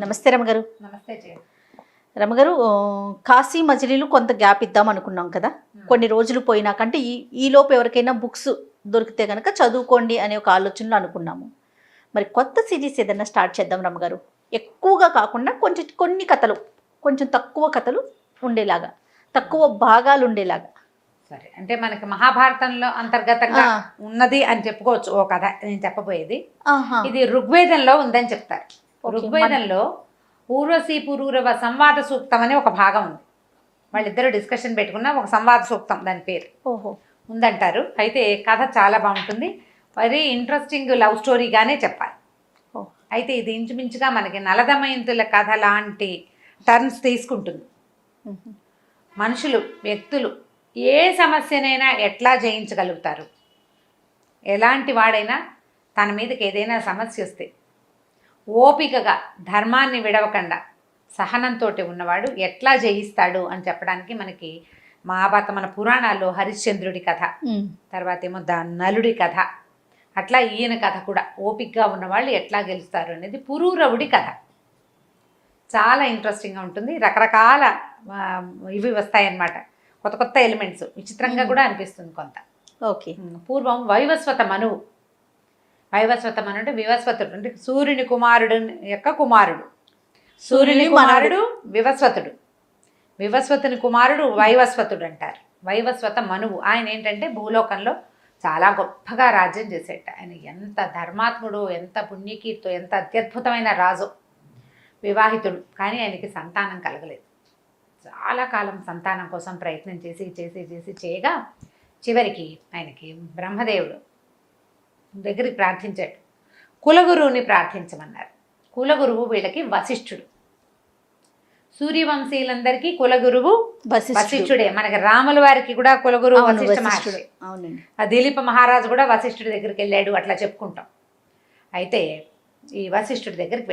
నమస్తే రమగారు. నమస్తే జయ. రమగారు, కాశీ మజిలీలు కొంత గ్యాప్ ఇద్దాం అనుకున్నాం కదా. కొన్ని రోజులు పోయినాకంటే ఈలోపు ఎవరికైనా బుక్స్ దొరికితే కనుక చదువుకోండి అనే ఒక ఆలోచనలో అనుకున్నాము. మరి కొత్త సిరీస్ ఏదైనా స్టార్ట్ చేద్దాం రమగారు. ఎక్కువగా కాకుండా కొన్ని కథలు, కొంచెం తక్కువ కథలు ఉండేలాగా, తక్కువ భాగాలు ఉండేలాగా. సరే, అంటే మనకి మహాభారతంలో అంతర్గతంగా ఉన్నది అని చెప్పుకోవచ్చు ఓ కథ. నేను చెప్పబోయేది ఇది ఋగ్వేదంలో ఉందని చెప్తారు. ఋగ్వేదంలో ఊర్వశీ పురూరవ సంవాద సూక్తం అని ఒక భాగం ఉంది. వాళ్ళిద్దరూ డిస్కషన్ పెట్టుకున్న ఒక సంవాద సూక్తం, దాని పేరు ఉందంటారు. అయితే కథ చాలా బాగుంటుంది. వెరీ ఇంట్రెస్టింగ్ లవ్ స్టోరీగానే చెప్పాలి. అయితే ఇది ఇంచుమించుగా మనకి నలదమయంతుల కథ లాంటి టర్న్స్ తీసుకుంటుంది. మనుషులు, వ్యక్తులు ఏ సమస్యనైనా ఎట్లా జయించగలుగుతారు, ఎలాంటి వాడైనా తన మీదకి ఏదైనా సమస్య వస్తే ఓపికగా ధర్మాన్ని విడవకుండా సహనంతో ఉన్నవాడు ఎట్లా జయిస్తాడు అని చెప్పడానికి మనకి మహాభారత మన పురాణాల్లో హరిశ్చంద్రుడి కథ, తర్వాత ఏమో నలుడి కథ, అట్లా ఈయన కథ కూడా ఓపికగా ఉన్నవాళ్ళు ఎట్లా గెలుస్తారు అనేది పురూరవుడి కథ. చాలా ఇంట్రెస్టింగ్గా ఉంటుంది. రకరకాల ఇవి వస్తాయన్నమాట, కొత్త కొత్త ఎలిమెంట్స్. విచిత్రంగా కూడా అనిపిస్తుంది కొంత. ఓకే. పూర్వం వైవస్వత మనువు, వైవస్వత మను అంటే వివస్వతుడు, అంటే సూర్యుని కుమారుడు యొక్క కుమారుడు. సూర్యుని కుమారుడు వివస్వతుడు, వివస్వతుని కుమారుడు వైవస్వతుడు అంటారు. వైవస్వత మనువు ఆయన ఏంటంటే భూలోకంలో చాలా గొప్పగా రాజ్యం చేసేట. ఆయన ఎంత ధర్మాత్ముడు, ఎంత పుణ్యకీర్తో, ఎంత అత్యద్భుతమైన రాజు. వివాహితుడు, కానీ ఆయనకి సంతానం కలగలేదు. చాలా కాలం సంతానం కోసం ప్రయత్నం చేసి చేయగా చివరికి ఆయనకి బ్రహ్మదేవుడు దగ్గరికి ప్రార్థించాడు. కులగురువుని ప్రార్థించమన్నారు. కులగురువు వీళ్ళకి వశిష్ఠుడు. సూర్యవంశీయులందరికీ కులగురువు వశిష్ఠుడే. మనకి రాముల వారికి కూడా కులగురువు వశిష్ఠ మహర్షి. ఆ దిలీప మహారాజు కూడా వశిష్ఠుడి దగ్గరికి వెళ్ళాడు, అట్లా చెప్పుకుంటాం. అయితే ఈ వశిష్ఠుడి దగ్గరికి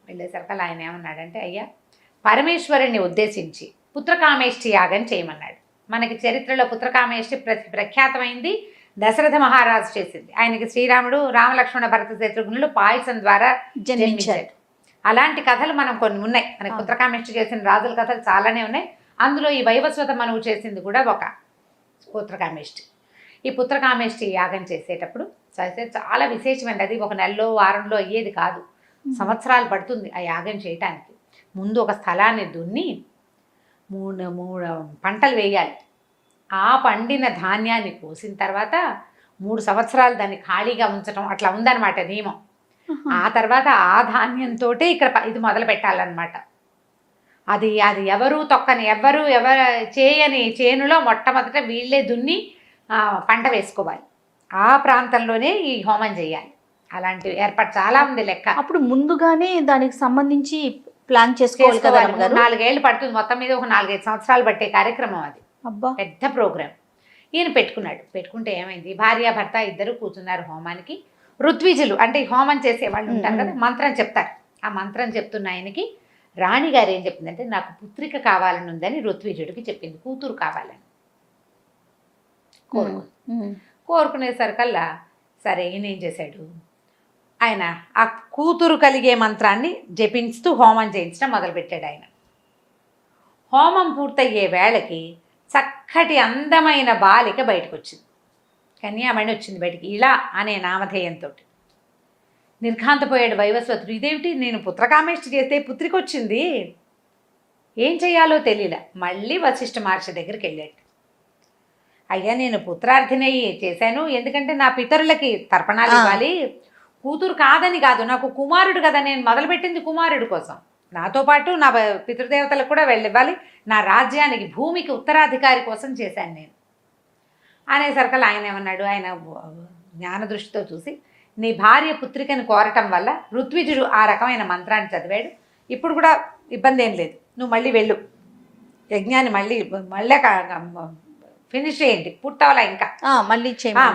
వెళ్ళేసరికి ఆయన ఏమన్నాడంటే, అయ్యా, పరమేశ్వరుణ్ణి ఉద్దేశించి పుత్రకామేష్టి యాగం చేయమన్నాడు. మనకి చరిత్రలో పుత్రకామేష్టి ప్రఖ్యాతమైంది, దశరథ మహారాజు చేసింది. ఆయనకి శ్రీరాముడు, రామలక్ష్మణ భరత శత్రుఘ్నులు పాయసం ద్వారా జన్మించారు. అలాంటి కథలు మనం కొన్ని ఉన్నాయి. మనకి పుత్రకామేష్టి చేసిన రాజుల కథలు చాలానే ఉన్నాయి. అందులో ఈ వైవస్వత మనువు చేసింది కూడా ఒక పుత్రకామేష్టి. ఈ పుత్రకామేష్టి యాగం చేసేటప్పుడు చాలా విశేషమైనది. అది ఒక నెలలో వారంలో అయ్యేది కాదు, సంవత్సరాలు పడుతుంది ఆ యాగం చేయటానికి. ముందు ఒక స్థలాన్ని దున్ని మూడు పంటలు వేయాలి. ఆ పండిన ధాన్యాన్ని కోసిన తర్వాత 3 సంవత్సరాలు దాన్ని ఖాళీగా ఉంచడం, అట్లా ఉందన్నమాట నియమం. ఆ తర్వాత ఆ ధాన్యంతో ఇక్కడ ఇది మొదలు పెట్టాలన్నమాట. అది ఎవరు తొక్కని, ఎవరు చేయని చేనులో మొట్టమొదట వీళ్ళే దున్ని పంట వేసుకోవాలి. ఆ ప్రాంతంలోనే ఈ హోమం చేయాలి. అలాంటి ఏర్పాటు చాలా ఉంది లెక్క. అప్పుడు ముందుగానే దానికి సంబంధించి ప్లాన్ చేసుకోవాలి కదా. 4 ఏళ్ళు పడుతుంది. మొత్తం మీద ఒక 4-5 సంవత్సరాలు పట్టే కార్యక్రమం అది. పెద్ద ప్రోగ్రాం. ఈయన పెట్టుకుంటే ఏమైంది, భార్యాభర్త ఇద్దరు కూర్చున్నారు హోమానికి. ఋత్విజులు అంటే హోమం చేసే వాళ్ళు ఉంటారు కదా, మంత్రం చెప్తారు. ఆ మంత్రం చెప్తున్న ఆయనకి రాణిగారు ఏం చెప్పిందంటే, నాకు పుత్రిక కావాలని ఉందని ఋత్విజుడికి చెప్పింది. కూతురు కావాలని కోరుకునేసరికల్లా సరే ఈయన ఏం చేశాడు, ఆయన ఆ కూతురు కలిగే మంత్రాన్ని జపిస్తూ హోమం చేయించడం మొదలుపెట్టాడు. ఆయన హోమం పూర్తయ్యే వేళకి చక్కటి అందమైన బాలిక బయటకు వచ్చింది. కన్యామణి వచ్చింది బయటికి, ఇలా అనే నామధేయంతో. నిర్ఘాంతపోయాడు వైవస్వతుడు. ఇదేమిటి, నేను పుత్రకామేష్టి చేస్తే పుత్రిక వచ్చింది, ఏం చేయాలో తెలియలే. మళ్ళీ వశిష్ఠ మహర్షి దగ్గరికి వెళ్ళాడు. అయ్యా, నేను పుత్రార్థినయ్యి చేశాను, ఎందుకంటే నా పితరులకి తర్పణాలు ఇవ్వాలి. కూతురు కాదని కాదు, నాకు కుమారుడు కదా, నేను మొదలుపెట్టింది కుమారుడు కోసం. నాతో పాటు నా పితృదేవతలకు కూడా వెళ్ళివ్వాలి. నా రాజ్యానికి, భూమికి ఉత్తరాధికారి కోసం చేశాను నేను అనేసరికల్ ఆయన ఏమన్నాడు, ఆయన జ్ఞాన దృష్టితో చూసి, నీ భార్య పుత్రికను కోరటం వల్ల ఋత్విజుడు ఆ రకమైన మంత్రాన్ని చదివాడు. ఇప్పుడు కూడా ఇబ్బంది ఏం లేదు, నువ్వు మళ్ళీ వెళ్ళు, యజ్ఞాన్ని మళ్ళీ ఫినిష్ చేయండి, పుట్టవలా ఇంకా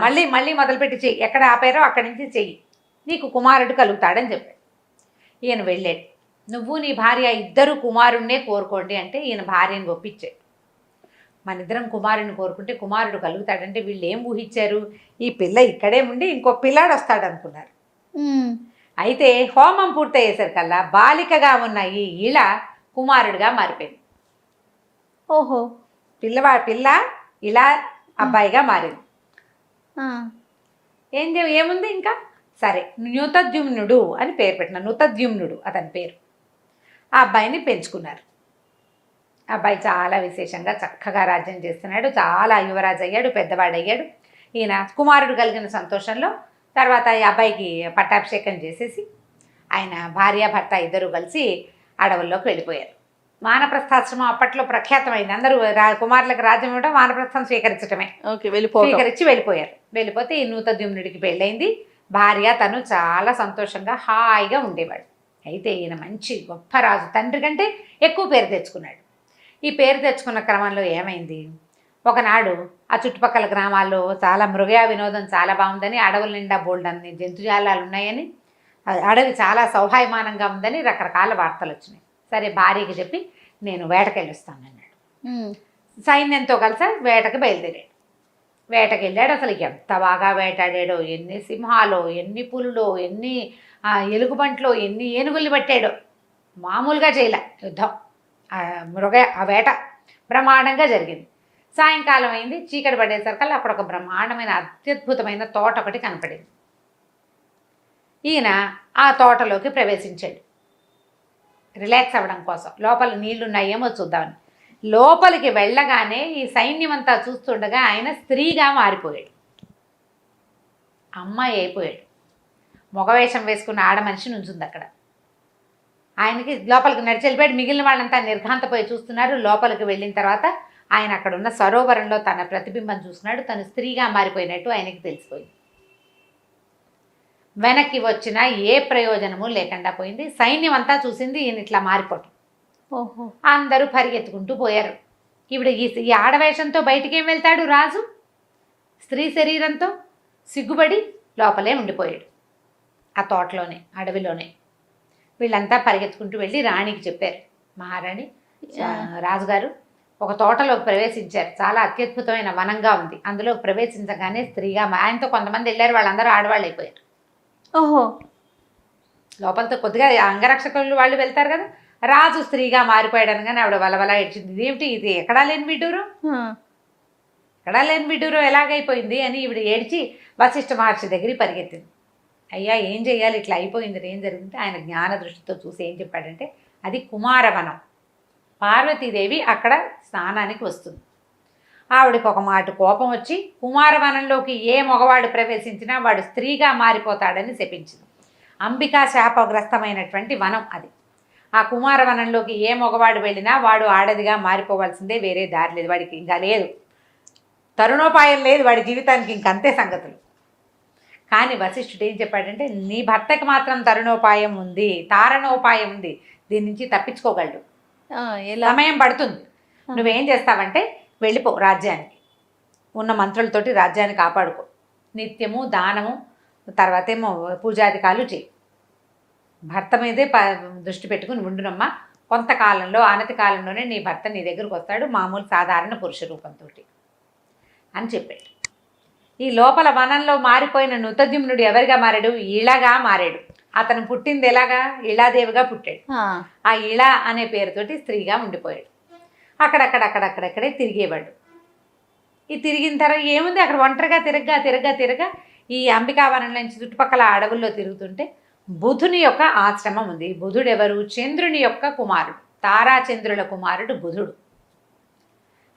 మళ్ళీ మొదలుపెట్టి చెయ్యి, ఎక్కడ ఆపారో అక్కడి నుంచి చెయ్యి, నీకు కుమారుడు కలుగుతాడని చెప్పాడు. ఈయన వెళ్ళాడు. నువ్వు నీ భార్య ఇద్దరు కుమారుణ్ణే కోరుకోండి అంటే ఈయన భార్యను ఒప్పించాడు. మన ఇద్దరం కుమారుని కోరుకుంటే కుమారుడు కలుగుతాడంటే వీళ్ళు ఏం ఊహించారు, ఈ పిల్ల ఇక్కడే ఉండి ఇంకో పిల్లాడు వస్తాడు అనుకున్నారు. అయితే హోమం పూర్తయ్యేసరికల్లా బాలికగా ఉన్న ఈ ఇళ కుమారుడిగా మారిపోయింది. ఓహో. పిల్ల ఇలా అబ్బాయిగా మారింది. ఆ. ఏముంది ఇంకా, సరే నృతద్యుమ్నుడు అని పేరు పెట్టిన, నృతద్యుమ్నుడు అతని పేరు. ఆ అబ్బాయిని పెంచుకున్నారు. అబ్బాయి చాలా విశేషంగా చక్కగా రాజ్యం చేస్తున్నాడు, చాలా యువరాజు అయ్యాడు, పెద్దవాడయ్యాడు. ఈయన కుమారుడు కలిగిన సంతోషంలో తర్వాత ఈ అబ్బాయికి పట్టాభిషేకం చేసేసి ఆయన భార్యాభర్త ఇద్దరు కలిసి అడవుల్లోకి వెళ్ళిపోయారు. వానప్రస్థాశ్రమం అప్పట్లో ప్రఖ్యాతమైంది. అందరూ కుమారులకు రాజ్యం ఇవ్వడం, వానప్రస్థం స్వీకరించడమే. స్వీకరించి వెళ్ళిపోయారు. వెళ్ళిపోతే ఈ నృతద్యుమ్నుడికి పెళ్ళైంది. భార్య తను చాలా సంతోషంగా హాయిగా ఉండేవాడు. అయితే ఈయన మంచి గొప్ప రాజు, తండ్రి కంటే ఎక్కువ పేరు తెచ్చుకున్నాడు. ఈ పేరు తెచ్చుకున్న క్రమంలో ఏమైంది, ఒకనాడు ఆ చుట్టుపక్కల గ్రామాల్లో చాలా మృగయా వినోదం చాలా బాగుందని, అడవుల నిండా బోల్డన్ని జంతుజాలాలు ఉన్నాయని, అడవి చాలా సౌహాయమానంగా ఉందని రకరకాల వార్తలు వచ్చినాయి. సరే భార్యకి చెప్పి నేను వేటకెళ్ళొస్తానన్నాడు. సైన్యంతో కలిసి వేటకి బయలుదేరాడు. వేటకి వెళ్ళాడు. అసలు ఎంత బాగా వేటాడాడో, ఎన్ని సింహాలో, ఎన్ని పులులో, ఎన్ని ఎలుగుబంట్లో, ఎన్ని ఏనుగుల్ని పట్టాడో. మామూలుగా చేయలే యుద్ధం. ఆ వేట బ్రహ్మాండంగా జరిగింది. సాయంకాలం అయింది, చీకటి పడేసరికల్లా అక్కడ ఒక బ్రహ్మాండమైన అత్యద్భుతమైన తోట ఒకటి కనపడింది. ఈయన ఆ తోటలోకి ప్రవేశించాడు రిలాక్స్ అవ్వడం కోసం. లోపల నీళ్లున్నాయేమో చూద్దామని. లోపలికి వెళ్ళగానే ఈ సైన్యం అంతా చూస్తుండగా ఆయన స్త్రీగా మారిపోయాడు, అమ్మాయి అయిపోయాడు. మగవేషం వేసుకున్న ఆడ మనిషి నుంచుంది అక్కడ. ఆయనకి లోపలికి నడిచి వెళ్ళిపోయాడు. మిగిలిన వాళ్ళంతా నిర్ఘాంతపోయి చూస్తున్నారు. లోపలికి వెళ్ళిన తర్వాత ఆయన అక్కడ ఉన్న సరోవరంలో తన ప్రతిబింబం చూస్తున్నాడు. తను స్త్రీగా మారిపోయినట్టు ఆయనకి తెలిసిపోయింది. వెనక్కి వచ్చినా ఏ ప్రయోజనము లేకుండా పోయింది. సైన్యం అంతా చూసింది ఈయన ఇట్లా మారిపోవటం. ఓహో. అందరూ పరిగెత్తుకుంటూ పోయారు. ఇప్పుడు ఈ ఆడవేషంతో బయటికి ఏం వెళ్తాడు రాజు? స్త్రీ శరీరంతో సిగ్గుపడి లోపలే ఉండిపోయాడు, ఆ తోటలోనే, అడవిలోనే. వీళ్ళంతా పరిగెత్తుకుంటూ వెళ్ళి రాణికి చెప్పారు, మహారాణి రాజుగారు ఒక తోటలోకి ప్రవేశించారు, చాలా అత్యద్భుతమైన వనంగా ఉంది, అందులో ప్రవేశించగానే స్త్రీగా ఆయనతో కొంతమంది వెళ్ళారు, వాళ్ళందరూ ఆడవాళ్ళు అయిపోయారు. ఓహో. లోపలతో కొద్దిగా అంగరక్షకులు వాళ్ళు వెళ్తారు కదా, రాజు స్త్రీగా మారిపోయాడు అనగానే ఆవిడ వలవల ఏడ్చింది. ఇదేమిటి, ఇది ఎక్కడా లేని విడ్డూరం, ఎక్కడా లేని విడ్డూరం ఎలాగైపోయింది అని ఈవిడ ఏడ్చి వశిష్ఠ మహర్షి దగ్గరికి పరిగెత్తింది. అయ్యా ఏం చెయ్యాలి, ఇట్లా అయిపోయింది, ఏం జరిగింది? ఆయన జ్ఞాన దృష్టితో చూసి ఏం చెప్పాడంటే, అది కుమారవనం, పార్వతీదేవి అక్కడ స్నానానికి వస్తుంది. ఆవిడకి ఒక మాట కోపం వచ్చి కుమారవనంలోకి ఏ మగవాడు ప్రవేశించినా వాడు స్త్రీగా మారిపోతాడని శపించింది. అంబికా శాపగ్రస్తమైనటువంటి వనం అది. ఆ కుమారవనంలోకి ఏ మగవాడు వెళ్ళినా వాడు ఆడదిగా మారిపోవాల్సిందే, వేరే దారి లేదు, వాడికి ఇంకా లేదు, తరుణోపాయం లేదు వాడి జీవితానికి, ఇంకంతే సంగతులు. కానీ వశిష్ఠుడు ఏం చెప్పాడంటే, నీ భర్తకి మాత్రం తరుణోపాయం ఉంది, తారణోపాయం ఉంది, దీని నుంచి తప్పించుకోగలడు, సమయం పడుతుంది. నువ్వేం చేస్తావంటే వెళ్ళిపో రాజ్యానికి, ఉన్న మంత్రులతోటి రాజ్యాన్ని కాపాడుకో, నిత్యము దానము, తర్వాత ఏమో పూజాధికారులు చేయి, భర్త మీదే దృష్టి పెట్టుకుని ఉండునమ్మా, కొంతకాలంలో అనతి కాలంలోనే నీ భర్త నీ దగ్గరకు వస్తాడు, మామూలు సాధారణ పురుష రూపంతో అని చెప్పాడు. ఈ లోపల వనంలో మారిపోయిన నృతద్యుమ్నుడు ఎవరిగా మారాడు? ఇళగా మారాడు. అతను పుట్టింది ఎలాగా? ఇళాదేవిగా పుట్టాడు. ఆ ఇళ అనే పేరుతోటి స్త్రీగా ఉండిపోయాడు. అక్కడక్కడే తిరిగేవాడు. ఈ తిరిగిన తర్వాత ఏముంది, అక్కడ ఒంటరిగా తిరగ్గా ఈ అంబికావనం నుంచి చుట్టుపక్కల అడవుల్లో తిరుగుతుంటే బుధుని యొక్క ఆశ్రమం ఉంది. బుధుడు ఎవరు? చంద్రుని యొక్క కుమారుడు, తారాచంద్రుల కుమారుడు బుధుడు.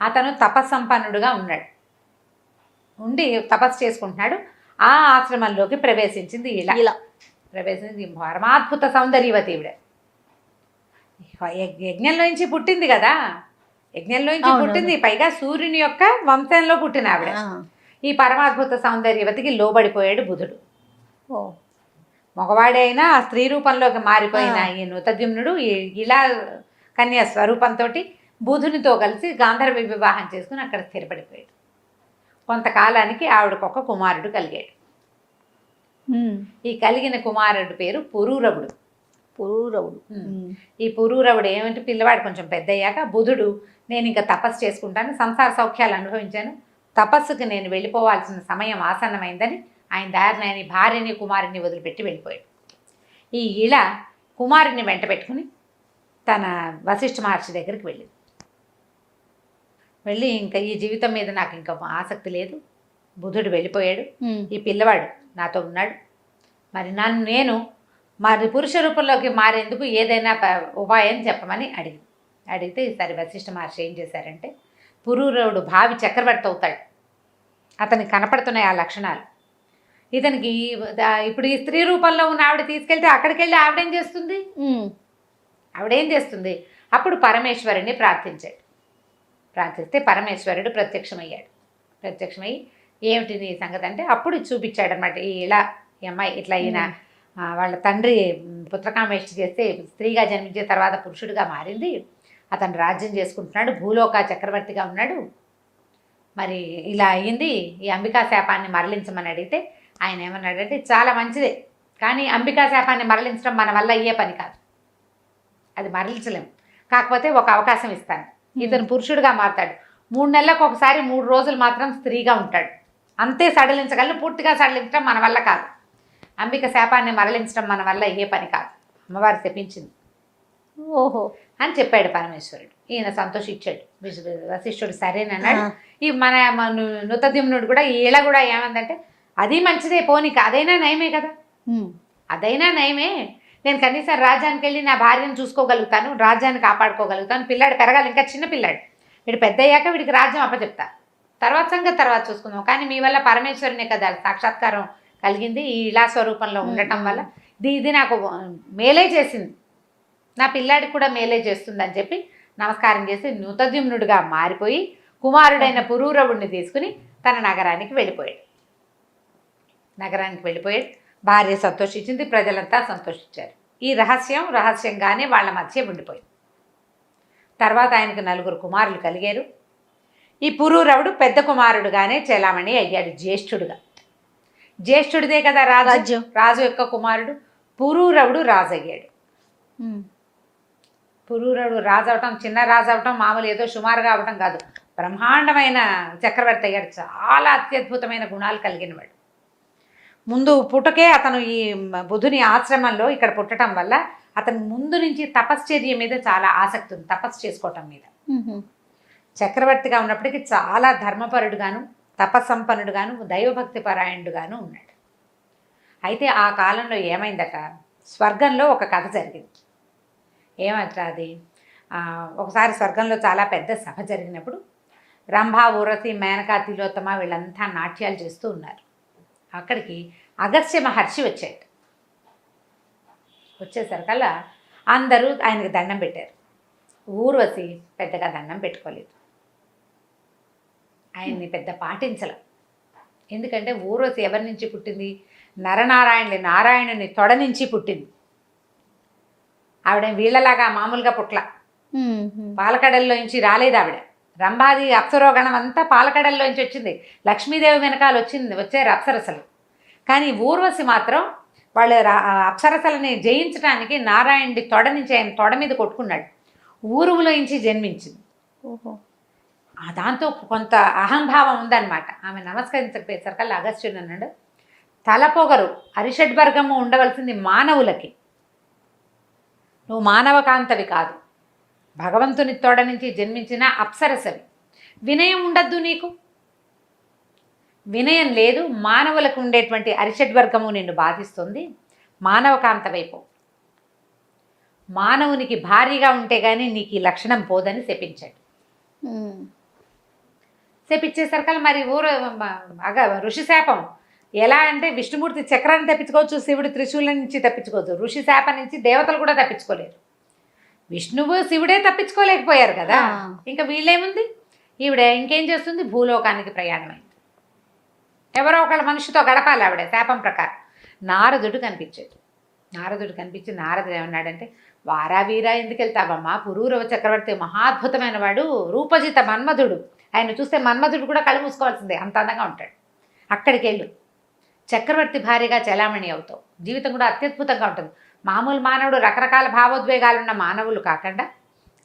అతను తపస్సంపన్నుడుగా ఉన్నాడు, ఉండి తపస్సు చేసుకుంటున్నాడు. ఆ ఆశ్రమంలోకి ప్రవేశించింది ఇలా ప్రవేశించి పరమాద్భుత సౌందర్యవతి ఈవిడ. యజ్ఞంలోంచి పుట్టింది కదా, యజ్ఞంలోంచి పుట్టింది, పైగా సూర్యుని యొక్క వంశంలో పుట్టిన ఆవిడ. ఈ పరమాద్భుత సౌందర్యవతికి లోబడిపోయాడు బుధుడు. మగవాడే అయినా ఆ స్త్రీ రూపంలోకి మారిపోయిన ఈ నృతద్యుమ్నుడు ఇలా కన్యా స్వరూపంతో బుధునితో కలిసి గాంధర్వ వివాహం చేసుకుని అక్కడ స్థిరపడిపోయాడు. కొంతకాలానికి ఆవిడకు ఒక కుమారుడు కలిగాడు. ఈ కలిగిన కుమారుడు పేరు పురూరవుడు. ఈ పురూరవుడు ఏమంటే, పిల్లవాడు కొంచెం పెద్ద అయ్యాక బుధుడు, నేను ఇంకా తపస్సు చేసుకుంటాను, సంసార సౌఖ్యాలు అనుభవించాను, తపస్సుకి నేను వెళ్ళిపోవాల్సిన సమయం ఆసన్నమైందని ఆయన దారిని ఆయన భార్యని కుమారుని వదిలిపెట్టి వెళ్ళిపోయాడు. ఈ ఇళ కుమారుని వెంట పెట్టుకుని తన వశిష్ఠ మహర్షి దగ్గరికి వెళ్ళి ఇంకా ఈ జీవితం మీద నాకు ఇంకా ఆసక్తి లేదు, బుధుడు వెళ్ళిపోయాడు, ఈ పిల్లవాడు నాతో ఉన్నాడు, మరి నేను మరి పురుష రూపంలోకి మారేందుకు ఏదైనా ఉపాయం చెప్పమని అడిగితే ఈసారి వశిష్ఠ మహర్షి ఏం చేశారంటే, పురూరవుడు భావి చక్రవర్తి అవుతాడు, అతనికి కనపడుతున్నాయి ఆ లక్షణాలు, ఇతనికి ఇప్పుడు ఈ స్త్రీ రూపంలో ఉన్న ఆవిడ తీసుకెళ్తే అక్కడికి వెళ్ళి ఆవిడేం చేస్తుంది, అప్పుడు పరమేశ్వరుని ప్రార్థిస్తే పరమేశ్వరుడు ప్రత్యక్షమై ఏమిటి నీ సంగతి అంటే అప్పుడు చూపించాడు అనమాట. ఇలా ఈ అమ్మాయి ఇట్లా ఈయన వాళ్ళ తండ్రి పుత్రకామేష్టి చేస్తే స్త్రీగా జన్మించిన తర్వాత పురుషుడిగా మారింది, అతను రాజ్యం చేసుకుంటున్నాడు, భూలోక చక్రవర్తిగా ఉన్నాడు, మరి ఇలా అయ్యింది, ఈ అంబికా శాపాన్ని మరలించమని అడిగితే ఆయన ఏమన్నాడంటే చాలా మంచిదే, కానీ అంబికా శాపాన్ని మరలించడం మన వల్ల అయ్యే పని కాదు, అది మరలించలేము, కాకపోతే ఒక అవకాశం ఇస్తాను, ఇతను పురుషుడిగా మారుతాడు, 3 నెలలకు ఒకసారి 3 రోజులు మాత్రం స్త్రీగా ఉంటాడు, అంతే సడలించగలను, పూర్తిగా సడలించడం మన వల్ల కాదు, అంబిక శాపాన్ని మరలించడం మన వల్ల అయ్యే పని కాదు, అమ్మవారు చెప్పించింది ఓహో అని చెప్పాడు పరమేశ్వరుడు. ఈయన సంతోషించాడు, వశిష్ఠుడు సరేనన్నాడు. ఈ మన నృతద్యుమ్నుడు కూడా ఈళ కూడా ఏమందంటే అది మంచిదే, పోనీక అదైనా నయమే కదా, అదైనా నయమే, నేను కనీసం రాజ్యానికి వెళ్ళి నా భార్యను చూసుకోగలుగుతాను, రాజ్యాన్ని కాపాడుకోగలుగుతాను, పిల్లాడు పెరగాలి, ఇంకా చిన్న పిల్లాడు, వీడు పెద్ద అయ్యాక వీడికి రాజ్యం అప్పచెప్తా, తర్వాత సంగతి తర్వాత చూసుకుందాం, కానీ మీ వల్ల పరమేశ్వరునే కదా సాక్షాత్కారం కలిగింది, ఈ ఇలా స్వరూపంలో ఉండటం వల్ల ఇది నాకు మేలే చేసింది, నా పిల్లాడికి కూడా మేలే చేస్తుంది అని చెప్పి నమస్కారం చేసి నృతద్యుమ్నుడిగా మారిపోయి కుమారుడైన పురూరవుడిని తీసుకుని తన నగరానికి వెళ్ళిపోయాడు. భార్య సంతోషించింది, ప్రజలంతా సంతోషించారు. ఈ రహస్యంగానే వాళ్ళ మధ్య ఉండిపోయింది. తర్వాత ఆయనకు 4 కుమారులు కలిగారు. ఈ పురూరవుడు పెద్ద కుమారుడుగానే చెలామణి అయ్యాడు, జ్యేష్ఠుడిదే కదా రాజు యొక్క కుమారుడు. పురూరవుడు రాజు అయ్యాడు. పురూరవుడు రాజు అవటం, చిన్న రాజు అవటం మామూలు ఏదో సుమారుగా అవటం కాదు, బ్రహ్మాండమైన చక్రవర్తి అయ్యాడు, చాలా అత్యద్భుతమైన గుణాలు కలిగినవాడు. ముందు పుట్టకే అతను ఈ బుధుని ఆశ్రమంలో ఇక్కడ పుట్టడం వల్ల అతను ముందు నుంచి తపశ్చర్య మీద చాలా ఆసక్తి ఉంది, తపస్సు చేసుకోవటం మీద. చక్రవర్తిగా ఉన్నప్పటికీ చాలా ధర్మపరుడుగాను, తపస్సంపన్నుడుగాను, దైవభక్తి పరాయణుడుగాను ఉన్నాడు. అయితే ఆ కాలంలో ఏమైందట, స్వర్గంలో ఒక కథ జరిగింది. ఏమంటారు అది, ఒకసారి స్వర్గంలో చాలా పెద్ద సభ జరిగినప్పుడు రంభ, ఊర్వశి, మేనక, తిలోత్తమ వీళ్ళంతా నాట్యాలు చేస్తూ ఉన్నారు. అక్కడికి అగస్త్య మహర్షి వచ్చేసరికల్లా అందరూ ఆయనకు దండం పెట్టారు. ఊర్వశి పెద్దగా దండం పెట్టుకోలేదు, ఆయన్ని పెద్ద పాటించలే. ఎందుకంటే ఊర్వశి ఎవరి నుంచి పుట్టింది, నారాయణుని తొడ నుంచి పుట్టింది. ఆవిడ వీళ్ళలాగా మామూలుగా పుట్ల, పాలకడల్లోంచి రాలేదు ఆవిడ. రంభాది అప్సరోగణం అంతా పాలకడల్లోంచి వచ్చింది, లక్ష్మీదేవి వెనకాల వచ్చారు అప్సరసలు. కానీ ఊర్వశి మాత్రం వాళ్ళు అప్సరసలని జయించడానికి నారాయణుడి తొడ నుంచి ఆయన తొడ మీద కొట్టుకున్నాడు, ఊరువులోంచి జన్మించింది. దాంతో కొంత అహంభావం ఉందన్నమాట. ఆమె నమస్కరించకపోయేసరికల్లా అగస్త్యుడు అన్నాడు, తలపొగరు అరిషడ్వర్గము ఉండవలసింది మానవులకి, నువ్వు మానవకాంతవి కాదు, భగవంతుని తోడ నుంచి జన్మించిన అప్సరసవి, వినయం ఉండద్దు నీకు, వినయం లేదు, మానవులకు ఉండేటువంటి అరిషడ్వర్గము నిన్ను బాధిస్తుంది, మానవకాంత వైపు, మానవునికి భారీగా ఉంటే కానీ నీకు ఈ లక్షణం పోదని శపించాడు. శపించేసరికల్లా మరి ఋషి శాపం ఎలా అంటే, విష్ణుమూర్తి చక్రాన్ని తప్పించుకోవచ్చు, శివుడు త్రిశూలం నుంచి తప్పించుకోవచ్చు, ఋషి శాపం నుంచి దేవతలు కూడా తప్పించుకోలేరు. విష్ణువు శివుడే తప్పించుకోలేకపోయారు కదా, ఇంకా వీళ్ళేముంది, ఈవిడ ఇంకేం చేస్తుంది, భూలోకానికి ప్రయాణమైంది. ఎవరో ఒకళ్ళ మనిషితో గడపాలి ఆవిడ శాపం ప్రకారం. నారదుడు కనిపించి నారదుడు ఏమన్నాడంటే, వారా వీరా ఎందుకు వెళ్తావమ్మా, పురూరవ చక్రవర్తి మహాద్భుతమైన వాడు, రూపజిత మన్మధుడు, ఆయన చూస్తే మన్మధుడు కూడా కళ్ళు మూసుకోవాల్సిందే, అంత అందంగా ఉంటాడు, అక్కడికి వెళ్ళు, చక్రవర్తి భార్యగా చలామణి అవుతావు, జీవితం కూడా అత్యద్భుతంగా ఉంటుంది. మామూలు మానవుడు రకరకాల భావోద్వేగాలున్న మానవులు కాకుండా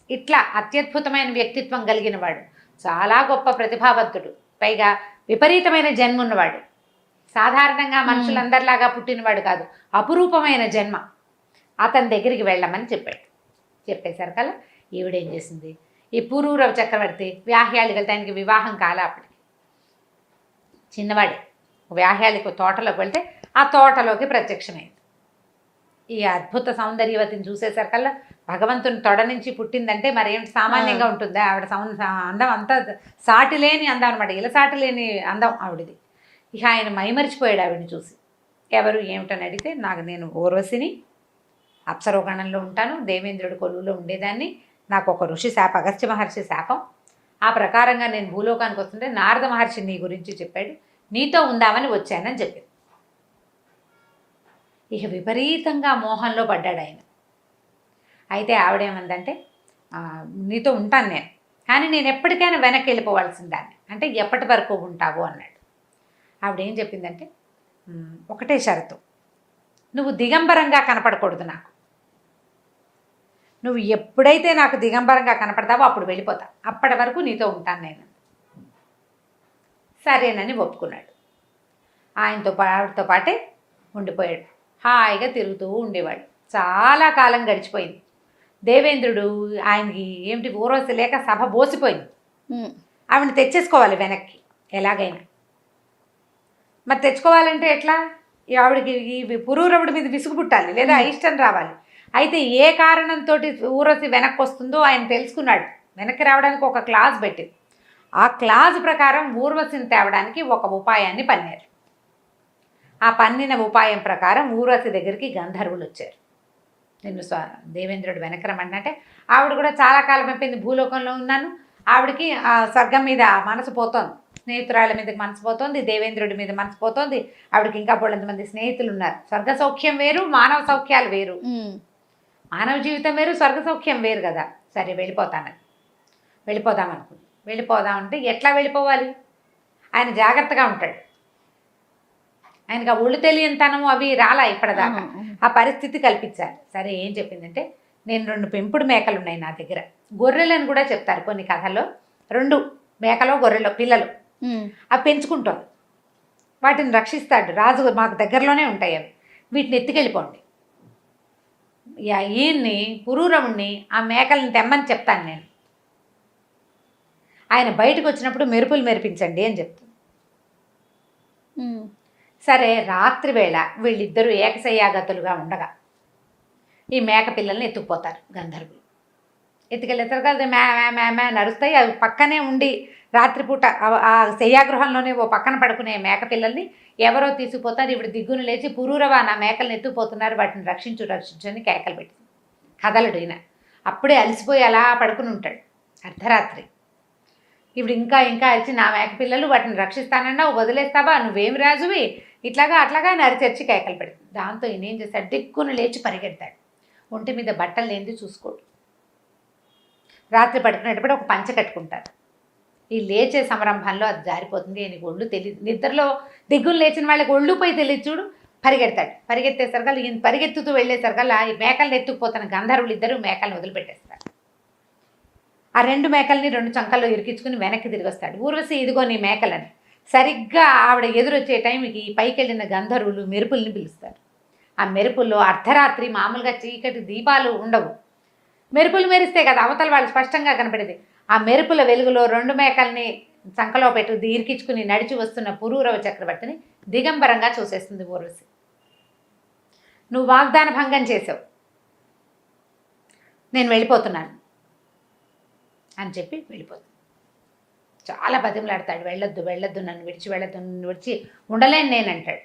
ఇట్లా అత్యద్భుతమైన వ్యక్తిత్వం కలిగిన వాడు, చాలా గొప్ప ప్రతిభావంతుడు, పైగా విపరీతమైన జన్మ ఉన్నవాడు, సాధారణంగా మనుషులందరిలాగా పుట్టినవాడు కాదు, అపురూపమైన జన్మ, అతని దగ్గరికి వెళ్ళమని చెప్పాడు. చెప్పేసరికల్లా ఈవిడేం చేసింది, ఈ పురూరవ చక్రవర్తి వ్యాహ్యాళికలతో ఆయనకి వివాహం కాలే అప్పటికి, చిన్నవాడే. వ్యాహ్యాళిక తోటలోకి వెళ్తే ఆ తోటలోకి ప్రత్యక్షమైంది. ఈ అద్భుత సౌందర్యవతిని చూసేసరికల్లా భగవంతుని తొడ నుంచి పుట్టిందంటే మరి ఏమిటి సామాన్యంగా ఉంటుందా? ఆవిడ అందం అంతా సాటి లేని అందం అనమాట, ఇలా సాటి లేని అందం ఆవిడది. ఇక ఆయన మైమరిచిపోయాడు ఆవిడని చూసి. ఎవరు ఏమిటని అడిగితే, నేను ఊర్వశిని, అప్సరోగణంలో ఉంటాను, దేవేంద్రుడి కొలువులో ఉండేదాన్ని, నాకు ఒక ఋషి శాపం, అగస్త్య మహర్షి శాపం, ఆ ప్రకారంగా నేను భూలోకానికి వస్తుంటే నారద మహర్షి నీ గురించి చెప్పాడు, నీతో ఉందామని వచ్చానని చెప్పింది. ఇక విపరీతంగా మోహంలో పడ్డాడు ఆయన. అయితే ఆవిడేమందంటే, నీతో ఉంటాను నేను, కానీ నేను ఎప్పటికైనా వెనక్కి వెళ్ళిపోవాల్సిన దాన్ని, అంటే ఎప్పటి వరకు ఉంటావు అన్నాడు. ఆవిడేం చెప్పిందంటే, ఒకటే షరతు, నువ్వు దిగంబరంగా కనపడకూడదు నాకు, నువ్వు ఎప్పుడైతే నాకు దిగంబరంగా కనపడతావో అప్పుడు వెళ్ళిపోతా, అప్పటి వరకు నీతో ఉంటాను నేను. సరేనని ఒప్పుకున్నాడు. ఆవిడతో పాటే ఉండిపోయాడు. హాయిగా తిరుగుతూ ఉండేవాడు. చాలా కాలం గడిచిపోయింది. దేవేంద్రుడు ఆయనకి ఏమిటి ఊర్వశి లేక సభ బోసిపోయింది. ఆవిడని తెచ్చేసుకోవాలి వెనక్కి ఎలాగైనా. మరి తెచ్చుకోవాలంటే ఎట్లా? ఆవిడకి ఈ పురూరవుడి మీద విసుగు పుట్టాలి, లేదా అయిష్టం రావాలి. అయితే ఏ కారణంతో ఊర్వశి వెనక్కి వస్తుందో ఆయన తెలుసుకున్నాడు. వెనక్కి రావడానికి ఒక క్లాజ్ పెట్టింది. ఆ క్లాజ్ ప్రకారం ఊర్వశిని తేవడానికి ఒక ఉపాయాన్ని పన్నారు. ఆ పన్నిన ఉపాయం ప్రకారం ఊర్వశి దగ్గరికి గంధర్వులు వచ్చారు. నిన్ను దేవేంద్రుడు వెనక్కి రమ్మంటే, ఆవిడ కూడా చాలా కాలం అయిపోయింది భూలోకంలో ఉన్నాను, ఆవిడకి స్వర్గం మీద మనసు పోతోంది, స్నేహితురాళ్ళ మీదకి మనసు పోతోంది, దేవేంద్రుడి మీద మనసు పోతోంది. ఆవిడకి ఇంకా బోళ్ళంతమంది స్నేహితులు ఉన్నారు. స్వర్గ సౌఖ్యం వేరు, మానవ సౌఖ్యాలు వేరు. మానవ జీవితం వేరు, స్వర్గ సౌఖ్యం వేరు కదా. సరే వెళ్ళిపోదామనుకుంది. వెళ్ళిపోదామంటే ఎట్లా వెళ్ళిపోవాలి? ఆయన జాగ్రత్తగా ఉంటాడు. ఆయనకు ఆ ఒళ్ళు తెలియనితనము అవి రాలా ఇప్పటిదాకా. ఆ పరిస్థితి కల్పించాలి. సరే ఏం చెప్పిందంటే, నేను 2 పెంపుడు మేకలు ఉన్నాయి నా దగ్గర, గొర్రెలను కూడా చెప్తారు కొన్ని కథల్లో, 2 మేకలో గొర్రెలో పిల్లలు అవి పెంచుకుంటాను, వాటిని రక్షిస్తాడు రాజు, మాకు దగ్గరలోనే ఉంటాయి అవి, వీటిని ఎత్తుకెళ్ళిపోండి. ఈయన్ని పురూరవుణ్ణి ఆ మేకలను తెమ్మని చెప్తాను నేను, ఆయన బయటకు వచ్చినప్పుడు మెరుపులు మెరిపించండి అని చెప్తాను. సరే రాత్రి వేళ వీళ్ళిద్దరూ ఏకశయ్యాగతులుగా ఉండగా ఈ మేక పిల్లల్ని ఎత్తుకుపోతారు గంధర్వులు. ఎత్తుకెళ్ళేసరికి అది మ్యా నరుస్తాయి. అవి పక్కనే ఉండి రాత్రిపూట ఆ శయ్యాగృహంలోనే ఓ పక్కన పడుకునే మేక పిల్లల్ని ఎవరో తీసుకుపోతారు. ఇవిడ దిగ్గును లేచి, పురూరవ నా మేకల్ని ఎత్తుకుపోతున్నారు, వాటిని రక్షించు అని కేకలు పెట్టింది. కదలడు ఈయన. అప్పుడే అలసిపోయి అలా పడుకుని ఉంటాడు. అర్ధరాత్రి ఇప్పుడు ఇంకా అరిచి, నా మేక పిల్లలు వాటిని రక్షిస్తానన్నా వదిలేస్తావా, నువ్వేమి రాజువి, అట్లాగా నరిచెరిచి కేకలు పెడుతుంది. దాంతో ఈయన ఏం చేస్తాడు, దిక్కును లేచి పరిగెడతాడు. ఒంటి మీద బట్టలు లేనిది చూసుకోడు. రాత్రి పడుకునేటప్పుడు ఒక పంచ కట్టుకుంటారు. ఈ లేచే సంరంభంలో అది జారిపోతుంది. ఈయనకి ఒళ్ళు తెలియదు. నిద్రలో దిగ్గులు లేచిన వాళ్ళకి ఒళ్ళు పోయి తెలియదు చూడు. పరిగెడతాడు. పరిగెత్తేసరికల్లా ఈయన పరిగెత్తుతూ వెళ్ళేసరికల్లా ఈ మేకల్ని ఎత్తుకుపోతున్న గంధర్వులు ఇద్దరు మేకల్ని వదిలిపెట్టేస్తారు. ఆ 2 మేకల్ని 2 చంకల్లో ఇరికించుకుని వెనక్కి తిరిగి వస్తాడు. ఊర్వశి ఇదిగో నీ మేకలని. సరిగ్గా ఆవిడ ఎదురొచ్చే టైంకి పైకి వెళ్ళిన గంధర్వులు మెరుపుల్ని పిలుస్తారు. ఆ మెరుపుల్లో అర్ధరాత్రి మామూలుగా చీకటి దీపాలు ఉండవు, మెరుపులు మెరిస్తే కదా అవతల వాళ్ళు స్పష్టంగా కనపడేది. ఆ మెరుపుల వెలుగులో 2 మేకల్ని చంకలో పెట్టి ఇరికించుకుని నడిచి వస్తున్న పురూరవ చక్రవర్తిని దిగంబరంగా చూసేస్తుంది ఊర్వశి. నువ్వు వాగ్దాన భంగం చేసావు, నేను వెళ్ళిపోతున్నాను అని చెప్పి వెళ్ళిపోతుంది. చాలా బతిమలాడతాడు, వెళ్ళొద్దు, నన్ను విడిచి ఉండలేను నేను అంటాడు.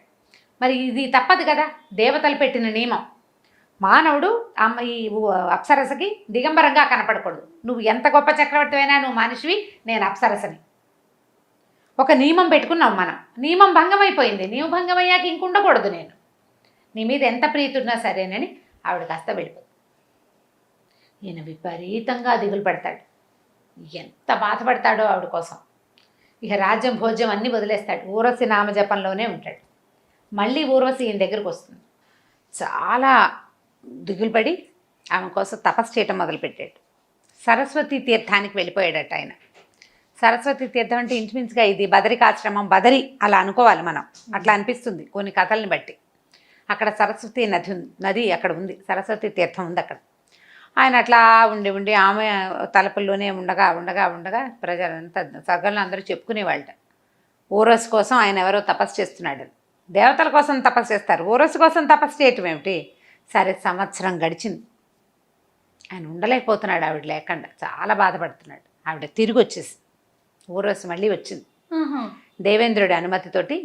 మరి ఇది తప్పదు కదా, దేవతలు పెట్టిన నియమం. మానవుడు ఈ అప్సరసకి దిగంబరంగా కనపడకూడదు. నువ్వు ఎంత గొప్ప చక్రవర్తి అయినా నువ్వు మనిషివి, నేను అప్సరసని. ఒక నియమం పెట్టుకున్నాం మనం, నియమం భంగమైపోయింది. నీవు భంగమయ్యాక ఇంకుండకూడదు నేను, నీ మీద ఎంత ప్రీతున్నా సరేనని ఆవిడ కాస్త వెళ్ళిపోతుంది. ఈయన విపరీతంగా దిగులు పడతాడు, ఎంత బాధపడతాడో ఆవిడ కోసం. ఇక రాజ్యం భోజ్యం అన్నీ వదిలేస్తాడు, ఊర్వశి నామజపంలోనే ఉంటాడు. మళ్ళీ ఊర్వశి ఈయన దగ్గరకు వస్తుంది. చాలా దిగులు పడి ఆమె కోసం తపస్సు చేయటం మొదలుపెట్టాడు. సరస్వతి తీర్థానికి వెళ్ళిపోయాడట ఆయన. సరస్వతి తీర్థం అంటే ఇంచుమించుగా ఇది బదరికాశ్రమం, బదరి అలా అనుకోవాలి మనం, అట్లా అనిపిస్తుంది కొన్ని కథల్ని బట్టి. అక్కడ సరస్వతి నది అక్కడ ఉంది, సరస్వతి తీర్థం ఉంది అక్కడ. ఆయన అట్లా ఉండి ఉండి ఆమె తలపుల్లోనే ఉండగా ఉండగా ఉండగా ప్రజలంతా సర్గంలో అందరూ చెప్పుకునేవాళ్ళట, ఊరస్ కోసం ఆయన ఎవరో తపస్సు చేస్తున్నాడు. దేవతల కోసం తపస్సు చేస్తారు, ఊరస్ కోసం తపస్సు చేయటం ఏమిటి? సరే, సంవత్సరం గడిచింది, ఆయన ఉండలేకపోతున్నాడు ఆవిడ లేకుండా, చాలా బాధపడుతున్నాడు. ఆవిడ తిరిగి వచ్చేసి ఊరస్ మళ్ళీ వచ్చింది దేవేంద్రుడి అనుమతితోటి.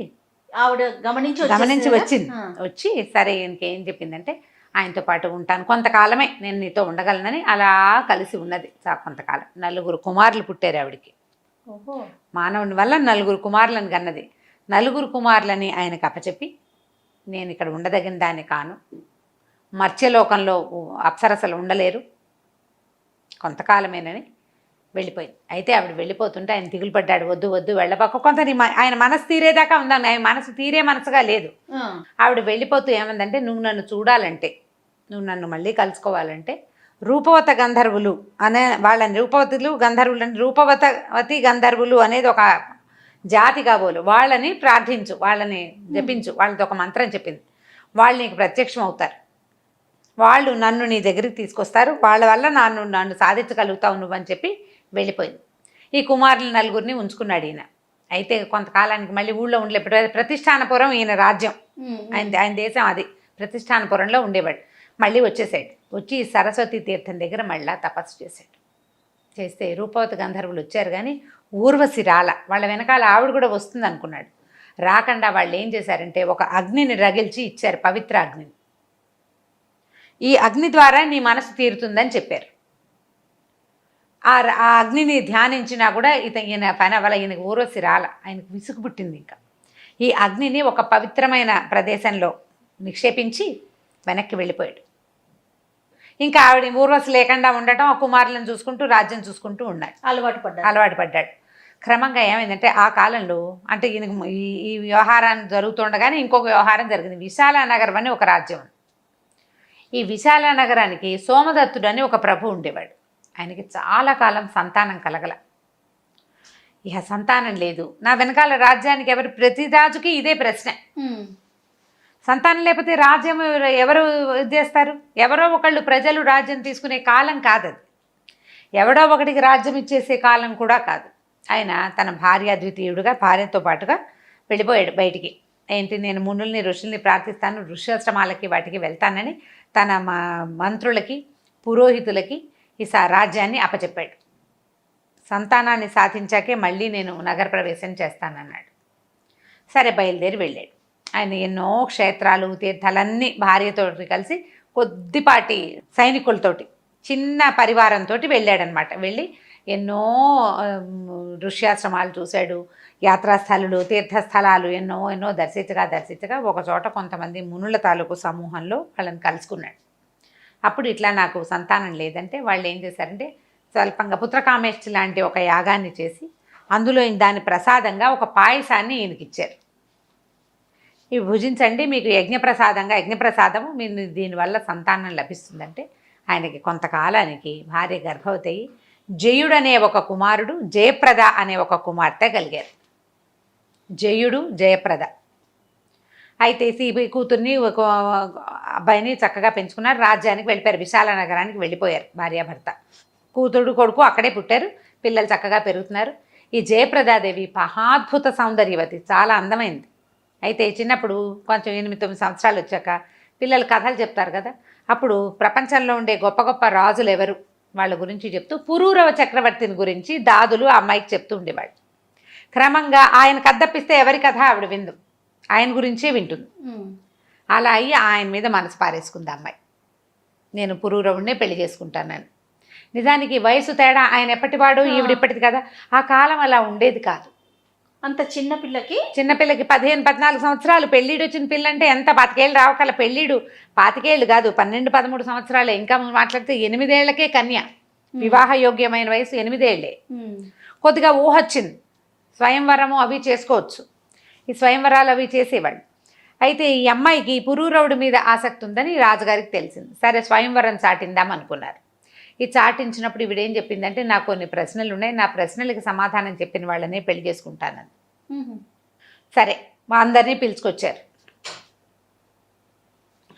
ఆవిడ గమనించి వచ్చింది. వచ్చి సరే ఇంకేం చెప్పిందంటే, ఆయనతో పాటు ఉంటాను కొంతకాలమే, నేను నీతో ఉండగలనని అలా కలిసి ఉన్నది కొంతకాలం. 4 కుమారులు పుట్టారు ఆవిడికి. మానవుని వల్ల 4 కుమారులను కన్నది. 4 కుమారులని ఆయనకు అప్పచెప్పి, నేను ఇక్కడ ఉండదగిన దాన్ని కాను, మర్త్యలోకంలో అప్సరసలు ఉండలేరు, కొంతకాలమేనని వెళ్ళిపోయింది. అయితే ఆవిడ వెళ్ళిపోతుంటే ఆయన దిగులు పడ్డాడు, వద్దు వద్దు వెళ్ళబాక, కొంత ఆయన మనసు తీరేదాకా ఉందాం, ఆయన మనసు తీరే మనసుగా లేదు. ఆవిడ వెళ్ళిపోతూ ఏమందంటే, నువ్వు నన్ను చూడాలంటే, నువ్వు నన్ను మళ్ళీ కలుసుకోవాలంటే రూపవత గంధర్వులు అనే వాళ్ళని, రూపవతులు గంధర్వులని, రూపవతి గంధర్వులు అనేది ఒక జాతి కాబోలు, వాళ్ళని ప్రార్థించు, వాళ్ళని జపించు, వాళ్ళతో ఒక మంత్రం చెప్పింది, వాళ్ళు నీకు ప్రత్యక్షం అవుతారు, వాళ్ళు నన్ను నీ దగ్గరికి తీసుకొస్తారు, వాళ్ళ వల్ల నన్ను సాధించగలుగుతావు నువ్వని చెప్పి వెళ్ళిపోయింది. ఈ కుమారులు 4 ఉంచుకున్నాడు ఈయన. అయితే కొంతకాలానికి మళ్ళీ ఊళ్ళో ఉండలే, ప్రతిష్టానపురం ఈయన రాజ్యం, ఆయన దేశం అది, ప్రతిష్టానపురంలో ఉండేవాడు. మళ్ళీ వచ్చేసాడు, వచ్చి సరస్వతి తీర్థం దగ్గర మళ్ళీ తపస్సు చేశాడు. చేస్తే రూపవతి గంధర్వులు వచ్చారు, కానీ ఊర్వశి రాల, వాళ్ళ వెనకాల ఆవిడ కూడా వస్తుంది అనుకున్నాడు. రాకుండా వాళ్ళు ఏం చేశారంటే, ఒక అగ్నిని రగిల్చి ఇచ్చారు, పవిత్ర అగ్నిని. ఈ అగ్ని ద్వారా నీ మనసు తీరుతుందని చెప్పారు. ఆ అగ్నిని ధ్యానించినా కూడా ఈయన పని వల్ల ఈయనకు ఊర్వశి రాల, ఆయనకు విసుగు పుట్టింది. ఇంకా ఈ అగ్నిని ఒక పవిత్రమైన ప్రదేశంలో నిక్షేపించి వెనక్కి వెళ్ళిపోయాడు. ఇంకా ఆవిడ ఊర్వశి లేకుండా ఉండటం, ఆ కుమారులను చూసుకుంటూ రాజ్యం చూసుకుంటూ ఉన్నాడు, అలవాటు పడ్డాడు. క్రమంగా ఏమైందంటే, ఆ కాలంలో అంటే ఈయనకు ఈ వ్యవహారాన్ని జరుగుతుండగానే ఇంకొక వ్యవహారం జరిగింది. విశాల నగరం అని ఒక రాజ్యం. ఈ విశాల నగరానికి సోమదత్తుడు అని ఒక ప్రభు ఉండేవాడు. ఆయనకి చాలా కాలం సంతానం కలగల. ఇక సంతానం లేదు, నా వెనకాల రాజ్యానికి ఎవరు, ప్రతి రాజుకి ఇదే ప్రశ్న, సంతానం లేకపోతే రాజ్యం ఎవరు చేస్తారు? ఎవరో ఒకళ్ళు ప్రజలు రాజ్యం తీసుకునే కాలం కాదది, ఎవడో ఒకటికి రాజ్యం ఇచ్చేసే కాలం కూడా కాదు. ఆయన తన భార్య ద్వితీయుడుగా, భార్యతో పాటుగా వెళ్ళిపోయాడు బయటికి. ఏంటి, నేను మునుల్ని ఋషుల్ని ప్రార్థిస్తాను, ఋష్యాశ్రమాలకి వాటికి వెళ్తానని తన మంత్రులకి పురోహితులకి ఈ రాజ్యాన్ని అప్పచెప్పాడు. సంతానాన్ని సాధించాకే మళ్ళీ నేను నగర ప్రవేశం చేస్తానన్నాడు. సరే, బయలుదేరి వెళ్ళాడు. ఆయన ఎన్నో క్షేత్రాలు తీర్థాలన్నీ భార్యతో కలిసి కొద్దిపాటి సైనికులతోటి చిన్న పరివారంతో వెళ్ళాడనమాట. వెళ్ళి ఎన్నో ఋష్యాశ్రమాలు చూశాడు, యాత్రాస్థలాలు తీర్థస్థలాలు ఎన్నో దర్శించగా ఒకచోట కొంతమంది మునుల తాలూకు సమూహంలో వాళ్ళని కలుసుకున్నాడు. అప్పుడు ఇట్లా నాకు సంతానం లేదంటే వాళ్ళు ఏం చేశారంటే, స్వల్పంగా పుత్రకామేష్టి లాంటి ఒక యాగాన్ని చేసి అందులో దాని ప్రసాదంగా ఒక పాయసాన్ని ఈయనకిచ్చారు. ఇవి భుజించండి, మీకు యజ్ఞప్రసాదము మీరు దీనివల్ల సంతానం లభిస్తుందంటే, ఆయనకి కొంతకాలానికి భార్య గర్భవతి అయ్యి జయుడు అనే ఒక కుమారుడు, జయప్రద అనే ఒక కుమార్తె కలిగారు. జయుడు, జయప్రద. అయితే కూతుర్ని ఒక అబ్బాయిని చక్కగా పెంచుకున్నారు, రాజ్యానికి వెళ్ళిపోయారు, విశాల నగరానికి వెళ్ళిపోయారు భార్యాభర్త. కూతురు కొడుకు అక్కడే పుట్టారు, పిల్లలు చక్కగా పెరుగుతున్నారు. ఈ జయప్రదాదేవి మహాద్భుత సౌందర్యవతి, చాలా అందమైంది. అయితే చిన్నప్పుడు కొంచెం 8-9 సంవత్సరాలు వచ్చాక పిల్లలు కథలు చెప్తారు కదా, అప్పుడు ప్రపంచంలో ఉండే గొప్ప గొప్ప రాజులు ఎవరు వాళ్ళ గురించి చెప్తూ పురూరవ చక్రవర్తిని గురించి దాదులు ఆ అమ్మాయికి చెప్తూ ఉండేవాళ్ళు. క్రమంగా ఆయన కథప్పిస్తే ఎవరి కథ ఆవిడ విందు, ఆయన గురించే వింటుంది. అలా అయ్యి ఆయన మీద మనసు పారేసుకుంది అమ్మాయి, నేను పురూరవుడినే పెళ్లి చేసుకుంటానని. నిజానికి వయసు తేడా, ఆయన ఎప్పటివాడు ఈవిడిప్పటిది కదా, ఆ కాలం అలా ఉండేది కాదు. అంత చిన్నపిల్లకి 15-14 సంవత్సరాలు పెళ్ళిడు వచ్చిన పిల్లంటే ఎంత, 25 ఏళ్ళు రావకాల పెళ్ళిడు, 25 ఏళ్ళు కాదు 12-13 సంవత్సరాలే. ఇంకా మాట్లాడితే 8 ఏళ్లకే కన్య, వివాహ యోగ్యమైన వయసు 8 ఏళ్లే. కొద్దిగా ఊహ వచ్చింది, స్వయంవరము అవి చేసుకోవచ్చు, ఈ స్వయంవరాలు అవి చేసేవాళ్ళు. అయితే ఈ అమ్మాయికి పురూరవుడి మీద ఆసక్తి ఉందని రాజుగారికి తెలిసింది. సరే, స్వయంవరం చాటిందాం అనుకున్నారు. ఈ చాటించినప్పుడు ఇవిడేం చెప్పిందంటే, నాకు కొన్ని ప్రశ్నలు ఉన్నాయి, నా ప్రశ్నలకి సమాధానం చెప్పిన వాళ్ళనే పెళ్లి చేసుకుంటానని. సరే, మా అందరినీ పిలుచుకొచ్చారు.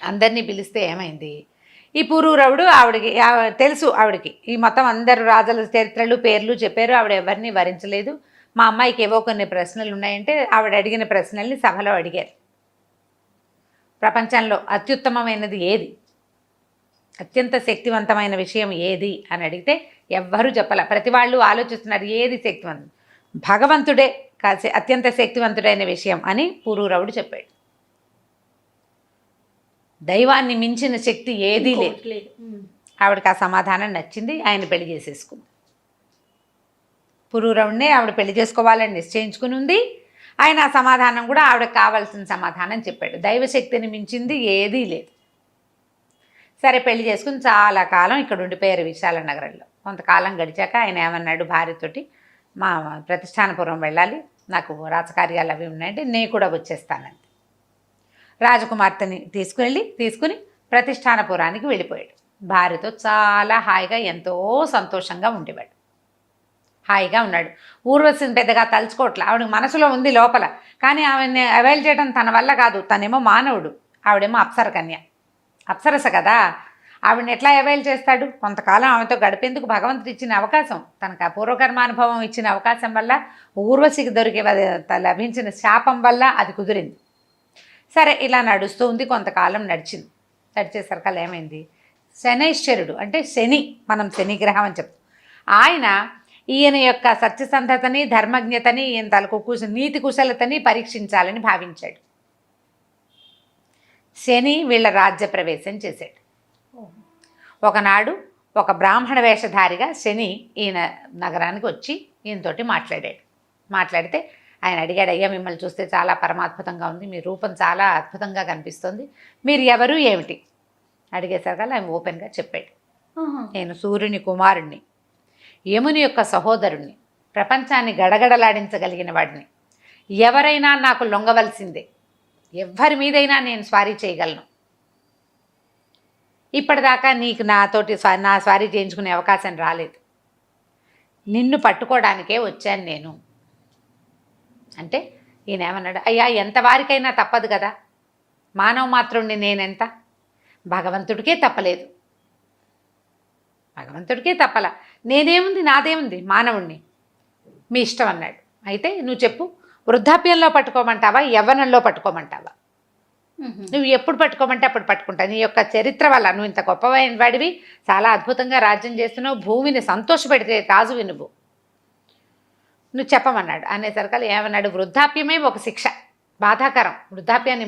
అందరినీ పిలిస్తే ఏమైంది, ఈ పురూరవుడు ఆవిడకి తెలుసు, ఆవిడకి ఈ మొత్తం అందరు రాజుల చరిత్రలు పేర్లు చెప్పారు. ఆవిడ ఎవరిని వరించలేదు. మా అమ్మాయికి ఏవో కొన్ని ప్రశ్నలు ఉన్నాయంటే ఆవిడ అడిగిన ప్రశ్నల్ని సభలో అడిగారు. ప్రపంచంలో అత్యుత్తమమైనది ఏది, అత్యంత శక్తివంతమైన విషయం ఏది అని అడిగితే ఎవ్వరూ చెప్పాల. ప్రతి వాళ్ళు ఆలోచిస్తున్నారు ఏది శక్తివంతం, భగవంతుడే కాసే అత్యంత శక్తివంతుడైన విషయం అని పురూరవుడు చెప్పాడు. దైవాన్ని మించిన శక్తి ఏదీ లేదు. ఆవిడకి ఆ సమాధానం నచ్చింది. ఆయన పెళ్లి చేసేసుకుంది. పురూరవుడినే ఆవిడ పెళ్లి చేసుకోవాలని నిశ్చయించుకుని ఉంది. ఆయన ఆ సమాధానం కూడా ఆవిడకి కావాల్సిన సమాధానం చెప్పాడు. దైవశక్తిని మించింది ఏదీ లేదు. సరే పెళ్లి చేసుకుని చాలా కాలం ఇక్కడ ఉండిపోయారు విశాల నగరంలో. కొంతకాలం గడిచాక ఆయన ఏమన్నాడు భార్యతోటి, మా ప్రతిష్టానపురం వెళ్ళాలి, నాకు రాజకార్యాలు అవి ఉన్నాయంటే నేను కూడా వచ్చేస్తానండి. రాజకుమార్తెని తీసుకుని ప్రతిష్టానపురానికి వెళ్ళిపోయాడు. భార్యతో చాలా హాయిగా ఎంతో సంతోషంగా ఉండేవాడు. హాయిగా ఉన్నాడు. ఊర్వశిని పెద్దగా తలుచుకోవట్లే. ఆవిడ మనసులో ఉంది లోపల, కానీ ఆవిడని అవైల్ చేయడం తన వల్ల కాదు. తనేమో మానవుడు, ఆవిడేమో అప్సరస కదా. ఆవిడని ఎట్లా అవైల్ చేస్తాడు? కొంతకాలం ఆమెతో గడిపేందుకు భగవంతుడు ఇచ్చిన అవకాశం, తనకు ఆ పూర్వకర్మానుభవం ఇచ్చిన అవకాశం వల్ల, ఊర్వశికి లభించిన శాపం వల్ల అది కుదిరింది. సరే ఇలా నడుస్తూ ఉంది. కొంతకాలం నడిచేసరికల్లా ఏమైంది, శనైశ్వరుడు అంటే శని, మనం శని గ్రహం అని చెప్తాం, ఆయన ఈయన యొక్క సత్యసంధతని, ధర్మజ్ఞతని, ఈయన తలకు నీతి కుశలతని పరీక్షించాలని భావించాడు. శని వీళ్ళ రాజ్య ప్రవేశం చేశాడు. ఒకనాడు ఒక బ్రాహ్మణ వేషధారిగా శని ఈయన నగరానికి వచ్చి ఈయనతోటి మాట్లాడితే ఆయన అడిగాడు, అయ్యా మిమ్మల్ని చూస్తే చాలా పరమాద్భుతంగా ఉంది, మీ రూపం చాలా అద్భుతంగా కనిపిస్తుంది, మీరు ఎవరు ఏమిటి అడిగేసరికల్లా ఆయన ఓపెన్గా చెప్పాడు. నేను సూర్యుని కుమారుణ్ణి, యముని యొక్క సహోదరుణ్ణి, ప్రపంచాన్ని గడగడలాడించగలిగిన వాడిని, ఎవరైనా నాకు లొంగవలసిందే, ఎవ్వరి మీదైనా నేను స్వారీ చేయగలను. ఇప్పటిదాకా నీకు నా స్వారీ చేయించుకునే అవకాశం రాలేదు, నిన్ను పట్టుకోవడానికే వచ్చాను నేను అంటే ఈయన ఏమన్నాడు, అయ్యా ఎంతవారికైనా తప్పదు కదా, మానవ మాత్రుణ్ణి నేనెంత, భగవంతుడికే తప్పలేదు, భగవంతుడికే తప్పలా, నేనేముంది, నాదేముంది, మానవుణ్ణి, మీ ఇష్టం అన్నాడు. అయితే నువ్వు చెప్పు, వృద్ధాప్యంలో పట్టుకోమంటావా, యవ్వనంలో పట్టుకోమంటావా, నువ్వు ఎప్పుడు పట్టుకోమంటే అప్పుడు పట్టుకుంటా, నీ యొక్క చరిత్ర వల్ల నువ్వు ఇంత గొప్పవైన వాడివి, చాలా అద్భుతంగా రాజ్యం చేస్తున్నావు, భూమిని సంతోషపెడితే రాజువి నువ్వు చెప్పమన్నాడు. అనేసరికి ఏమన్నాడు, వృద్ధాప్యమే ఒక శిక్ష, బాధాకరం, వృద్ధాప్యాన్ని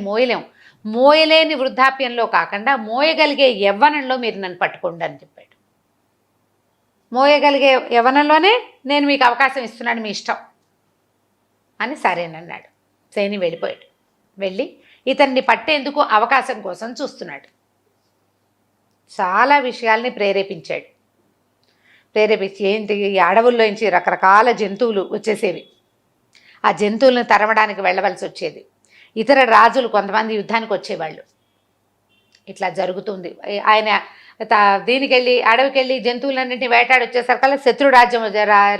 మోయలేని వృద్ధాప్యంలో కాకుండా మోయగలిగే యవ్వనంలో మీరు నన్ను పట్టుకోండి అని చెప్పాడు. మోయగలిగే యవ్వనంలోనే నేను మీకు అవకాశం ఇస్తున్నాను, మీ ఇష్టం అని సరేనన్నాడు. శని వెళ్ళిపోయాడు. వెళ్ళి ఇతన్ని పట్టేందుకు అవకాశం కోసం చూస్తున్నాడు. చాలా విషయాల్ని ప్రేరేపించి ఏంటి, ఈ అడవుల్లోంచి రకరకాల జంతువులు వచ్చేసేవి, ఆ జంతువులను తరమడానికి వెళ్ళవలసి వచ్చేది, ఇతర రాజులు కొంతమంది యుద్ధానికి వచ్చేవాళ్ళు. ఇట్లా జరుగుతుంది. ఆయన దీనికెళ్ళి అడవికెళ్ళి జంతువులన్నింటినీ వేటాడి వచ్చేసరికల్లా శత్రు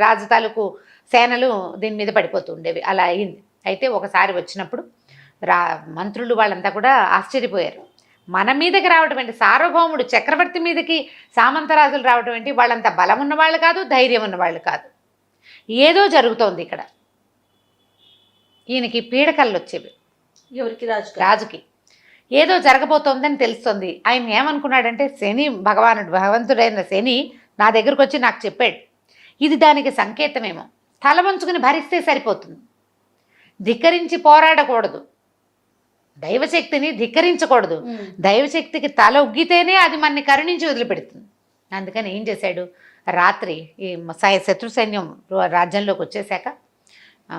రాజు తాలూకు సేనలు దీని మీద పడిపోతూ ఉండేవి. అలా అయింది. అయితే ఒకసారి వచ్చినప్పుడు మంత్రులు వాళ్ళంతా కూడా ఆశ్చర్యపోయారు. మన మీదకి రావడం ఏంటి, సార్వభౌముడు చక్రవర్తి మీదకి సామంతరాజులు రావడం ఏంటి, వాళ్ళంత బలం ఉన్నవాళ్ళు కాదు, ధైర్యం ఉన్నవాళ్ళు కాదు, ఏదో జరుగుతోంది ఇక్కడ. ఈయనకి పీడకలు వచ్చేవి. ఎవరికి? రాజుకి ఏదో జరగబోతోందని తెలుస్తుంది. ఆయన ఏమనుకున్నాడంటే, భగవంతుడైన శని నా దగ్గరకు వచ్చి నాకు చెప్పాడు, ఇది దానికి సంకేతమేమో, తల వంచుకుని భరిస్తే సరిపోతుంది, ధిక్కరించి పోరాడకూడదు, దైవశక్తిని ధిక్కరించకూడదు, దైవశక్తికి తల ఉగ్గితేనే అది మనని కరుణించి వదిలిపెడుతుంది. అందుకని ఏం చేశాడు, రాత్రి ఈ శత్రు సైన్యం రాజ్యంలోకి వచ్చేసాక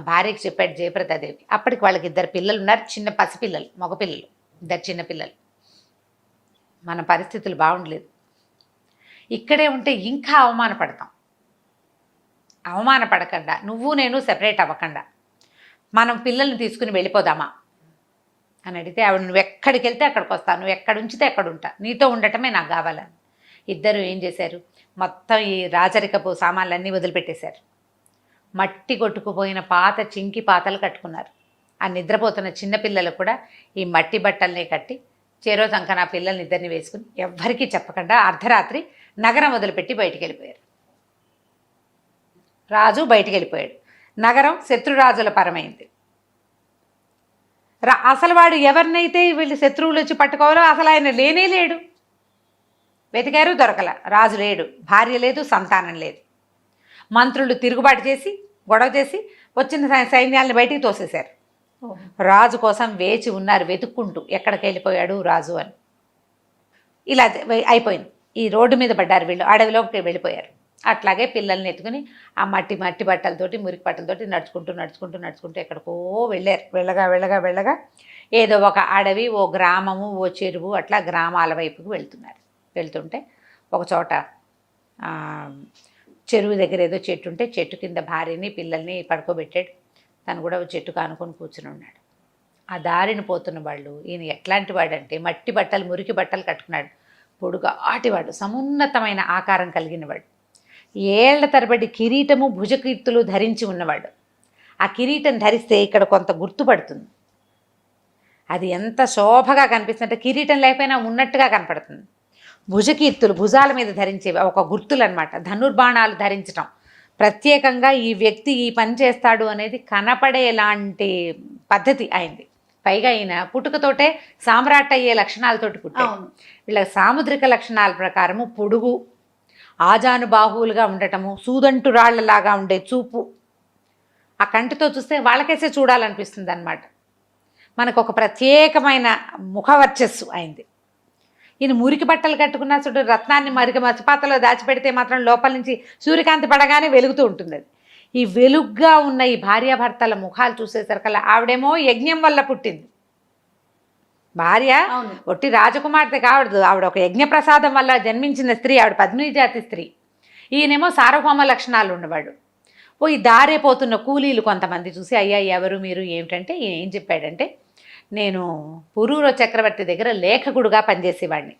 భార్యకి చెప్పాడు, జయప్రదాదేవికి. అప్పటికి వాళ్ళకి 2 పిల్లలు ఉన్నారు, చిన్న పసిపిల్లలు, మగపిల్లలు, 2 చిన్నపిల్లలు. మన పరిస్థితులు బాగుండలేదు, ఇక్కడే ఉంటే ఇంకా అవమానపడకుండా నువ్వు నేను సెపరేట్ అవ్వకుండా మనం పిల్లల్ని తీసుకుని వెళ్ళిపోదామా అని అడిగితే, ఆవిడ నువ్వు ఎక్కడికి వెళ్తే అక్కడికి వస్తాను, నువ్వు ఎక్కడ ఉంచితే అక్కడ ఉంటా, నీతో ఉండటమే నాకు కావాలని. ఇద్దరు ఏం చేశారు, మొత్తం ఈ రాజరికపు సామాన్లన్నీ వదిలిపెట్టేశారు. మట్టి కొట్టుకుపోయిన చింకి పాతలు కట్టుకున్నారు. ఆ నిద్రపోతున్న చిన్నపిల్లలు కూడా ఈ మట్టి బట్టల్ని కట్టి చేరో సంకన పిల్లల్ని ఇద్దరిని వేసుకుని ఎవ్వరికీ చెప్పకుండా అర్ధరాత్రి నగరం వదిలిపెట్టి బయటికి వెళ్ళిపోయారు. రాజు బయటికి వెళ్ళిపోయాడు. నగరం శత్రురాజుల పరమైంది. అసలు వాడు ఎవరినైతే వీళ్ళు శత్రువులు వచ్చి పట్టుకోవాలో అసలు ఆయన లేనే లేడు. వెతికారు, దొరకల. రాజు లేడు, భార్య లేదు, సంతానం లేదు. మంత్రులు తిరుగుబాటు చేసి గొడవ చేసి వచ్చిన సైన్యాలను బయటికి తోసేశారు. రాజు కోసం వేచి ఉన్నారు వెతుక్కుంటూ, ఎక్కడికి వెళ్ళిపోయాడు రాజు అని. ఇలా అయిపోయింది. ఈ రోడ్డు మీద పడ్డారు వీళ్ళు, అడవిలోకి వెళ్ళిపోయారు. అట్లాగే పిల్లల్ని ఎత్తుకుని ఆ మట్టి బట్టలతోటి మురికి బట్టలతోటి నడుచుకుంటూ ఎక్కడికో వెళ్ళారు. వెళ్ళగా ఏదో ఒక అడవి, ఓ గ్రామము, ఓ చెరువు, అట్లా గ్రామాల వైపుకి వెళ్తుంటే ఒక చోట చెరువు దగ్గర ఏదో చెట్టు ఉంటే చెట్టు కింద భార్యని పిల్లల్ని పడుకోబెట్టాడు. తను కూడా చెట్టు కానుకొని కూర్చుని ఉన్నాడు. ఆ దారిని పోతున్న వాళ్ళు, ఈయన ఎట్లాంటి వాడంటే మట్టి బట్టలు మురికి బట్టలు కట్టుకున్నాడు. పొడుగా ఆటివాడు, సమున్నతమైన ఆకారం కలిగినవాడు. ఏళ్ల తరబడి కిరీటము భుజకీర్తులు ధరించి ఉన్నవాడు. ఆ కిరీటం ధరిస్తే ఇక్కడ కొంత గుర్తుపడుతుంది. అది ఎంత శోభగా కనిపిస్తుందంటే కిరీటం లేకపోయినా ఉన్నట్టుగా కనపడుతుంది. భుజకీర్తులు భుజాల మీద ధరించేవి ఒక గుర్తులు అనమాట. ధనుర్బాణాలు ధరించటం ప్రత్యేకంగా ఈ వ్యక్తి ఈ పని చేస్తాడు అనేది కనపడేలాంటి పద్ధతి అయింది. పైగా ఈయన పుట్టుకతోటే సామ్రాట్ అయ్యే లక్షణాలతోటి పుట్టాడు. వీళ్ళ సాముద్రిక లక్షణాల ప్రకారము పొడుగు, ఆజానుబాహువులుగా ఉండటము, సూదంటు రాళ్లలాగా ఉండే చూపు, ఆ కంటితో చూస్తే వాళ్ళకేసే చూడాలనిపిస్తుంది అన్నమాట. మనకు ఒక ప్రత్యేకమైన ముఖవర్చస్సు అయింది. ఈయన మురికి బట్టలు కట్టుకున్న చూడు, రత్నాన్ని మసిపాతలో దాచిపెడితే మాత్రం లోపల నుంచి సూర్యకాంతి పడగానే వెలుగుతూ ఉంటుంది. అది ఈ వెలుగ్గా ఉన్న ఈ భార్యాభర్తల ముఖాలు చూసేసరికల్లా ఆవిడేమో యజ్ఞం వల్ల పుట్టింది భార్య, ఒట్టి రాజకుమార్తె కావడదు, ఆవిడ ఒక యజ్ఞప్రసాదం వల్ల జన్మించిన స్త్రీ, ఆవిడ పద్మిని జాతి స్త్రీ. ఈయనేమో సార్వభౌమ లక్షణాలు ఉన్నవాడు. ఈ దారే పోతున్న కూలీలు కొంతమంది చూసి, అయ్యా ఎవరు మీరు ఏమిటంటే, ఈయన ఏం చెప్పాడంటే, నేను పురూర చక్రవర్తి దగ్గర లేఖకుడుగా పనిచేసేవాడిని.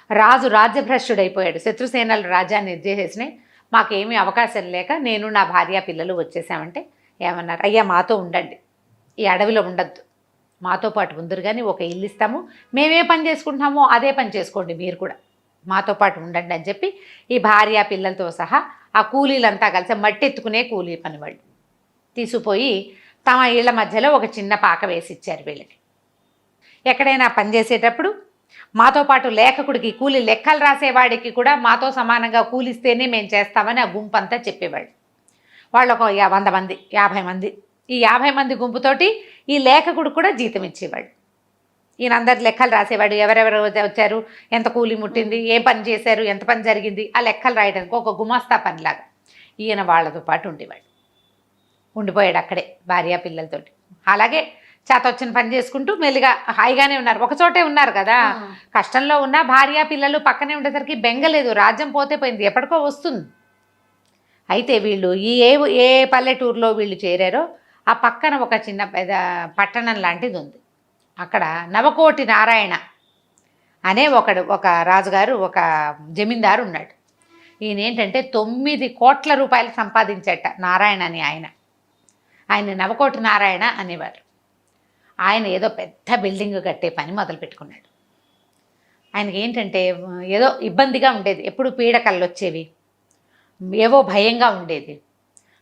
రాజు రాజ్యభ్రష్టుడైపోయాడు, శత్రుసేనలు రాజ్యాన్ని నిర్దేశించినాయి, మాకేమీ అవకాశం లేక నేను నా భార్య పిల్లలు వచ్చేసామంటే ఏమన్నారు, అయ్యా మాతో ఉండండి, ఈ అడవిలో ఉండద్దు, మాతో పాటు ఉందరు కానీ ఒక ఇల్లు ఇస్తాము, మేమే పని చేసుకుంటున్నామో అదే పని చేసుకోండి, మీరు కూడా మాతో పాటు ఉండండి అని చెప్పి ఈ భార్య పిల్లలతో సహా ఆ కూలీలంతా కలిసి మట్టి ఎత్తుకునే కూలీ పని వాళ్ళు తీసుకుపోయి తమ ఇళ్ల మధ్యలో ఒక చిన్న పాక వేసి ఇచ్చారు వీళ్ళకి. ఎక్కడైనా పనిచేసేటప్పుడు మాతో పాటు లేఖకుడికి, కూలి లెక్కలు రాసేవాడికి కూడా మాతో సమానంగా కూలిస్తేనే మేము చేస్తామని ఆ గుంపు అంతా చెప్పేవాళ్ళు. వాళ్ళు ఒక 100 మంది 50 మంది, ఈ 50 మంది గుంపుతోటి ఈ లేఖకుడు కూడా జీతం ఇచ్చేవాడు. ఈయన అందరు లెక్కలు రాసేవాడు, ఎవరెవరు వచ్చారు, ఎంత కూలి ముట్టింది, ఏ పని చేశారు, ఎంత పని జరిగింది, ఆ లెక్కలు రాయడానికి ఒక గుమాస్తా పనిలాగా ఈయన వాళ్ళతో పాటు ఉండిపోయాడు అక్కడే భార్య పిల్లలతోటి. అలాగే చేతొచ్చిన పని చేసుకుంటూ మెల్లిగా హాయిగానే ఉన్నారు. ఒకచోటే ఉన్నారు కదా, కష్టంలో ఉన్న భార్య పిల్లలు పక్కనే ఉండేసరికి బెంగలేదు, రాజ్యం పోతే పోయింది, ఎప్పటికో వస్తుంది. అయితే వీళ్ళు ఏ పల్లెటూరులో వీళ్ళు చేరారో ఆ పక్కన ఒక చిన్న పట్టణం లాంటిది ఉంది. అక్కడ నవకోటి నారాయణ అనే ఒక రాజుగారు, ఒక జమీందారు ఉన్నాడు. ఈయన ఏంటంటే 9 కోట్ల రూపాయలు సంపాదించేట నారాయణ అని ఆయన నవకోటి నారాయణ అనేవారు. ఆయన ఏదో పెద్ద బిల్డింగ్ కట్టే పని మొదలు పెట్టుకున్నాడు. ఆయనకి ఏంటంటే ఏదో ఇబ్బందిగా ఉండేది, ఎప్పుడు పీడకళ్ళు వచ్చేవి, ఏవో భయంగా ఉండేది.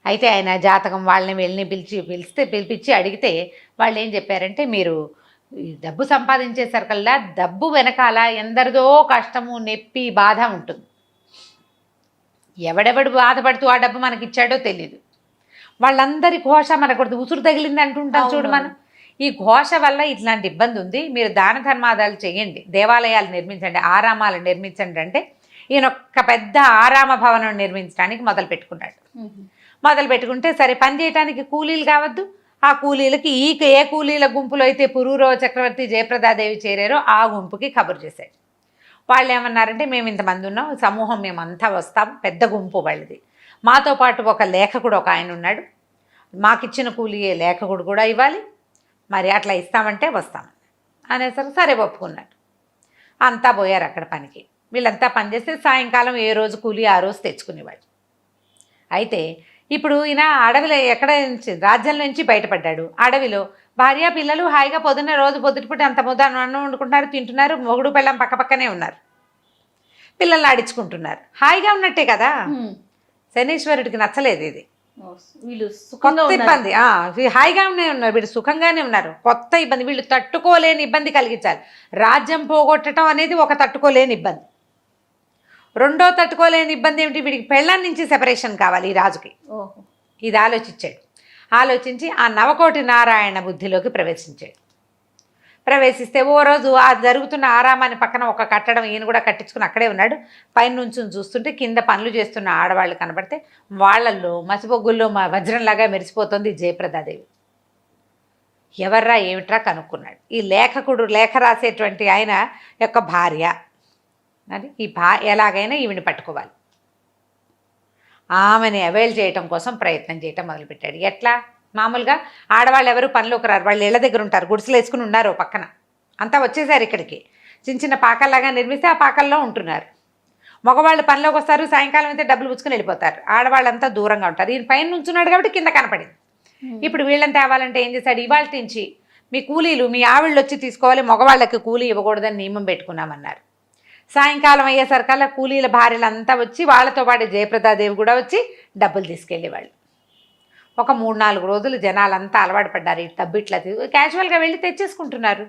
అయితే ఆయన జాతకం వాళ్ళని పిలిపించి అడిగితే వాళ్ళు ఏం చెప్పారంటే, మీరు డబ్బు సంపాదించేసరికల్లా డబ్బు వెనకాల ఎందరిదో కష్టము, నొప్పి, బాధ ఉంటుంది. ఎవడెవడు బాధపడుతూ ఆ డబ్బు మనకి ఇచ్చాడో తెలీదు. వాళ్ళందరి ఘోష మనకు ఉసురు తగిలింది అంటుంటాం చూడు మనం. ఈ ఘోష వల్ల ఇట్లాంటి ఇబ్బంది ఉంది, మీరు దాన ధర్మాదాలు చేయండి, దేవాలయాలు నిర్మించండి, ఆరామాలు నిర్మించండి అంటే ఈయన ఒక పెద్ద ఆరామ భవనం నిర్మించడానికి మొదలు పెట్టుకుంటే సరే పని చేయడానికి కూలీలు కావద్దు. ఆ కూలీలకి ఏ కూలీల గుంపులో అయితే పురూరవ చక్రవర్తి జయప్రదాదేవి చేరారో ఆ గుంపుకి కబురు చేశాడు. వాళ్ళు ఏమన్నారంటే, మేము ఇంతమంది ఉన్నాం, సమూహం మేమంతా వస్తాం, పెద్ద గుంపు వాళ్ళది, మాతో పాటు ఒక లేఖకుడు ఒక ఆయన ఉన్నాడు, మాకిచ్చిన కూలీ లేఖకుడు కూడా ఇవ్వాలి, మరి అట్లా ఇస్తామంటే వస్తాం అనేసరికి సరే ఒప్పుకున్నాడు. అంతా పోయారు అక్కడ పనికి. వీళ్ళంతా పనిచేస్తే సాయంకాలం ఏ రోజు కూలీ ఆ రోజు తెచ్చుకునేవాడు. అయితే ఇప్పుడు ఈయన అడవిలో ఎక్కడ నుంచి రాజ్యం నుంచి బయటపడ్డాడు, అడవిలో భార్య పిల్లలు హాయిగా పొద్దున్న రోజు పొద్దుటిపూట అంత ముద్ద అన్నం వండుకుంటున్నారు, తింటున్నారు, మొగుడు పెళ్ళం పక్కనే ఉన్నారు, పిల్లల్ని ఆడించుకుంటున్నారు, హాయిగా ఉన్నట్టే కదా. శనీశ్వరుడికి నచ్చలేదు ఇది, వీళ్ళు కొత్త ఇబ్బంది. హాయిగా ఉన్నారు వీళ్ళు, సుఖంగానే ఉన్నారు, కొత్త ఇబ్బంది, వీళ్ళు తట్టుకోలేని ఇబ్బంది కలిగించాలి. రాజ్యం పోగొట్టడం అనేది ఒక తట్టుకోలేని ఇబ్బంది. రెండో తట్టుకోలేని ఇబ్బంది ఏమిటి, వీడికి పెళ్ళాం నుంచి సెపరేషన్ కావాలి ఈ రాజుకి. ఇది ఆలోచించాడు. ఆలోచించి ఆ నవకోటి నారాయణ బుద్ధిలోకి ప్రవేశిస్తే ఓ రోజు ఆ జరుగుతున్న ఆరామాన్ని పక్కన ఒక కట్టడం ఈయన కూడా కట్టించుకుని అక్కడే ఉన్నాడు. పైన నుంచి చూస్తుంటే కింద పనులు చేస్తున్న ఆడవాళ్ళు కనబడితే వాళ్ళల్లో మసిబొగ్గుల్లో వజ్రంలాగా మెరిసిపోతుంది జయప్రదాదేవి. ఎవర్రా ఏమిట్రా కనుక్కున్నాడు. ఈ లేఖకుడు లేఖ రాసేటువంటి ఆయన యొక్క భార్య అని, ఈ ఎలాగైనా ఈవిని పట్టుకోవాలి, ఆమెని అవైల్ చేయటం కోసం ప్రయత్నం చేయటం మొదలుపెట్టాడు. ఎట్లా, మామూలుగా ఆడవాళ్ళు ఎవరు పనిలోకి రారు, వాళ్ళు ఇళ్ళ దగ్గర ఉంటారు, గుడిసెలు వేసుకుని ఉన్నారు పక్కన, అంతా వచ్చేసారు ఇక్కడికి, చిన్న చిన్న పాకల్లాగా నిర్మిస్తే ఆ పాకల్లో ఉంటున్నారు. మగవాళ్ళు పనిలోకి వస్తారు, సాయంకాలం అయితే డబ్బులు పుచ్చుకుని వెళ్ళిపోతారు, ఆడవాళ్ళంతా దూరంగా ఉంటారు. ఈయన పైన నుంచున్నాడు కాబట్టి కింద కనపడింది. ఇప్పుడు వీళ్ళని తేవాలంటే ఏం చేశాడు, ఇవాళ నుంచి మీ కూలీలు మీ ఆవిళ్ళు వచ్చి తీసుకోవాలి, మగవాళ్ళకి కూలీ ఇవ్వకూడదని నియమం పెట్టుకున్నామన్నారు. సాయంకాలం అయ్యేసరికల్లా కూలీల భార్యలంతా వచ్చి వాళ్ళతో పాటు జయప్రదాదేవి కూడా వచ్చి డబ్బులు తీసుకెళ్ళేవాళ్ళు. ఒక 3-4 రోజులు జనాలంతా అలవాటు పడ్డారు, ఈ తబ్బిట్లా క్యాజువల్గా వెళ్ళి తెచ్చేసుకుంటున్నారు,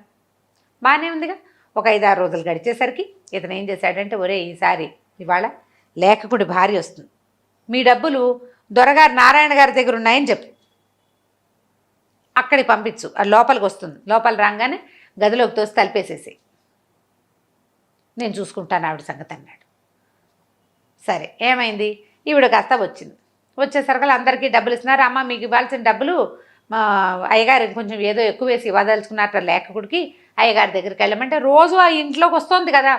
బాగానే ఉందిగా. ఒక 5-6 రోజులు గడిచేసరికి ఇతను ఏం చేశాడంటే, ఒరే ఈసారి ఇవాళ లేఖకుడి భార్య వస్తుంది, మీ డబ్బులు దొరగారు నారాయణ గారి దగ్గర ఉన్నాయని చెప్పు, అక్కడికి పంపించు, అది లోపలికి వస్తుంది, లోపల రాగానే గదిలోకి తోసి తలిపేసేసి నేను చూసుకుంటాను ఆవిడ సంగతి అన్నాడు. సరే ఏమైంది, ఈవిడ కాస్త వచ్చింది. వచ్చేసరికి అందరికీ డబ్బులు ఇస్తున్నారు. అమ్మ మీకు ఇవ్వాల్సిన డబ్బులు మా అయ్యగారు కొంచెం ఏదో ఎక్కువ వేసి ఇవ్వదలుచుకున్నట్టు లేఖకుడికి అయ్యగారి దగ్గరికి వెళ్ళమంటే రోజు ఆ ఇంట్లోకి వస్తుంది కదా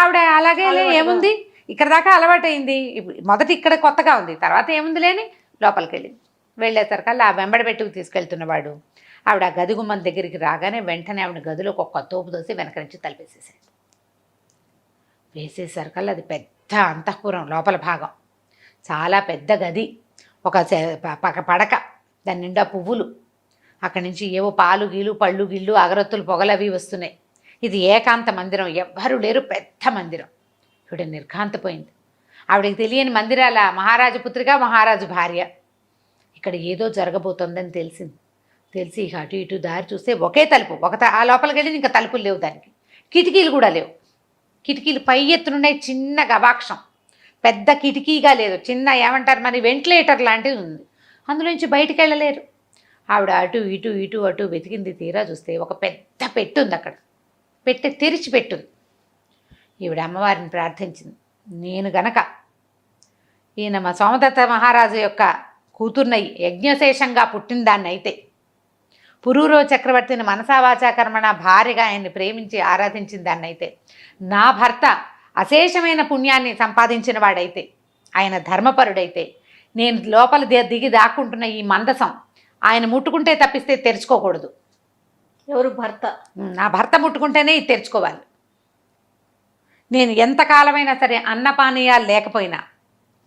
ఆవిడ, అలాగే ఏముంది ఇక్కడ దాకా అలవాటైంది, మొదటి ఇక్కడ కొత్తగా ఉంది, తర్వాత ఏముంది లేని లోపలికి వెళ్ళింది. వెళ్ళేసరికల్లా ఆ వెంబడి పెట్టుకు తీసుకెళ్తున్నవాడు ఆవిడ ఆ గది గుమ్మం దగ్గరికి రాగానే వెంటనే ఆవిడ గదిలోకి ఒక తోపు దోసి వెనక నుంచి తలిపేసేసాడు. వేసేసరికల్లా అది పెద్ద అంతఃపురం, లోపల భాగం చాలా పెద్ద గది, ఒక పడక, దాని నిండా పువ్వులు, అక్కడి నుంచి ఏవో పాలు గీలు పళ్ళు గిళ్ళు అగరత్తులు పొగలు అవి వస్తున్నాయి. ఇది ఏకాంత మందిరం, ఎవ్వరూ లేరు, పెద్ద మందిరం. ఇవిడ నిర్ఘాంతపోయింది. ఆవిడకి తెలియని మందిరాల మహారాజు పుత్రిక, మహారాజు భార్య. ఇక్కడ ఏదో జరగబోతోందని తెలిసి ఇక అటు ఇటు దారి చూస్తే ఒకే తలుపు, ఆ లోపలికి వెళ్ళి ఇంకా తలుపులు లేవు, దానికి కిటికీలు కూడా లేవు. కిటికీలు పై ఎత్తునున్నాయి, చిన్న గవాక్షం, పెద్ద కిటికీగా లేదు, చిన్న ఏమంటారు మరి వెంటిలేటర్ లాంటిది ఉంది, అందులోంచి బయటికి వెళ్ళలేరు. ఆవిడ అటు అటు వెతికింది. తీరా చూస్తే ఒక పెద్ద పెట్టు ఉంది అక్కడ, పెట్టె తెరిచి పెట్టుంది. ఈవిడ అమ్మవారిని ప్రార్థించింది, నేను గనక ఈయన మా సోమదత్త మహారాజు యొక్క కూతుర్నై యజ్ఞశేషంగా పుట్టిన దాన్ని అయితే, పురూరవ చక్రవర్తిని మనసావాచా కర్మణ భార్యగా ఆయన్ని ప్రేమించి ఆరాధించిన దాన్ని అయితే, నా భర్త అశేషమైన పుణ్యాన్ని సంపాదించిన వాడైతే, ఆయన ధర్మపరుడైతే, నేను లోపల దిగి దాక్కుంటున్న ఈ మందసం ఆయన ముట్టుకుంటే తప్పిస్తే తెరుచుకోకూడదు. ఎవరు? భర్త. నా భర్త ముట్టుకుంటేనే ఇది తెరుచుకోవాలి. నేను ఎంతకాలమైనా సరే అన్నపానీయాలు లేకపోయినా,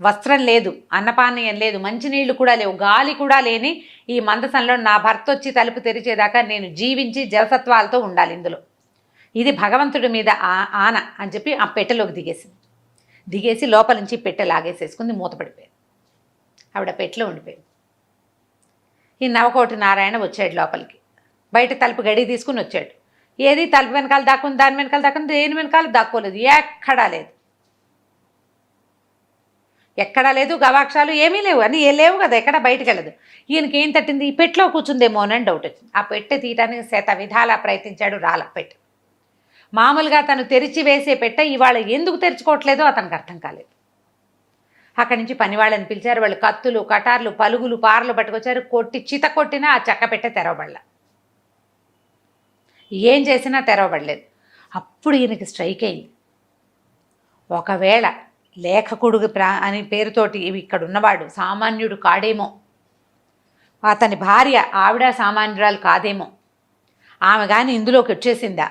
వస్త్రం లేదు, అన్నపానీయం లేదు, మంచినీళ్ళు కూడా లేవు, గాలి కూడా లేని ఈ మందసంలో నా భర్త వచ్చి తలుపు తెరిచేదాకా నేను జీవించి జలసత్వాలతో ఉండాలి ఇందులో, ఇది భగవంతుడి మీద ఆన అని చెప్పి ఆ పెట్టెలోకి దిగేసి లోపల నుంచి పెట్టె లాగేసేసుకుంది, మూతపడిపోయింది. ఆవిడ పెట్టెలో ఉండిపోయింది. ఈ నవకోటి నారాయణ వచ్చాడు లోపలికి, బయట తలుపు గడి తీసుకుని వచ్చాడు. ఏది తలుపు వెనకాల దాక్కుంది, దాని వెనకాల దాక్కుంది, దేని వెనకాల దాక్కోలేదు, ఎక్కడా లేదు, గవాక్షాలు ఏమీ లేవు, అని లేవు కదా, ఎక్కడ బయటకు వెళ్ళదు. ఈయనకి ఏం తట్టింది, ఈ పెట్టెలో కూర్చుందేమో అని డౌట్ వచ్చింది. ఆ పెట్టె తీయటానికి శత విధాలా ప్రయత్నించాడు, రాల పెట్టె. మామూలుగా తను తెరిచి వేసే పెట్టె ఇవాళ ఎందుకు తెరుచుకోవట్లేదో అతనికి అర్థం కాలేదు. అక్కడి నుంచి పనివాళ్ళని పిలిచారు, వాళ్ళు కత్తులు కటార్లు పలుగులు పార్లు పట్టుకొచ్చారు, చిత కొట్టినా ఆ చెక్క పెట్టె తెరవబడల, ఏం చేసినా తెరవబడలేదు. అప్పుడు ఈయనకి స్ట్రైక్ అయింది, ఒకవేళ లేఖకుడు అని పేరుతోటి ఇక్కడ ఉన్నవాడు సామాన్యుడు కాడేమో, అతని భార్య ఆవిడ సామాన్యురాలు కాదేమో, ఆమె కానీ ఇందులోకి వచ్చేసిందా,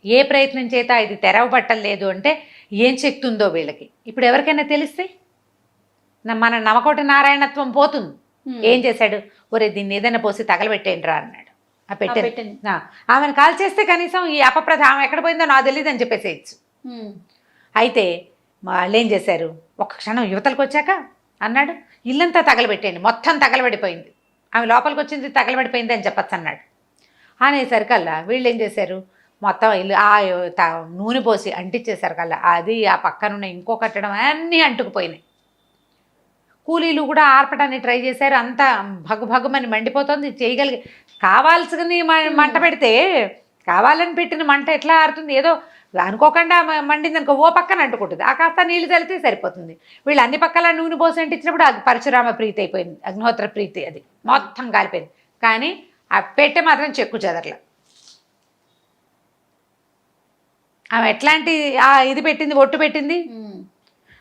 ఏ ప్రయత్నం చేత ఇది తెరవబట్టలేదు అంటే ఏం శక్తి ఉందో వీళ్ళకి. ఇప్పుడు ఎవరికైనా తెలిస్తే మన నవకోటి నారాయణత్వం పోతుంది. ఏం చేశాడు, ఒరే దీన్ని ఏదైనా పోసి తగలబెట్టేయండి రా అన్నాడు. ఆ పెట్టెని ఆమెను కాల్ చేస్తే కనీసం ఈ అపప్రథ ఆమె ఎక్కడ పోయిందో నాకు తెలియదు అని చెప్పేసేయచ్చు. అయితే వాళ్ళు ఏం చేశారు, ఒక్క క్షణం యువతలకు వచ్చాక అన్నాడు, ఇల్లంతా తగలబెట్టేయండి, మొత్తం తగలబడిపోయింది, ఆమె లోపలికి వచ్చింది తగలబడిపోయింది అని చెప్పచ్చు అన్నాడు. అనేసరికల్లా వీళ్ళు ఏం చేశారు, మొత్తం ఇల్లు నూనె పోసి అంటించేసరికల్లా అది ఆ పక్కనున్న ఇంకో కట్టడం అన్నీ అంటుకుపోయినాయి. కూలీలు కూడా ఆర్పడానికి ట్రై చేశారు, అంతా భగమని మండిపోతుంది, చేయగలిగి కావాల్సింది మంట పెడితే కావాలని పెట్టిన మంట ఎట్లా ఆరుతుంది, ఏదో అనుకోకుండా మండింది అనుకో ఓ పక్కన అంటుకుంటుంది, ఆ కాస్త నీళ్ళు చల్లితే సరిపోతుంది. వీళ్ళు అన్ని పక్కల నూనె పోసి అంటించినప్పుడు అది పరశురామ ప్రీతి అయిపోయింది, అగ్నిహోత్ర ప్రీతి, అది మొత్తం కాలిపోయింది. కానీ ఆ పెట్టె మాత్రం చెక్కు చెదరల. ఆమె ఎట్లాంటి ఇది పెట్టింది, ఒట్టు పెట్టింది,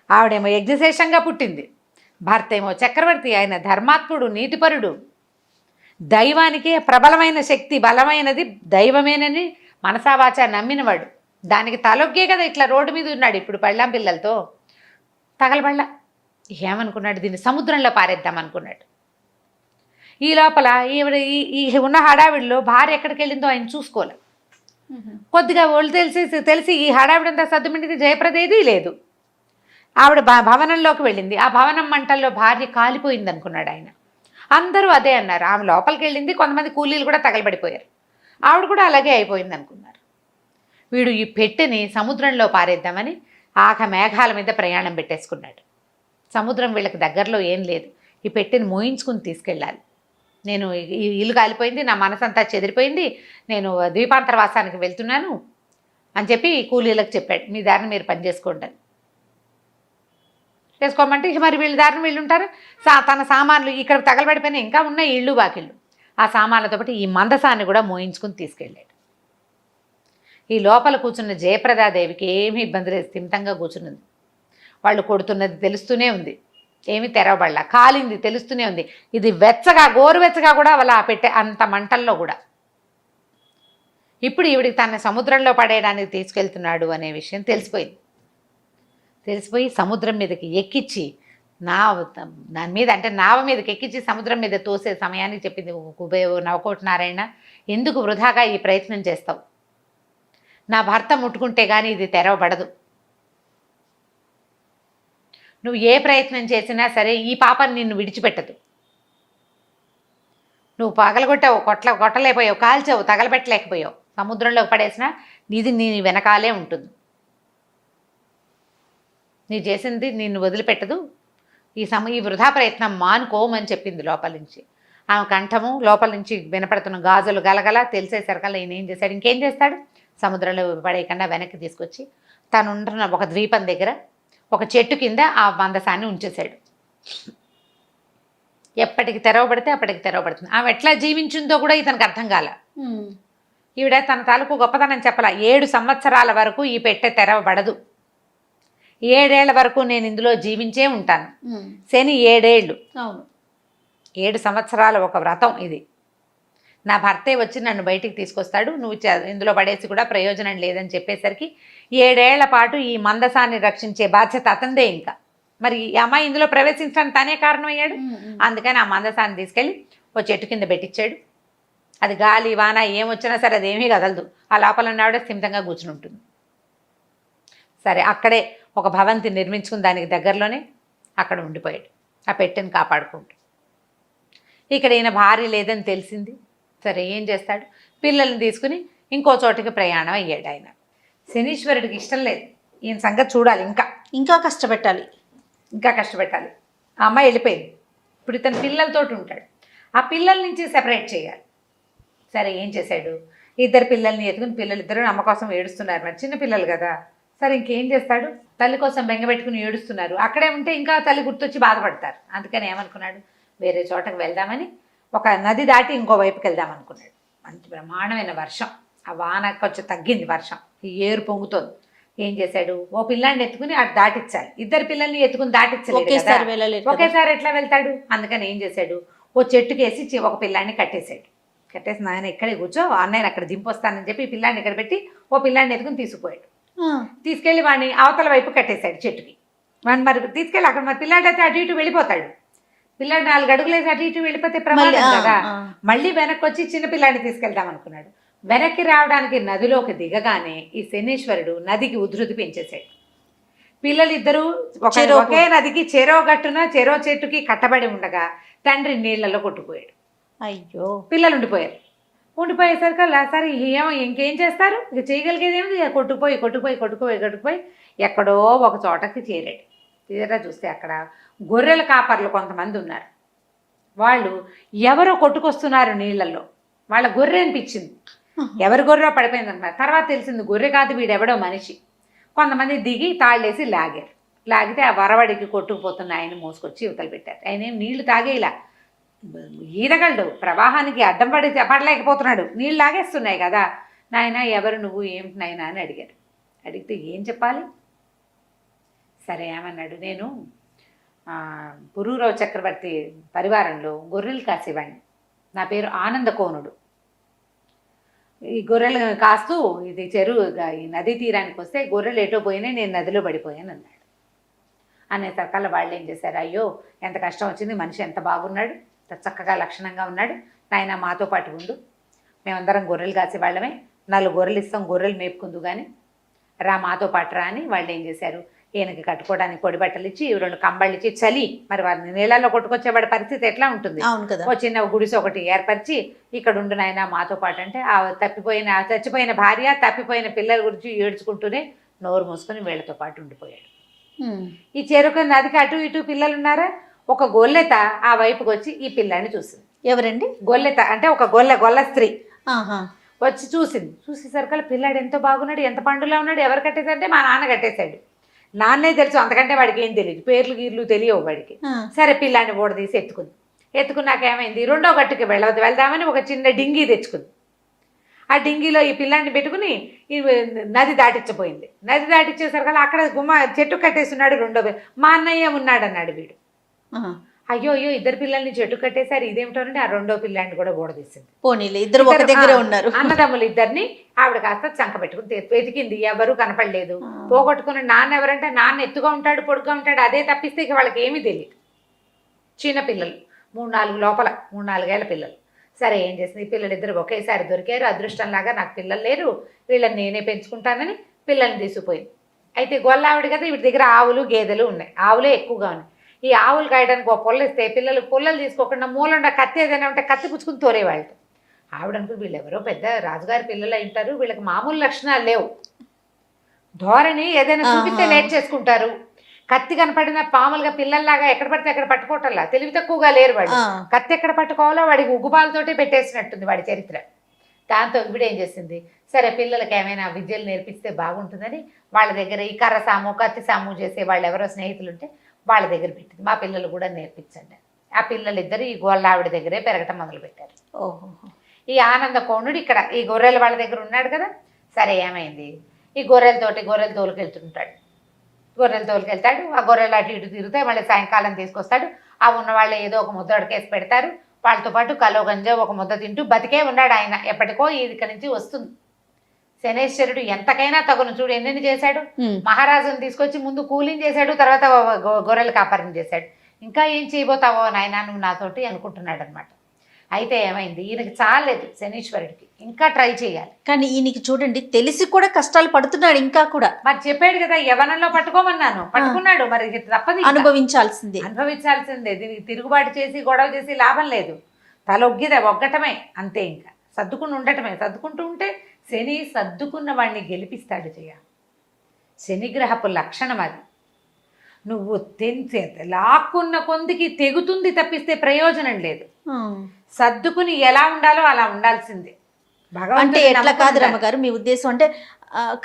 ఆవిడేమో యజ్ఞశేషంగా పుట్టింది, భర్త ఏమో చక్రవర్తి, ఆయన ధర్మాత్ముడు, నీతిపరుడు, దైవానికి ప్రబలమైన శక్తి, బలమైనది దైవమేనని మనసావాచ నమ్మినవాడు. దానికి తలొగ్గే కదా ఇట్లా రోడ్డు మీద ఉన్నాడు ఇప్పుడు పెళ్ళాం పిల్లలతో. తగలబళ్ళ ఏమనుకున్నాడు, దీన్ని సముద్రంలో పారేద్దాం అనుకున్నాడు. ఈ లోపల ఈ ఉన్న హడావిడిలో భార్య ఎక్కడికి వెళ్ళిందో ఆయన చూసుకోలే. కొద్దిగా ఒళ్ళు తెలిసి ఈ హడావిడంతా సద్దుమింటిది, జయప్రదేది లేదు. ఆవిడ భవనంలోకి వెళ్ళింది, ఆ భవనం మంటల్లో భార్య కాలిపోయింది అనుకున్నాడు ఆయన. అందరూ అదే అన్నారు, ఆమె లోపలికి వెళ్ళింది, కొంతమంది కూలీలు కూడా తగలబడిపోయారు, ఆవిడ కూడా అలాగే అయిపోయింది అనుకున్నారు. వీడు ఈ పెట్టెని సముద్రంలో పారేద్దామని మేఘాల మీద ప్రయాణం పెట్టేసుకున్నాడు. సముద్రం వీళ్ళకి దగ్గరలో ఏం లేదు, ఈ పెట్టెని మోయించుకుని తీసుకెళ్ళాలి, నేను ఈ ఇల్లు కాలిపోయింది, నా మనసంతా చెదిరిపోయింది, నేను ద్వీపాంతరవాసానికి వెళ్తున్నాను అని చెప్పి కూలీలకు చెప్పాడు, మీ దారిని మీరు పని చేసుకోండి చేసుకోమంటే మరి వీళ్ళ దారిని వీళ్ళు ఉంటారు. తన సామాన్లు ఇక్కడ తగలబడిపోయినా ఇంకా ఉన్నాయి ఇళ్ళు వాకిళ్ళు, ఆ సామాన్లతో పాటు ఈ మందసాన్ని కూడా మోయించుకుని తీసుకెళ్ళాడు. ఈ లోపల కూర్చున్న జయప్రదాదేవికి ఏమీ ఇబ్బంది లేదు, స్థిమితంగా కూర్చున్నది. వాళ్ళు కొడుతున్నది తెలుస్తూనే ఉంది, ఏమీ తెరవబడలా, కాలింది తెలుస్తూనే ఉంది, ఇది వెచ్చగా గోరువెచ్చగా కూడా వాళ్ళ పెట్టే అంత మంటల్లో కూడా. ఇప్పుడు ఈవిడికి తన సముద్రంలో పడేయడానికి తీసుకెళ్తున్నాడు అనే విషయం తెలిసిపోయి సముద్రం మీదకి ఎక్కించి దాని మీద అంటే నావ మీదకి ఎక్కించి సముద్రం మీద తోసే సమయానికి చెప్పింది నవకోటి నారాయణ, ఎందుకు వృధాగా ఈ ప్రయత్నం చేస్తావు, నా భర్త ముట్టుకుంటే కానీ ఇది తెరవబడదు, నువ్వు ఏ ప్రయత్నం చేసినా సరే ఈ పాపని నిన్ను విడిచిపెట్టదు, నువ్వు పగలగొట్టావు, కొట్టలేకపోయావు, కాల్చావు, తగలబెట్టలేకపోయావు, సముద్రంలోకి పడేసినా నీది నీ వెనకాలే ఉంటుంది, నీ చేసింది నిన్ను వదిలిపెట్టదు, ఈ వృధా ప్రయత్నం మానుకోమని చెప్పింది లోపల నుంచి. ఆమె కంఠము లోపల నుంచి వినపడుతున్న గాజులు గలగల తెలిసేసరికల్లా ఈయన ఏం చేశాడు, ఇంకేం చేస్తాడు, సముద్రంలో పడేయకుండా వెనక్కి తీసుకొచ్చి తను ఉంటున్న ఒక ద్వీపం దగ్గర ఒక చెట్టు కింద ఆ మందసాన్ని ఉంచేశాడు. ఎప్పటికి తెరవబడితే అప్పటికి తెరవబడుతుంది. ఆమె ఎట్లా జీవించిందో కూడా ఇతనికి అర్థం కాల. ఈవిడ తన తాలూకు గొప్పతనం చెప్పాల, 7 సంవత్సరాల వరకు ఈ పెట్టె తెరవబడదు, 7 ఏళ్ల వరకు నేను ఇందులో జీవించే ఉంటాను, శని 7 ఏళ్ళు, 7 సంవత్సరాల ఒక వ్రతం ఇది, నా భర్తే వచ్చి నన్ను బయటికి తీసుకొస్తాడు, నువ్వు ఇందులో పడేసి కూడా ప్రయోజనం లేదని చెప్పేసరికి 7 ఏళ్ల పాటు ఈ మందసాన్ని రక్షించే బాధ్యత అతందే. ఇంకా మరి ఈ అమ్మాయి ఇందులో ప్రవేశించడానికి తనే కారణమయ్యాడు. అందుకని ఆ మందసాన్ని తీసుకెళ్ళి ఓ చెట్టు కింద పెట్టించాడు. అది గాలి వాన ఏమొచ్చినా సరే అదేమీ కదలదు, ఆ లోపల ఉన్నవాడే స్థిమితంగా కూర్చుని ఉంటుంది. సరే అక్కడే ఒక భవంతి నిర్మించుకుని దానికి దగ్గరలోనే అక్కడ ఉండిపోయాడు, ఆ పెట్టెని కాపాడుకుంటూ. ఇక్కడ ఈయన భార్య లేదని తెలిసింది. సరే ఏం చేస్తాడు, పిల్లల్ని తీసుకుని ఇంకో చోటికి ప్రయాణం అయ్యాడు. ఆయన శనీశ్వరుడికి ఇష్టం లేదు ఈయన సంగతి చూడాలి, ఇంకా కష్టపెట్టాలి. ఆ అమ్మాయి వెళ్ళిపోయింది, ఇప్పుడు ఇతను పిల్లలతోటి ఉంటాడు, ఆ పిల్లల నుంచి సెపరేట్ చేయాలి. సరే ఏం చేశాడు, 2 పిల్లల్ని ఎత్తుకుని, పిల్లలిద్దరూ అమ్మ కోసం ఏడుస్తున్నారు, మరి చిన్న పిల్లలు కదా. సరే ఇంకేం చేస్తాడు, తల్లి కోసం బెంగపెట్టుకుని ఏడుస్తున్నారు, అక్కడే ఉంటే ఇంకా తల్లి గుర్తొచ్చి బాధపడతారు. అందుకని ఏమనుకున్నాడు, వేరే చోటకు వెళ్దామని ఒక నది దాటి ఇంకో వైపుకి వెళ్దాం అనుకున్నాడు. మంచి బ్రహ్మాండమైన వర్షం, ఆ వాన కొంచెం తగ్గింది, వర్షం ఈ ఏరు పొంగుతోంది. ఏం చేశాడు, ఓ పిల్లాన్ని ఎత్తుకుని అటు దాటించాలి, 2 పిల్లల్ని ఎత్తుకుని దాటించలేదు, ఒకేసారి ఎట్లా వెళ్తాడు. అందుకని ఏం చేశాడు, ఓ చెట్టుకేసి ఒక పిల్లాన్ని కట్టేశాడు. కట్టేసి నాయన ఇక్కడే కూర్చో, అన్నయ్యని అక్కడ దింపొస్తానని చెప్పి పిల్లాన్ని ఇక్కడ పెట్టి ఓ పిల్లాన్ని ఎత్తుకుని తీసుకుపోయాడు. తీసుకెళ్ళి వాడిని అవతల వైపు కట్టేశాడు చెట్టుకి. వాడిని మరి తీసుకెళ్ళి అక్కడ మరి పిల్లాడైతే అటు ఇటు వెళ్ళిపోతాడు. పిల్లాడు 4 అడుగులేసి అటు ఇటు వెళ్ళిపోతే ప్రమాదం కదా. మళ్ళీ వెనక్కి వచ్చి చిన్న పిల్లాడిని తీసుకెళ్దాం అనుకున్నాడు. వెనక్కి రావడానికి నదిలోకి దిగగానే ఈ శనీశ్వరుడు నదికి ఉధృతి పెంచేశాడు. పిల్లలిద్దరూ ఒకే నదికి చెరో గట్టున చెరో చెట్టుకి కట్టబడి ఉండగా తండ్రి నీళ్లలో కొట్టుకుపోయాడు. అయ్యో, పిల్లలు ఉండిపోయారు. ఉండిపోయేసరికల్లా సరే ఇంకేం చేస్తారు, ఇక చేయగలిగేది ఏమిటి, కొట్టుకుపోయి ఎక్కడో ఒక చోటకి చేరాడు. తీరా చూస్తే అక్కడ గొర్రెల కాపర్లు కొంతమంది ఉన్నారు. వాళ్ళు ఎవరో కొట్టుకొస్తున్నారు నీళ్లలో. వాళ్ళ గొర్రె అనిపించింది, ఎవరి గొర్రె పడిపోయింది అన్నమాట. తర్వాత తెలిసింది గొర్రె కాదు, వీడెవడో మనిషి. కొంతమంది దిగి తాళ్ళేసి లాగారు. లాగితే ఆ వరవడికి కొట్టుకుపోతున్న ఆయన మోసుకొచ్చి యువతలు పెట్టారు. ఆయన ఏం నీళ్లు తాగేలా, ఈదగలడు, ప్రవాహానికి అడ్డం పడలేకపోతున్నాడు, నీళ్ళు లాగేస్తున్నాయి కదా. నాయన ఎవరు నువ్వు, ఏమిటి నాయన అని అడిగారు. అడిగితే ఏం చెప్పాలి? సరే ఏమన్నాడు, నేను పురూరవ చక్రవర్తి పరివారంలో గొర్రెలు కాసేవాడిని, నా పేరు ఆనందకోనుడు. ఈ గొర్రెలు కాస్తూ ఇది ఈ నదీ తీరానికి వస్తే గొర్రెలు ఎటో పోయినాయి, నేను నదిలో పడిపోయాను అన్నాడు. అనేసరికల్లా వాళ్ళు ఏం చేశారు, అయ్యో ఎంత కష్టం వచ్చింది, మనిషి ఎంత బాగున్నాడు, చక్కగా లక్షణంగా ఉన్నాడు, నాయన మాతో పాటు ఉండు, మేమందరం గొర్రెలు కాసేవాళ్ళమే, 4 గొర్రెలు ఇస్తాం, గొర్రెలు మేపుకుందు కానీ రా మాతో పాటు రా అని వాళ్ళు ఏం చేశారు, ఈయనకి కట్టుకోవడానికి పొడి బట్టలు ఇచ్చి 2 కంబళ్ళు ఇచ్చి చలి, మరి వారిని నీళ్ళలో కొట్టుకొచ్చేవాడి పరిస్థితి ఎట్లా ఉంటుంది, ఓ చిన్న గుడిసె ఒకటి ఏర్పరిచి ఇక్కడ ఉండు నాయన మాతో పాటు అంటే ఆ చచ్చిపోయిన భార్య తప్పిపోయిన పిల్లల గురించి ఏడ్చుకుంటూనే నోరు మూసుకొని వీళ్ళతో పాటు ఉండిపోయాడు. ఈ చెరుకు నదికి అటు ఇటు పిల్లలు ఉన్నారా, ఒక గొల్లెత ఆ వైపుకి వచ్చి ఈ పిల్లాన్ని చూసింది. ఎవరండి? గొల్లెత అంటే ఒక గొల్ల స్త్రీ వచ్చి చూసింది. చూసేసరికల్లా పిల్లాడు ఎంతో బాగున్నాడు, ఎంత పండులా ఉన్నాడు, ఎవరు కట్టేశారంటే మా నాన్న కట్టేశాడు. నాన్నే తెలుసు, అంతకంటే వాడికి ఏం తెలియదు, పేర్లు గీర్లు తెలియవు వాడికి. సరే పిల్లాన్ని ఓడదీసి ఎత్తుకున్నాక ఏమైంది, 2వ గట్టుకి వెళ్దామని ఒక చిన్న డింగీ తెచ్చుకుంది. ఆ డింగీలో ఈ పిల్లాన్ని పెట్టుకుని ఈ నది దాటించబోయింది. నది దాటించేసరికల్లా అక్కడ చెట్టు కట్టేస్తున్నాడు 2వ, మా అన్నయ్య ఉన్నాడు అన్నాడు వీడు. అయ్యో 2 పిల్లల్ని చెట్టు కట్టేశారు, ఇదేమిటోనంటే ఆ 2వ పిల్లాన్ని కూడా ఓడదీసింది. పోనీలే, ఇద్దరు ఒక దగ్గరే ఉన్నారు. అన్నదమ్ములు ఇద్దరిని ఆవిడ కాస్త చంక పెట్టుకుని వెతికింది, ఎవరు కనపడలేదు. పోగొట్టుకుని నాన్న ఎవరంటే నాన్న ఎత్తుగా ఉంటాడు, పొడుగ్గా ఉంటాడు, అదే తప్పిస్తే ఇక వాళ్ళకి ఏమీ తెలియదు. చిన్న పిల్లలు 3-4 లోపల, 3-4 ఏళ్ల పిల్లలు. సరే ఏం చేసింది, ఈ పిల్లలిద్దరు ఒకేసారి దొరికారు. అదృష్టంలాగా నాకు పిల్లలు లేరు, వీళ్ళని నేనే పెంచుకుంటానని పిల్లల్ని తీసుకుపోయింది. అయితే గొల్లావిడ కదా, వీటి దగ్గర ఆవులు గేదెలు ఉన్నాయి, ఆవులే ఎక్కువగా ఉన్నాయి. ఈ ఆవులు కాయడానికి ఒక పొల్ల ఇస్తే పిల్లలు పొల్లలు తీసుకోకుండా మూలంగా కత్తి ఏదైనా ఉంటే కత్తి పుచ్చుకుని తోరేవాళ్ళతో. ఆవిడనుకు వీళ్ళు ఎవరో పెద్ద రాజుగారి పిల్లలు ఉంటారు, వీళ్ళకి మామూలు లక్షణాలు లేవు, ధోరణి ఏదైనా చూపిస్తే లేట్ చేసుకుంటారు, కత్తి కనపడిన పాములుగా పిల్లల్లాగా ఎక్కడ పడితే అక్కడ పట్టుకోవటంలా, తెలివి తక్కువగా లేరు వాడు. కత్తి ఎక్కడ పట్టుకోవాలో వాడికి ఉగ్గుపాలతోటే పెట్టేసినట్టుంది వాడి చరిత్ర. దాంతో ఇవిడేం చేసింది, సరే పిల్లలకి ఏమైనా విద్యలు నేర్పిస్తే బాగుంటుందని వాళ్ళ దగ్గర ఈ కర్ర సాము కత్తి సాము చేసే వాళ్ళు ఎవరో స్నేహితులు ఉంటే వాళ్ళ దగ్గర పెట్టింది. మా పిల్లలు కూడా నేర్పించండి. ఆ పిల్లలిద్దరు ఈ గొల్లావిడ దగ్గరే పెరగటం మొదలుపెట్టారు. ఈ ఆనందకోణుడు ఇక్కడ ఈ గొర్రెల వాళ్ళ దగ్గర ఉన్నాడు కదా. సరే ఏమైంది, ఈ గొర్రెలు తోలుకెళ్తుంటాడు. ఆ గొర్రెలు అటు ఇటు తిరుగుతాయి, మళ్ళీ సాయంకాలం తీసుకొస్తాడు. ఆ ఉన్న వాళ్ళు ఏదో ఒక ముద్ద అడకేసి పెడతారు, వాళ్ళతో పాటు కలో గంజ ఒక ముద్ద తింటూ బతికే ఉన్నాడు ఆయన. ఎప్పటికో ఇక్కడి నుంచి వస్తుంది. శనేశ్వరుడు ఎంతకైనా తగును, చూడు ఎన్ని చేశాడు. మహారాజుని తీసుకొచ్చి ముందు కూలింగ్ చేశాడు, తర్వాత గొర్రెలు కాపరం చేశాడు. ఇంకా ఏం చేయబోతావో నాయనా నువ్వు నాతోటి అనుకుంటున్నాడు అనమాట. అయితే ఏమైంది, ఈయనకి చాలేదు శనీశ్వరుడికి, ఇంకా ట్రై చేయాలి. కానీ ఈయనకి చూడండి తెలిసి కూడా కష్టాలు పడుతున్నాడు ఇంకా కూడా. మరి చెప్పాడు కదా యవనంలో పట్టుకోమన్నాను, పట్టుకున్నాడు, మరి తప్పదు, అనుభవించాల్సిందే. దీనికి తిరుగుబాటు చేసి గొడవ చేసి లాభం లేదు, ఒగ్గటమే అంతే. ఇంకా సర్దుకుని ఉండటమే. సర్దుకుంటూ ఉంటే శని సర్దుకున్న వాడిని గెలిపిస్తాడు. శనిగ్రహపు లక్షణం అది. నువ్వు లాక్కున్న కొందికి తెగుతుంది తప్పిస్తే ప్రయోజనం లేదు. సర్దుకుని ఎలా ఉండాలో అలా ఉండాల్సిందే. అంటే ఎట్లా కాదు రమ్మగారు, మీ ఉద్దేశం అంటే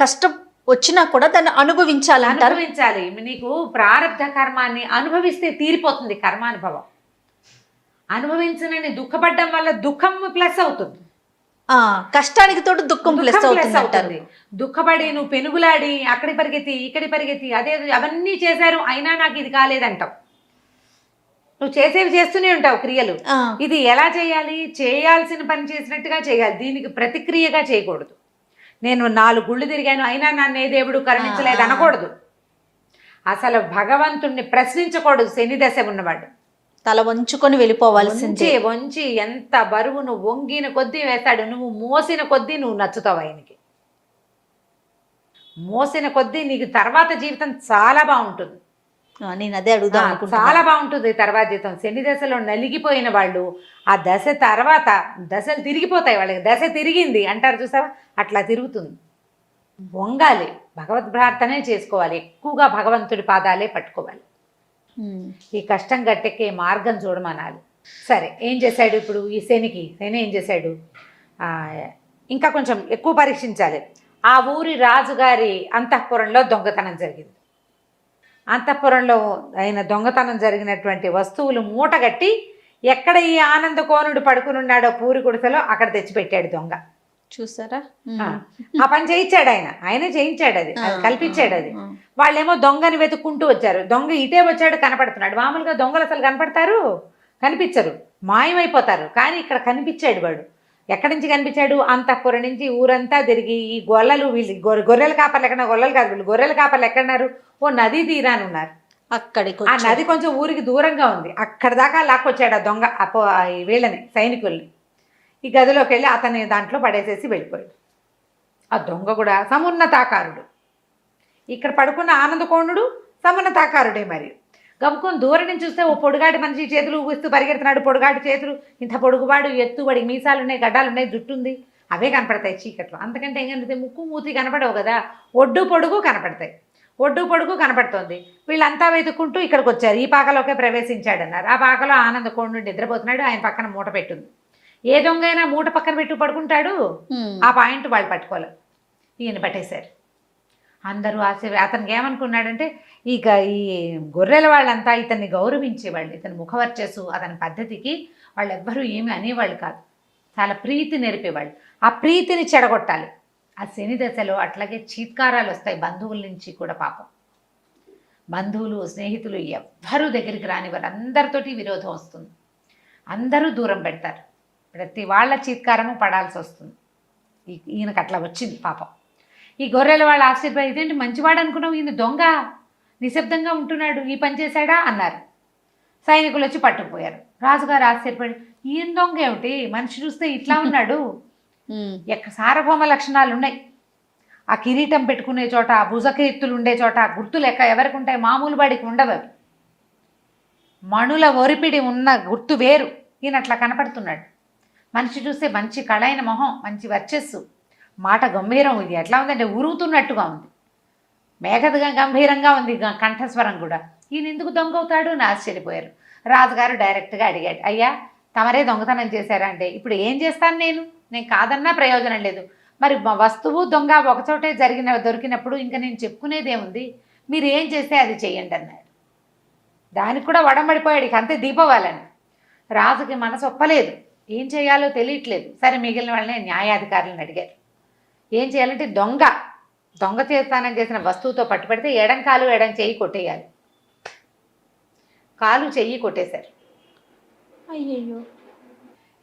కష్టం వచ్చినా కూడా దాన్ని అనుభవించాలి. నీకు ప్రారంధ కర్మాన్ని అనుభవిస్తే తీరిపోతుంది కర్మానుభవం. అనుభవించనని దుఃఖపడ్డం వల్ల దుఃఖం ప్లస్ అవుతుంది, కష్టానికి తోడు దుఃఖం ప్లస్ అవుతుంది. దుఃఖపడి నువ్వు పెనుగులాడి అక్కడి పరిగెత్తి ఇక్కడి పరిగెత్తి అదే అవన్నీ చేశారు అయినా నాకు ఇది కాలేదంటావు. నువ్వు చేసేవి చేస్తూనే ఉంటావు క్రియలు. ఇది ఎలా చేయాలి, చేయాల్సిన పని చేసినట్టుగా చేయాలి, దీనికి ప్రతిక్రియగా చేయకూడదు. నేను 4 గుళ్ళు తిరిగాను అయినా నన్ను ఏ దేవుడు కరుణించలేదు అనకూడదు. అసలు భగవంతుణ్ణి ప్రశ్నించకూడదు శని దశ ఉన్నవాడు. తల వంచుకొని వెళ్ళిపోవాల్సిందే. వంచి ఎంత బరువును వంగిన కొద్దీ వేస్తాడు, నువ్వు మోసిన కొద్దీ నువ్వు నచ్చుతావు ఆయనకి. మోసిన కొద్దీ నీకు తర్వాత జీవితం చాలా బాగుంటుంది. నేను అదే అడుగుదాం అనుకుంటున్నా. చాలా బాగుంటుంది తర్వాత జీవితం. శని దశలో నలిగిపోయిన వాళ్ళు ఆ దశ తర్వాత దశలు తిరిగిపోతాయి, వాళ్ళకి దశ తిరిగింది అంటారు చూసావా, అట్లా తిరుగుతుంది. వంగాలి, భగవద్ ప్రార్థనే చేసుకోవాలి, ఎక్కువగా భగవంతుడి పాదాలే పట్టుకోవాలి. ఈ కష్టం గట్టెక్కే మార్గం చూడమనాలి. సరే, ఏం చేశాడు ఇప్పుడు ఈ శని ఏం చేశాడు? ఇంకా కొంచెం ఎక్కువ పరీక్షించాలి. ఆ ఊరి రాజుగారి అంతఃపురంలో దొంగతనం జరిగింది. అంతఃపురంలో ఆయన దొంగతనం జరిగినటువంటి వస్తువులు మూటగట్టి ఎక్కడ ఈ ఆనందకోనుడు పడుకుని ఉన్నాడో పూరి గుడిసెలో అక్కడ తెచ్చిపెట్టాడు దొంగ. చూసారా? ఆ పని చేయించాడు ఆయనే చేయించాడు, అది కల్పించాడు. అది వాళ్ళేమో దొంగని వెతుక్కుంటూ వచ్చారు. దొంగ ఇటే వచ్చాడు, కనపడుతున్నాడు. మామూలుగా దొంగలు అసలు కనపడతారు? కనిపించరు, మాయమైపోతారు. కానీ ఇక్కడ కనిపించాడు వాడు. ఎక్కడి నుంచి కనిపించాడు? అంతఃపురం నుంచి ఊరంతా తిరిగి ఈ గొల్లలు, వీళ్ళు గొర్రెల కాపర్లు ఎక్కడ, గొల్లలు కాదు వీళ్ళు, గొర్రెల కాపర్లు ఎక్కడున్నారు? ఓ నది తీరాని ఉన్నారు. అక్కడికి ఆ నది కొంచెం ఊరికి దూరంగా ఉంది. అక్కడ దాకా లాక్కొచ్చాడు ఆ దొంగ వీళ్ళని, సైనికుల్ని. ఈ గదిలోకి వెళ్ళి అతన్ని దాంట్లో పడేసేసి వెళ్ళిపోయాడు. ఆ దొంగ కూడా సమున్నతాకారుడు. ఇక్కడ పడుకున్న ఆనందకోణుడు సమున్నతాకారుడే. మరి గమ్ముకొని దూరం నుంచి చూస్తే ఓ పొడుగాటి మనిషి చేతులు ఊపిస్తూ పరిగెడుతున్నాడు. పొడుగాటి చేతులు, ఇంత పొడుగువాడు, ఎత్తు, వాడికి మీసాలు ఉన్నాయి, గడ్డాలు ఉన్నాయి, జుట్టు ఉంది. అవే కనపడతాయి చీకట్లో. అంతకంటే ఏం కనిపిస్తాయి? ముక్కు మూతి కనపడవు కదా, ఒడ్డు పొడుగు కనపడతాయి. ఒడ్డు పొడుగు కనపడుతోంది. వీళ్ళంతా వెతుక్కుంటూ ఇక్కడికి వచ్చారు. ఈ పాకలోకే ప్రవేశించాడన్నారు. ఆ పాకలో ఆనందకోణుడు నిద్రపోతున్నాడు. ఆయన పక్కన మూట పెట్టుంది. ఏ దొంగ అయినా మూట పక్కన పెట్టు పడుకుంటాడు. ఆ పాయింట్ వాళ్ళు పట్టుకోలేదు. ఈయన పట్టేశారు. అందరూ అతనికి ఏమనుకున్నాడంటే, ఈ గొర్రెల వాళ్ళంతా ఇతన్ని గౌరవించేవాళ్ళు. ఇతని ముఖవర్చస్సు, అతని పద్ధతికి వాళ్ళెవ్వరూ ఏమీ అనేవాళ్ళు కాదు. చాలా ప్రీతి నేర్పేవాళ్ళు. ఆ ప్రీతిని చెడగొట్టాలి. ఆ శని దశలో అట్లాగే చీత్కారాలు వస్తాయి బంధువుల నుంచి కూడా. పాపం బంధువులు, స్నేహితులు ఎవ్వరూ దగ్గరికి రానివారు. అందరితోటి విరోధం వస్తుంది. అందరూ దూరం పెడతారు. ప్రతి వాళ్ళ చీత్కారము పడాల్సి వస్తుంది. ఈయనకు అట్లా వచ్చింది పాపం. ఈ గొర్రెల వాళ్ళు ఆశ్చర్యపోయి, ఇదేంటి మంచివాడు అనుకున్నావు, ఈయన దొంగ, నిశ్శబ్దంగా ఉంటున్నాడు, ఈ పని చేశాడా అన్నారు. సైనికులు వచ్చి పట్టుకుపోయారు. రాజుగారు ఆశ్చర్యపడి, ఈయన దొంగ ఏమిటి, మనిషి చూస్తే ఇట్లా ఉన్నాడు, సార్వభౌమ లక్షణాలు ఉన్నాయి. ఆ కిరీటం పెట్టుకునే చోట, ఆ భుజకీర్తులు ఉండే చోట గుర్తులు ఎవరికి ఉంటాయి? మామూలు వాడికి ఉండవు. మణుల ఒరిపిడి ఉన్న గుర్తు వేరు. ఈయన అట్లా కనపడుతున్నాడు. మనిషి చూస్తే మంచి కళైన మొహం, మంచి వర్చస్సు, మాట గంభీరం. ఇది ఎట్లా ఉందంటే ఉరుగుతున్నట్టుగా ఉంది, మేఘదగా గంభీరంగా ఉంది కంఠస్వరం కూడా. ఈయన ఎందుకు దొంగ అవుతాడు అని ఆశ్చర్యపోయారు. రాజుగారు డైరెక్ట్గా అడిగాడు, అయ్యా తమరే దొంగతనం చేశారా అంటే, ఇప్పుడు ఏం చేస్తాను నేను కాదన్నా ప్రయోజనం లేదు. మరి వస్తువు దొంగ ఒకచోటే దొరికినప్పుడు ఇంకా నేను చెప్పుకునేదేముంది, మీరు ఏం చేస్తే అది చెయ్యండి అన్నాడు. దానికి కూడా వడంబడిపోయాడు. ఇక అంతే దీపవాలని. రాజుకి మనసు ఒప్పలేదు, ఏం చేయాలో తెలియట్లేదు. సరే, మిగిలిన వాళ్ళని న్యాయాధికారులను అడిగారు. ఏం చేయాలంటే, దొంగ చేస్తానని చేసిన వస్తువుతో పట్టుపడితే ఎడం కాలు ఎడం చెయ్యి కొట్టేయాలి. కాలు చెయ్యి కొట్టేశారు. అయ్యయ్యో.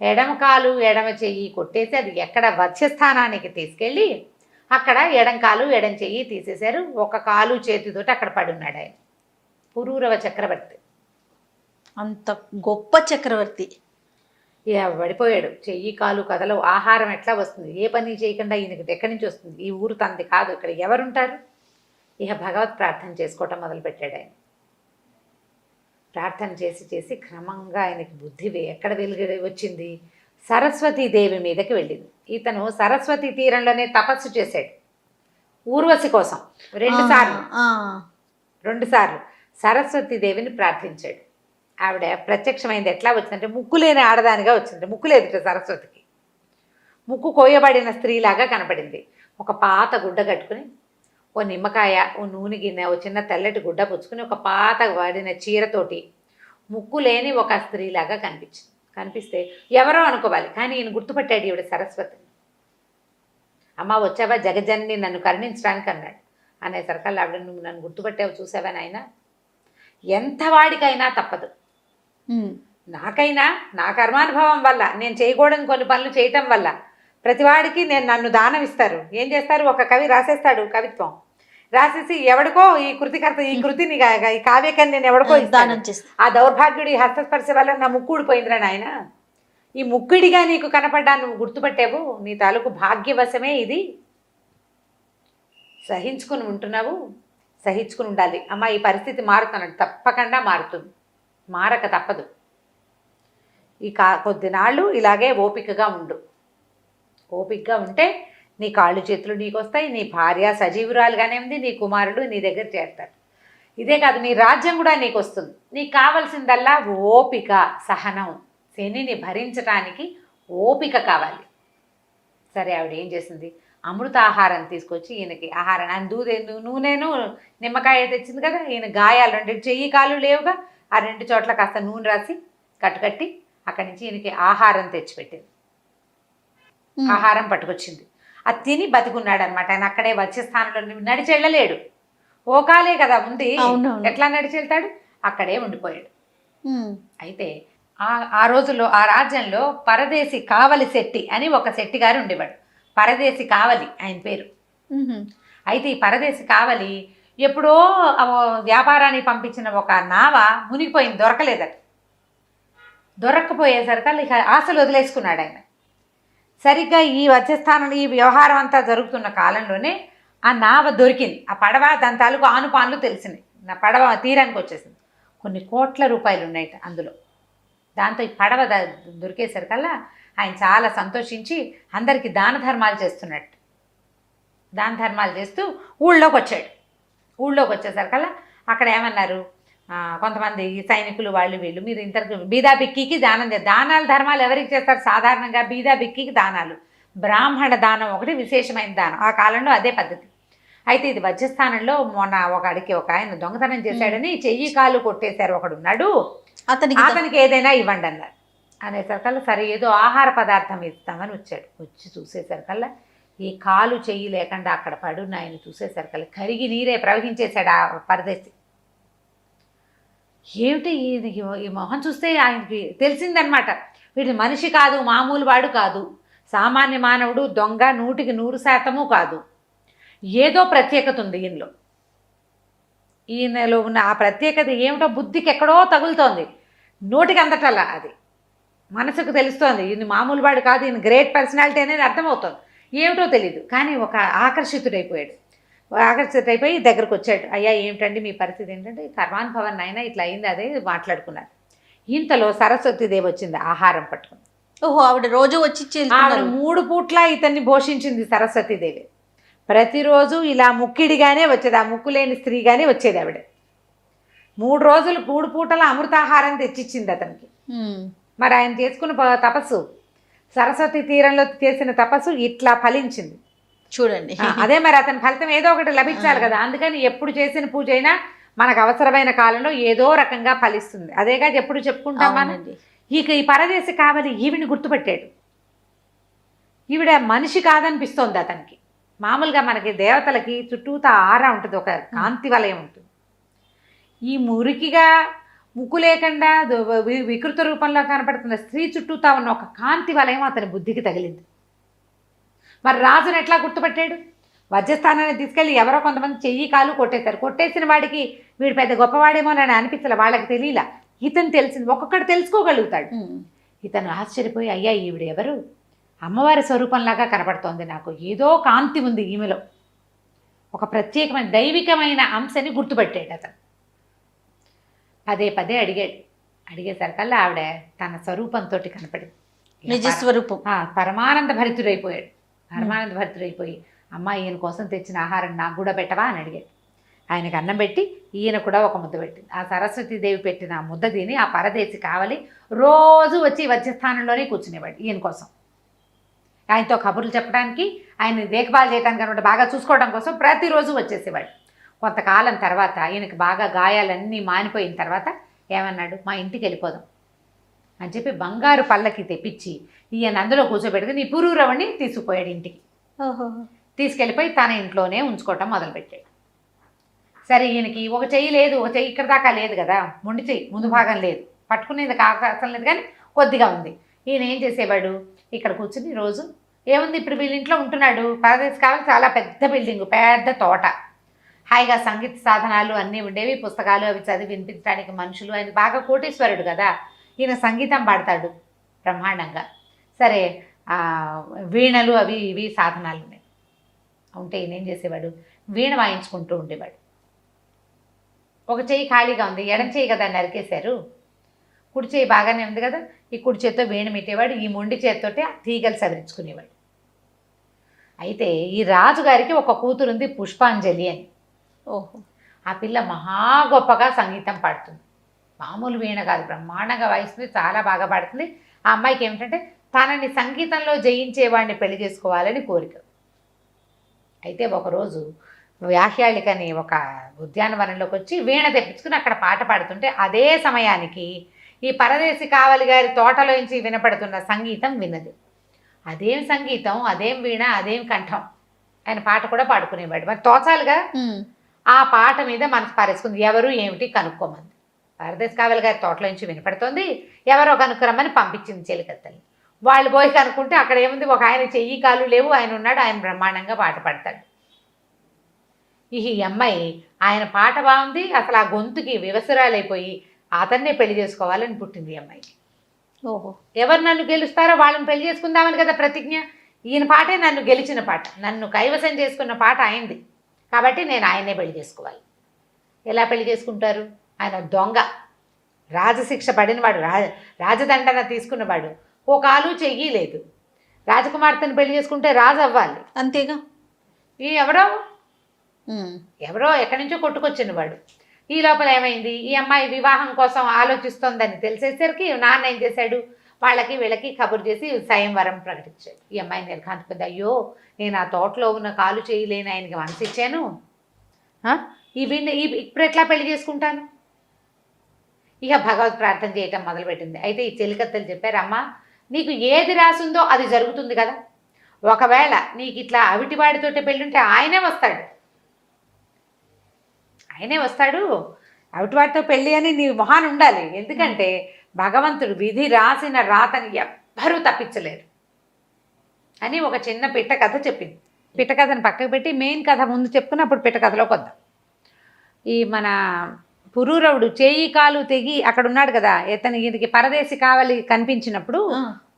ఎడమ కాలు ఎడమ చెయ్యి కొట్టేసి అది ఎక్కడ వధ్యస్థానానికి తీసుకెళ్ళి అక్కడ ఎడం కాలు ఎడం చెయ్యి తీసేశారు. ఒక కాలు చేతితోటి అక్కడ పడున్నాడు ఆయన. పురూరవ చక్రవర్తి, అంత గొప్ప చక్రవర్తి. పడిపోయాడు. చెయ్యి కాలు కదలవు. ఆహారం ఎట్లా వస్తుంది? ఏ పని చేయకుండా ఈయనకి ఎక్కడి నుంచి వస్తుంది? ఈ ఊరు తంది కాదు, ఇక్కడ ఎవరుంటారు? ఇక భగవత్ ప్రార్థన చేసుకోవటం మొదలుపెట్టాడు ఆయన. ప్రార్థన చేసి చేసి క్రమంగా ఆయనకి బుద్ధి ఎక్కడ వెలుగు వచ్చింది? సరస్వతీదేవి మీదకి వెళ్ళింది. ఇతను సరస్వతి తీరంలోనే తపస్సు చేశాడు ఊర్వశి కోసం. రెండు సార్లు సరస్వతీదేవిని ప్రార్థించాడు. ఆవిడ ప్రత్యక్షమైంది. ఎట్లా వచ్చిందంటే, ముక్కు లేని ఆడదానిగా వచ్చింది. ముక్కు లేదు సరస్వతికి. ముక్కు కోయబడిన స్త్రీలాగా కనపడింది. ఒక పాత గుడ్డ కట్టుకుని, ఓ నిమ్మకాయ, ఓ నూనె గిన్నె, ఓ చిన్న తెల్లటి గుడ్డ పుచ్చుకుని, ఒక పాత వాడిన చీరతోటి ముక్కు లేని ఒక స్త్రీలాగా కనిపిస్తే ఎవరో అనుకోవాలి. కానీ ఈయన గుర్తుపట్టాడు ఈవిడ సరస్వతిని. అమ్మ వచ్చావా జగజన్ని, నన్ను కరుణించడానికి అన్నాడు. అనేసరికల్లా ఆవిడ, నువ్వు నన్ను గుర్తుపట్టావు, చూసావా నాయన, ఎంత వాడికైనా తప్పదు. నాకైనా నా కర్మానుభవం వల్ల, నేను చేయకూడని కొన్ని పనులు చేయటం వల్ల ప్రతివాడికి నన్ను దానం ఇస్తారు. ఏం చేస్తారు? ఒక కవి రాసేస్తాడు కవిత్వం, రాసేసి ఎవడికో ఈ కృతికర్త ఈ కృతిని ఈ కావ్యకని నేను ఎవడికో దానం చేస్తా. ఆ దౌర్భాగ్యుడి హస్తస్పర్శ వల్ల నా ముక్కు ఊడిపోయిందిరా నాయన. ఈ ముక్కుడిగా నీకు కనపడ్డా నువ్వు గుర్తుపట్టావు, నీ తాలూకు భాగ్యవశమే ఇది. సహించుకుని ఉంటున్నావు, సహించుకుని ఉండాలి. అమ్మ ఈ పరిస్థితి మారుతున్నాడు, తప్పకుండా మారుతుంది, మారక తప్పదు. ఈ కొద్ది నాళ్ళు ఇలాగే ఓపికగా ఉండు. ఓపికగా ఉంటే నీ కాళ్ళు చేతులు నీకు వస్తాయి, నీ భార్య సజీవురాలుగానే ఉంది, నీ కుమారులు నీ దగ్గర చేరుతారు. ఇదే కాదు, నీ రాజ్యం కూడా నీకు వస్తుంది. నీకు కావాల్సిందల్లా ఓపిక, సహనం. శనిని భరించటానికి ఓపిక కావాలి. సరే, ఆవిడ ఏం చేసింది, అమృత ఆహారం తీసుకొచ్చి ఈయనకి ఆహారం, ఆయన నూనెను నిమ్మకాయ తెచ్చింది కదా, ఈయన గాయాలు 2 చెయ్యి కాలు లేవుగా, ఆ 2 చోట్ల కాస్త నూనె రాసి కట్టుకట్టి అక్కడి నుంచి ఈయనకి ఆహారం తెచ్చిపెట్టింది. ఆహారం పట్టుకొచ్చింది. అది తిని బతికున్నాడు అనమాట. ఆయన అక్కడే వచ్చే స్థానంలో నడిచి వెళ్ళలేడు, ఓకాలే కదా ఉంది, ఎట్లా నడిచి వెళ్తాడు, అక్కడే ఉండిపోయాడు. అయితే ఆ రోజుల్లో ఆ రాజ్యంలో పరదేశి కావలి శెట్టి అని ఒక శెట్టి గారు ఉండేవాడు. పరదేశి కావలి ఆయన పేరు. అయితే ఈ పరదేశి కావలి ఎప్పుడో వ్యాపారానికి పంపించిన ఒక నావ మునిగిపోయింది, దొరకలేదట. దొరక్కపోయేసరికి ఇక ఆశలు వదిలేసుకున్నాడు ఆయన. సరిగ్గా ఈ వచ్చస్థానం ఈ వ్యవహారం అంతా జరుగుతున్న కాలంలోనే ఆ నావ దొరికింది. ఆ పడవ దాని తాలూకు ఆనుపాన్లు తెలిసినాయి. నా పడవ తీరానికి వచ్చేసింది. కొన్ని కోట్ల రూపాయలు ఉన్నాయట అందులో. దాంతో ఈ పడవ దొరికేసరికల్లా ఆయన చాలా సంతోషించి అందరికీ దాన ధర్మాలు చేస్తున్నట్టు. దాన ధర్మాలు చేస్తూ ఊళ్ళోకి వచ్చాడు. ఊళ్ళోకి వచ్చేసరికల్లా అక్కడ ఏమన్నారు, కొంతమంది సైనికులు వాళ్ళు వీళ్ళు, మీరు ఇంతకు బీదా బిక్కికి దానాలు ధర్మాలు ఎవరికి చేస్తారు, సాధారణంగా బీదా బిక్కికి దానాలు, బ్రాహ్మణ దానం ఒకటి విశేషమైన దానం. ఆ కాలంలో అదే పద్ధతి. అయితే ఇది వజ్రస్థానంలో మొన్న ఒక ఆయన దొంగతనం చేశాడని చెయ్యి కాలు కొట్టేశారు ఒకడున్నాడు, అతనికి ఏదైనా ఇవ్వండి అన్నారు. అనేసరికల్లా సరే ఏదో ఆహార పదార్థం ఇస్తామని వచ్చాడు. వచ్చి చూసేసరికల్లా ఈ కాలు చెయ్యి లేకుండా అక్కడ పడున్న ఆయన చూసేసరికల్లా కరిగి నీరే ప్రవహించేశాడు ఆ పరదేశి. ఏమిటి ఈ మొహం చూస్తే ఆయనకి తెలిసిందనమాట, వీడి మనిషి కాదు, మామూలు వాడు కాదు, సామాన్య మానవుడు, దొంగ 100% కాదు, ఏదో ప్రత్యేకత ఉంది ఈయనలో. ఈయనలో ఉన్న ఆ ప్రత్యేకత ఏమిటో బుద్ధికి ఎక్కడో తగులుతోంది, నోటికి అందటల్లా అది మనసుకు తెలుస్తోంది. ఈయన మామూలు వాడు కాదు, ఈయన గ్రేట్ పర్సనాలిటీ అనేది అర్థమవుతుంది. ఏమిటో తెలీదు, కానీ ఒక ఆకర్షితుడైపోయాడు. ఆకర్షితుడైపోయి దగ్గరకు వచ్చాడు. అయ్యా ఏమిటండి మీ పరిస్థితి ఏంటంటే, కర్మాన్ భవన్ అయినా ఇట్లా అయింది, అదే మాట్లాడుకున్నారు. ఇంతలో సరస్వతీదేవి వచ్చింది ఆహారం పట్టుకుని. ఓహో, ఆవిడ రోజు వచ్చి ఆవిడ 3 పూట్ల ఇతన్ని పోషించింది సరస్వతీదేవి. ప్రతిరోజు ఇలా ముక్కిడిగానే వచ్చేది, ఆ ముక్కు లేని స్త్రీగానే వచ్చేది ఆవిడ. 3 రోజులు 3 పూటల అమృతాహారం తెచ్చిచ్చింది అతనికి. మరి ఆయన చేసుకున్న తపస్సు, సరస్వతి తీరంలో చేసిన తపస్సు ఇట్లా ఫలించింది చూడండి. అదే మరి అతని ఫలితం ఏదో ఒకటి లభించాలి కదా. అందుకని ఎప్పుడు చేసిన పూజ అయినా మనకు అవసరమైన కాలంలో ఏదో రకంగా ఫలిస్తుంది. అదేగా ఎప్పుడు చెప్పుకుంటాం మనం. ఇక ఈ పరదేశి కావాలి ఈవిని గుర్తుపట్టాడు. ఈవిడ మనిషి కాదనిపిస్తోంది అతనికి. మామూలుగా మనకి దేవతలకి చుట్టూతా ఆరా ఉంటుంది, ఒక కాంతి వలయం ఉంటుంది. ఈ మురికిగా ముక్కు లేకుండా వికృత రూపంలో కనపడుతున్న స్త్రీ చుట్టూతా ఉన్న ఒక కాంతి వలయం అతని బుద్ధికి తగిలింది. మరి రాజును ఎట్లా గుర్తుపట్టాడు? వజ్రస్థానాన్ని తీసుకెళ్ళి ఎవరో కొంతమంది చెయ్యి కాలు కొట్టేశారు. కొట్టేసిన వాడికి వీడు పెద్ద గొప్పవాడేమో అని అనిపించలే, వాళ్ళకి తెలియలా. ఇతను తెలిసింది, ఒక్కొక్కటి తెలుసుకోగలుగుతాడు. ఇతను ఆశ్చర్యపోయి, అయ్యా ఈవిడ ఎవరు? అమ్మవారి స్వరూపంలాగా కనపడుతోంది నాకు, ఏదో కాంతి ఉంది ఈమెలో, ఒక ప్రత్యేకమైన దైవికమైన అంశని గుర్తుపట్టాడు అతను. పదే అడిగాడు. అడిగేసరికల్లా ఆవిడ తన స్వరూపంతో కనపడింది, నిజ స్వరూపం. పరమానంద భరితుడైపోయాడు. పరమానంద భరితుడైపోయి, అమ్మ ఈయన కోసం తెచ్చిన ఆహారం నాకు కూడా పెట్టవా అని అడిగాడు. ఆయనకు అన్నం పెట్టి ఈయన కూడా ఒక ముద్ద పెట్టింది. ఆ సరస్వతీదేవి పెట్టిన ఆ ముద్ద తిని ఆ పరదేశి కావాలి రోజు వచ్చి వజ్రస్థానంలోనే కూర్చునేవాడు ఈయన కోసం. ఆయనతో కబుర్లు చెప్పడానికి, ఆయన దేఖభాల్ చేయడానికి అనమాట, బాగా చూసుకోవడం కోసం ప్రతిరోజు వచ్చేసేవాడు. కొంతకాలం తర్వాత ఈయనకి బాగా గాయాలన్నీ మానిపోయిన తర్వాత ఏమన్నాడు, మా ఇంటికి వెళ్ళిపోదాం అని చెప్పి బంగారు పల్లకి తెప్పించి ఈయన అందులో కూర్చోబెట్టుకుని నీ పురూరవణ్ణి తీసుకుపోయాడు ఇంటికి. తీసుకెళ్ళిపోయి తన ఇంట్లోనే ఉంచుకోవటం మొదలుపెట్టాడు. సరే, ఈయనకి ఒక చెయ్యి లేదు, ఒక చెయ్యి ఇక్కడ దాకా లేదు కదా, మొండి చెయ్యి ముందు భాగం లేదు, పట్టుకునేది అవకాశం లేదు, కానీ కొద్దిగా ఉంది. ఈయన ఏం చేసేవాడు, ఇక్కడ కూర్చుని రోజు ఏముంది, ఇప్పుడు వీళ్ళ ఇంట్లో ఉంటున్నాడు. పరదేశి కావాలి చాలా పెద్ద బిల్డింగు, పెద్ద తోట, హాయిగా సంగీత సాధనాలు అన్నీ ఉండేవి, పుస్తకాలు అవి చదివి వినిపించడానికి మనుషులు. ఆయన బాగా కోటీశ్వరుడు కదా, ఈయన సంగీతం పాడతాడు బ్రహ్మాండంగా. సరే వీణలు అవి ఇవి సాధనాలు ఉన్నాయి. ఉంటే ఈయన ఏం చేసేవాడు, వీణ వాయించుకుంటూ ఉండేవాడు. ఒక చెయ్యి ఖాళీగా ఉంది, ఎడం చెయ్యి కదా నరికేశారు, కుడి చేయి బాగానే ఉంది కదా, ఈ కుడి చేతితో వీణ పెట్టేవాడు, ఈ మొండి చేతితోటి ఆ తీగలు సవరించుకునేవాడు. అయితే ఈ రాజుగారికి ఒక కూతురు ఉంది, పుష్పాంజలి అని. ఓహో. ఆ పిల్ల మహా గొప్పగా సంగీతం పాడుతుంది, మామూలు వీణ కాదు, బ్రహ్మాండంగా వాయిస్తుంది, చాలా బాగా పాడుతుంది. ఆ అమ్మాయికి ఏమిటంటే తనని సంగీతంలో జయించేవాడిని పెళ్లి చేసుకోవాలని కోరిక. అయితే ఒకరోజు వ్యాహ్యాళికని ఒక ఉద్యానవనంలోకి వచ్చి వీణ తెప్పించుకుని అక్కడ పాట పాడుతుంటే అదే సమయానికి ఈ పరదేశి కావలి గారి తోటలోంచి వినపడుతున్న సంగీతం విన్నది. అదేం సంగీతం, అదేం వీణ, అదేం కంఠం. ఆయన పాట కూడా పాడుకునేవాడు. మరి తోచాలుగా ఆ పాట మీద మనసు పారేసుకుంది. ఎవరు ఏమిటి కనుక్కోమంది. పరదేశి కావలి గారి తోటలోంచి వినపడుతుంది, ఎవరో కనుక్కురమ్మని పంపించింది చెలికత్తల్ని. వాళ్ళు పోయి కనుక్కుంటే అక్కడ ఏముంది, ఒక ఆయన చెయ్యి కాలు లేవు, ఆయన ఉన్నాడు, ఆయన బ్రహ్మాండంగా పాట పాడతాడు. ఈ అమ్మాయి ఆయన పాట బాగుంది, అసలు ఆ గొంతుకి వివసురాలైపోయి అతన్నే పెళ్లి చేసుకోవాలని పుట్టింది ఈ అమ్మాయికి. ఓహో. ఎవరు నన్ను గెలుస్తారో వాళ్ళని పెళ్లి చేసుకుందామని కదా ప్రతిజ్ఞ. ఈయన పాటే నన్ను గెలిచిన పాట, నన్ను కైవసం చేసుకున్న పాట ఆయనది, కాబట్టి నేను ఆయన్నే పెళ్లి చేసుకోవాలి. ఎలా పెళ్లి చేసుకుంటారు, ఆయన దొంగ, రాజశిక్ష పడినవాడు, రాజదండన తీసుకున్నవాడు, ఓ కాలు చెయ్యి లేదు. రాజకుమార్తెను పెళ్లి చేసుకుంటే రాజు అవ్వాలి, అంతేగా. ఈ ఎవరో ఎక్కడి నుంచో కొట్టుకొచ్చినవాడు. ఈ లోపల ఏమైంది, ఈ అమ్మాయి వివాహం కోసం ఆలోచిస్తోందని తెలిసేసరికి నాన్న ఏం చేశాడు, వాళ్ళకి వీళ్ళకి కబురు చేసి స్వయంవరం ప్రకటించాడు. ఈ అమ్మాయి నిర్ఘాంతపడ్డ, అయ్యో నేను ఆ తోటలో ఉన్న కాలు చేయలేని ఆయనకి మనసు ఇచ్చాను, ఇప్పుడు ఎట్లా పెళ్లి చేసుకుంటాను. ఇక భగవత్ ప్రార్థన చేయటం మొదలుపెట్టింది. అయితే ఈ చెలికత్తలు చెప్పారు, అమ్మ నీకు ఏది రాసుందో అది జరుగుతుంది కదా, ఒకవేళ నీకు ఇట్లా అవిటివాడితోటే పెళ్ళుంటే ఆయనే వస్తాడు, అవిటివాడితో పెళ్ళి అని నీ మొహాన్ ఉండాలి. ఎందుకంటే భగవంతుడు విధి రాసిన రాతని ఎవ్వరూ తప్పించలేరు అని ఒక చిన్న పిట్ట కథ చెప్పింది. పిట్ట కథను పక్కకు పెట్టి మెయిన్ కథ ముందు చెప్పుకుని అప్పుడు పిట్ట కథలోకి వద్దాం. ఈ మన పురూరవుడు చేయి కాలు తెగి అక్కడ ఉన్నాడు కదా, ఈయనకి పరదేశి కావలి కనిపించినప్పుడు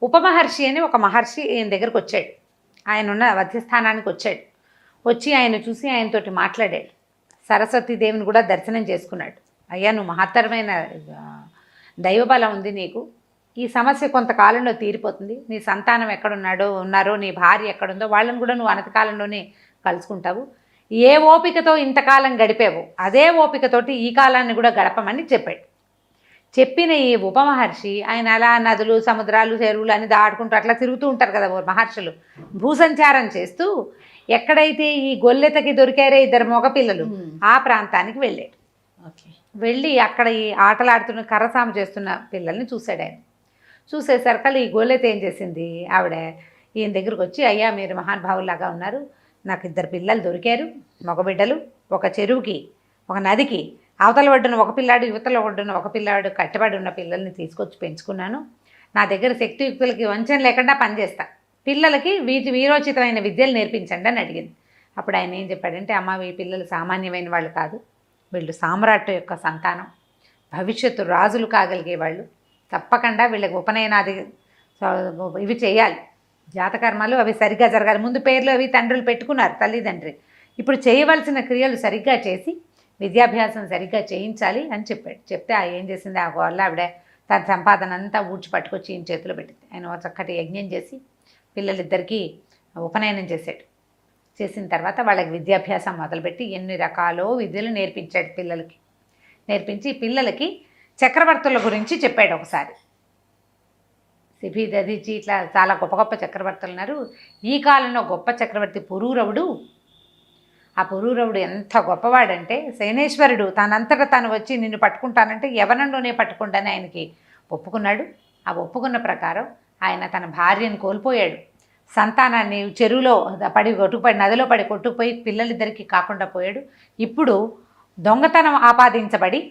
ఉపమహర్షి అని ఒక మహర్షి ఈయన దగ్గరకు వచ్చాడు. ఆయన ఉన్న వధ్యస్థానానికి వచ్చాడు. వచ్చి ఆయన చూసి ఆయనతోటి మాట్లాడాడు. సరస్వతీదేవిని కూడా దర్శనం చేసుకున్నాడు. అయ్యా, నువ్వు మహత్తరమైన దైవబలం ఉంది నీకు, ఈ సమస్య కొంతకాలంలో తీరిపోతుంది, నీ సంతానం ఉన్నారో నీ భార్య ఎక్కడుందో వాళ్ళని కూడా నువ్వు అనతికాలంలోనే కలుసుకుంటావు, ఏ ఓపికతో ఇంతకాలం గడిపావు అదే ఓపికతోటి ఈ కాలాన్ని కూడా గడపమని చెప్పాడు. చెప్పిన ఈ ఉపమహర్షి ఆయన అలా నదులు సముద్రాలు చెరువులు అని దాటుకుంటూ అట్లా తిరుగుతూ ఉంటారు కదా మహర్షులు, భూసంచారం చేస్తూ ఎక్కడైతే ఈ గొల్లెతకి దొరికారే ఇద్దరు మగపిల్లలు ఆ ప్రాంతానికి వెళ్ళాడు. వెళ్ళి అక్కడ ఈ ఆటలాడుతున్న కర్రసాము చేస్తున్న పిల్లల్ని చూశాడు. ఆయన చూసేసరికి ఈ గొల్లెత ఏం చేసింది, ఆవిడ ఈయన దగ్గరకు వచ్చి, అయ్యా మీరు మహానుభావులాగా ఉన్నారు, నాకు ఇద్దరు పిల్లలు దొరికారు, మగబిడ్డలు, ఒక చెరువుకి ఒక నదికి అవతల ఒడ్డున ఒక పిల్లాడు యువతల ఒడ్డున ఒక పిల్లాడు కట్టబడి ఉన్న పిల్లల్ని తీసుకొచ్చి పెంచుకున్నాను, నా దగ్గర శక్తియుక్తులకి వంచన లేకుండా పనిచేస్తా, పిల్లలకి వీరోచితమైన విద్యలు నేర్పించండి అని అడిగింది. అప్పుడు ఆయన ఏం చెప్పాడంటే, అమ్మ ఈ పిల్లలు సామాన్యమైన వాళ్ళు కాదు, వీళ్ళు సామ్రాట్టు యొక్క సంతానం, భవిష్యత్తు రాజులు కాగలిగే వాళ్ళు, తప్పకుండా వీళ్ళకి ఉపనయనాది ఇవి చేయాలి, జాతకర్మలు అవి సరిగ్గా జరగాలి. ముందు పేర్లు అవి తండ్రులు పెట్టుకున్నారు తల్లిదండ్రి, ఇప్పుడు చేయవలసిన క్రియలు సరిగ్గా చేసి విద్యాభ్యాసం సరిగ్గా చేయించాలి అని చెప్పాడు. చెప్తే ఏం చేసింది, ఆ వల్ల ఆవిడ తన సంపాదన అంతా ఊడ్చి పట్టుకొచ్చి ఈయన చేతిలో పెట్టింది. ఆయన చక్కటి యజ్ఞం చేసి పిల్లలిద్దరికీ ఉపనయనం చేశాడు. చేసిన తర్వాత వాళ్ళకి విద్యాభ్యాసం మొదలుపెట్టి ఎన్ని రకాలో విద్యలు నేర్పించాడు పిల్లలకి. నేర్పించి పిల్లలకి చక్రవర్తుల గురించి చెప్పాడు. ఒకసారి సిబి దదీచి ఇట్లా చాలా గొప్ప గొప్ప చక్రవర్తులు ఉన్నారు. ఈ కాలంలో గొప్ప చక్రవర్తి పురూరవుడు. ఆ పురూరవుడు ఎంత గొప్పవాడంటే, సేనేశ్వరుడు తనంతటా తను వచ్చి నిన్ను పట్టుకుంటానంటే యవనంలోనే పట్టుకుంటానని ఆయనకి ఒప్పుకున్నాడు. ఆ ఒప్పుకున్న ప్రకారం ఆయన తన భార్యను కోల్పోయాడు, సంతానాన్ని చెరువులో నదిలో పడి కొట్టుకుపోయి పిల్లలిద్దరికీ కాకుండా పోయాడు. ఇప్పుడు దొంగతనం ఆపాదించబడి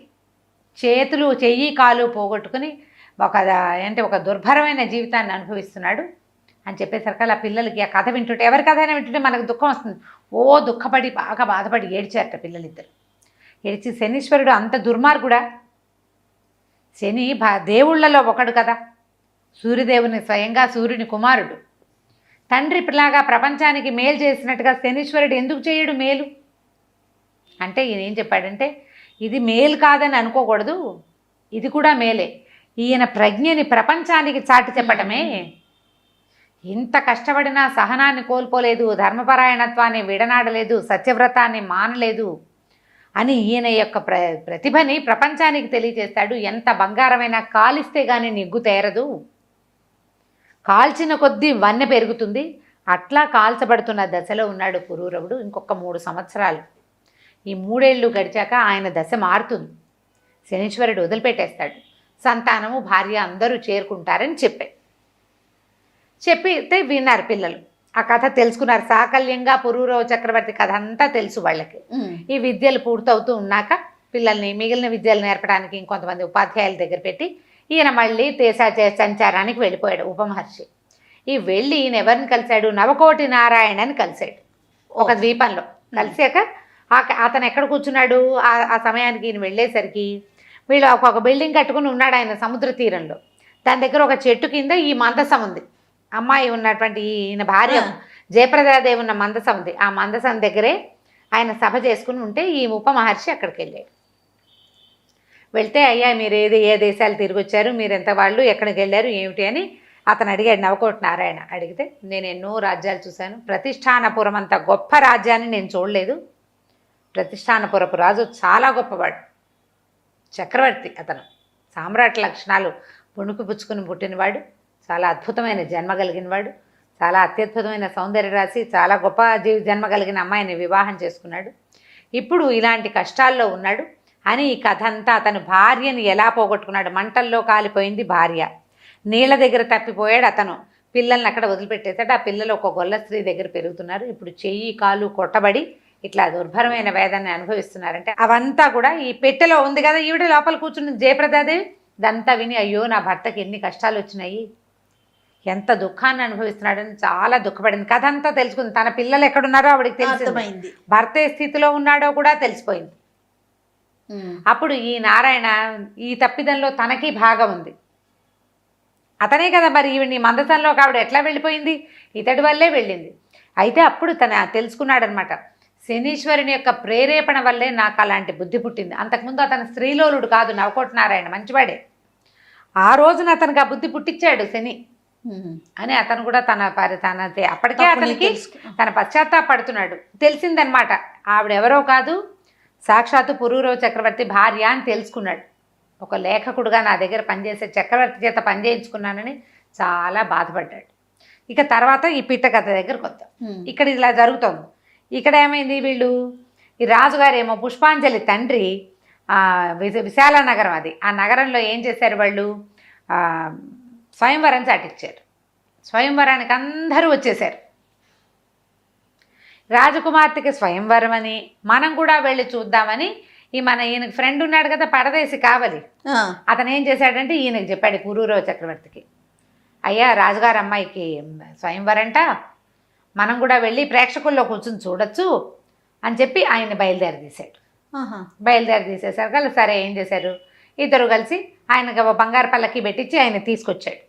చెయ్యి కాలు పోగొట్టుకుని ఒక దుర్భరమైన జీవితాన్ని అనుభవిస్తున్నాడు అని చెప్పేసరికి ఆ పిల్లలకి ఆ కథ వింటుంటే, ఎవరి కథ అయినా వింటుంటే మనకు దుఃఖం వస్తుంది. ఓ దుఃఖపడి బాగా బాధపడి ఏడ్చారట పిల్లలిద్దరు. ఏడ్చి శనీశ్వరుడు అంత దుర్మార్గుడా? శని దేవుళ్లలో ఒకడు కదా, సూర్యదేవుని స్వయంగా సూర్యుని కుమారుడు. తండ్రి పిల్లగా ప్రపంచానికి మేలు చేసినట్టుగా శనీశ్వరుడు ఎందుకు చేయడు మేలు అంటే, ఈయన ఏం చెప్పాడంటే, ఇది మేలు కాదని అనుకోకూడదు, ఇది కూడా మేలే. ఈయన ప్రజ్ఞని ప్రపంచానికి చాటి చెప్పటమే. ఇంత కష్టపడినా సహనాన్ని కోల్పోలేదు, ధర్మపరాయణత్వాన్ని విడనాడలేదు, సత్యవ్రతాన్ని మానలేదు అని ఈయన యొక్క ప్రతిభని ప్రపంచానికి తెలియజేస్తాడు. ఎంత బంగారమైనా కాలిస్తే కానీ నిగ్గు తేరదు, కాల్చిన కొద్దీ వన్నె పెరుగుతుంది. అట్లా కాల్చబడుతున్న దశలో ఉన్నాడు పురూరవుడు. ఇంకొక 3 సంవత్సరాలు, ఈ 3 ఏళ్ళు గడిచాక ఆయన దశ మారుతుంది. శనీశ్వరుడు వదిలిపెట్టేస్తాడు. సంతానము భార్య అందరూ చేరుకుంటారని చెప్పితే విన్నారు పిల్లలు. ఆ కథ తెలుసుకున్నారు. సాకల్యంగా పురూరవ చక్రవర్తి కథ అంతా తెలుసు వాళ్ళకి. ఈ విద్యలు పూర్తవుతూ ఉన్నాక పిల్లల్ని మిగిలిన విద్యలు నేర్పడానికి ఇంకొంతమంది ఉపాధ్యాయుల దగ్గర పెట్టి ఈయన మళ్ళీ దేశ సంచారానికి వెళ్ళిపోయాడు ఉపమహర్షి. ఈ వెళ్ళి ఈయన ఎవరిని కలిశాడు? నవకోటి నారాయణని కలిశాడు ఒక ద్వీపంలో. కలిసాక అతను ఎక్కడ కూర్చున్నాడు? ఆ సమయానికి ఈయన వెళ్ళేసరికి వీళ్ళు ఒక బిల్డింగ్ కట్టుకుని ఉన్నాడు ఆయన సముద్ర తీరంలో. దాని దగ్గర ఒక చెట్టు కింద ఈ మందసం ఉంది. అమ్మాయి ఉన్నటువంటి ఈయన భార్య జయప్రదాదేవి ఉన్న మందసం ఉంది. ఆ మందసం దగ్గరే ఆయన సభ చేసుకుని ఉంటే ఈ ఉపమహర్షి అక్కడికి వెళ్ళాడు. వెళ్తే, అయ్యా మీరు ఏ దేశాలు తిరిగి వచ్చారు, మీరు ఎంత వాళ్ళు, ఎక్కడికి వెళ్ళారు ఏమిటి అని అతను అడిగాడు. నవకోటి నారాయణ అడిగితే, నేను ఎన్నో రాజ్యాలు చూశాను, ప్రతిష్టానపురం అంత గొప్ప రాజ్యాన్ని నేను చూడలేదు. ప్రతిష్టానపురపు రాజు చాలా గొప్పవాడు, చక్రవర్తి. అతను సామ్రాట్ లక్షణాలు పుణుకు పుచ్చుకుని పుట్టినవాడు, చాలా అద్భుతమైన జన్మ కలిగినవాడు, చాలా అత్యద్భుతమైన సౌందర్య రాశి, చాలా గొప్ప జన్మ కలిగిన అమ్మాయిని వివాహం చేసుకున్నాడు. ఇప్పుడు ఇలాంటి కష్టాల్లో ఉన్నాడు అని ఈ కథ అంతా అతను భార్యని ఎలా పోగొట్టుకున్నాడు. మంటల్లో కాలిపోయింది భార్య, నీళ్ళ దగ్గర తప్పిపోయాడు అతను, పిల్లల్ని అక్కడ వదిలిపెట్టేశాడు. ఆ పిల్లలు ఒక గొల్ల స్త్రీ దగ్గర పెరుగుతున్నారు. ఇప్పుడు చెయ్యి కాలు కొట్టబడి ఇట్లా దుర్భరమైన వేదాన్ని అనుభవిస్తున్నారంటే అవంతా కూడా ఈ పెట్టెలో ఉంది కదా, ఈవిడ లోపల కూర్చుంది జయప్రదాదేవి. ఇదంతా విని, అయ్యో నా భర్తకి ఎన్ని కష్టాలు వచ్చినాయి, ఎంత దుఃఖాన్ని అనుభవిస్తున్నాడని చాలా దుఃఖపడింది. కథ అంతా తెలుసుకుంది. తన పిల్లలు ఎక్కడున్నారో ఆవిడకి తెలిసిపోయింది, భర్త ఏ స్థితిలో ఉన్నాడో కూడా తెలిసిపోయింది. అప్పుడు ఈ నారాయణ ఈ తప్పిదంలో తనకి భాగం ఉంది. అతనే కదా మరి ఈవిడ్ని మందసంలో ఆవిడ ఎట్లా వెళ్ళిపోయింది, ఇతడి వల్లే వెళ్ళింది. అయితే అప్పుడు తన తెలుసుకున్నాడనమాట, శనీశ్వరుని యొక్క ప్రేరేపణ వల్లే నాకు అలాంటి బుద్ధి పుట్టింది. అంతకుముందు అతను స్త్రీలోలుడు కాదు, నవకోటి నారాయణ మంచివాడే. ఆ రోజున అతనికి ఆ బుద్ధి పుట్టించాడు శని అని అతను కూడా అప్పటికే అతనికి తన పశ్చాత్తాపడుతున్నాడు. తెలిసిందనమాట ఆవిడెవరో కాదు, సాక్షాత్తు పురూరవ చక్రవర్తి భార్య అని తెలుసుకున్నాడు. ఒక లేఖకుడుగా నా దగ్గర పనిచేసే చక్రవర్తి చేత పనిచేయించుకున్నానని చాలా బాధపడ్డాడు. ఇక తర్వాత ఈ పిట్ట కథ దగ్గరకు వద్దాం. ఇక్కడ ఇలా జరుగుతోంది. ఇక్కడ ఏమైంది, వీళ్ళు ఈ రాజుగారేమో పుష్పాంజలి తండ్రి విశాల నగరం అది, ఆ నగరంలో ఏం చేశారు వాళ్ళు, స్వయంవరం చాటించారు. స్వయంవరానికి అందరూ వచ్చేసారు. రాజకుమార్తెకి స్వయంవరం అని మనం కూడా వెళ్ళి చూద్దామని ఈయనకి ఫ్రెండ్ ఉన్నాడు కదా పరదేశి కావలి, అతను ఏం చేశాడంటే ఈయనకి చెప్పాడు పురూరవ చక్రవర్తికి, అయ్యా రాజుగారు అమ్మాయికి స్వయంవరంట, మనం కూడా వెళ్ళి ప్రేక్షకుల్లో కూర్చొని చూడొచ్చు అని చెప్పి ఆయన బయలుదేరి తీసేశారు కదా. సరే ఏం చేశారు, ఇద్దరు కలిసి ఆయనకి ఓ బంగారు పల్లకి పెట్టించి ఆయన తీసుకొచ్చాడు.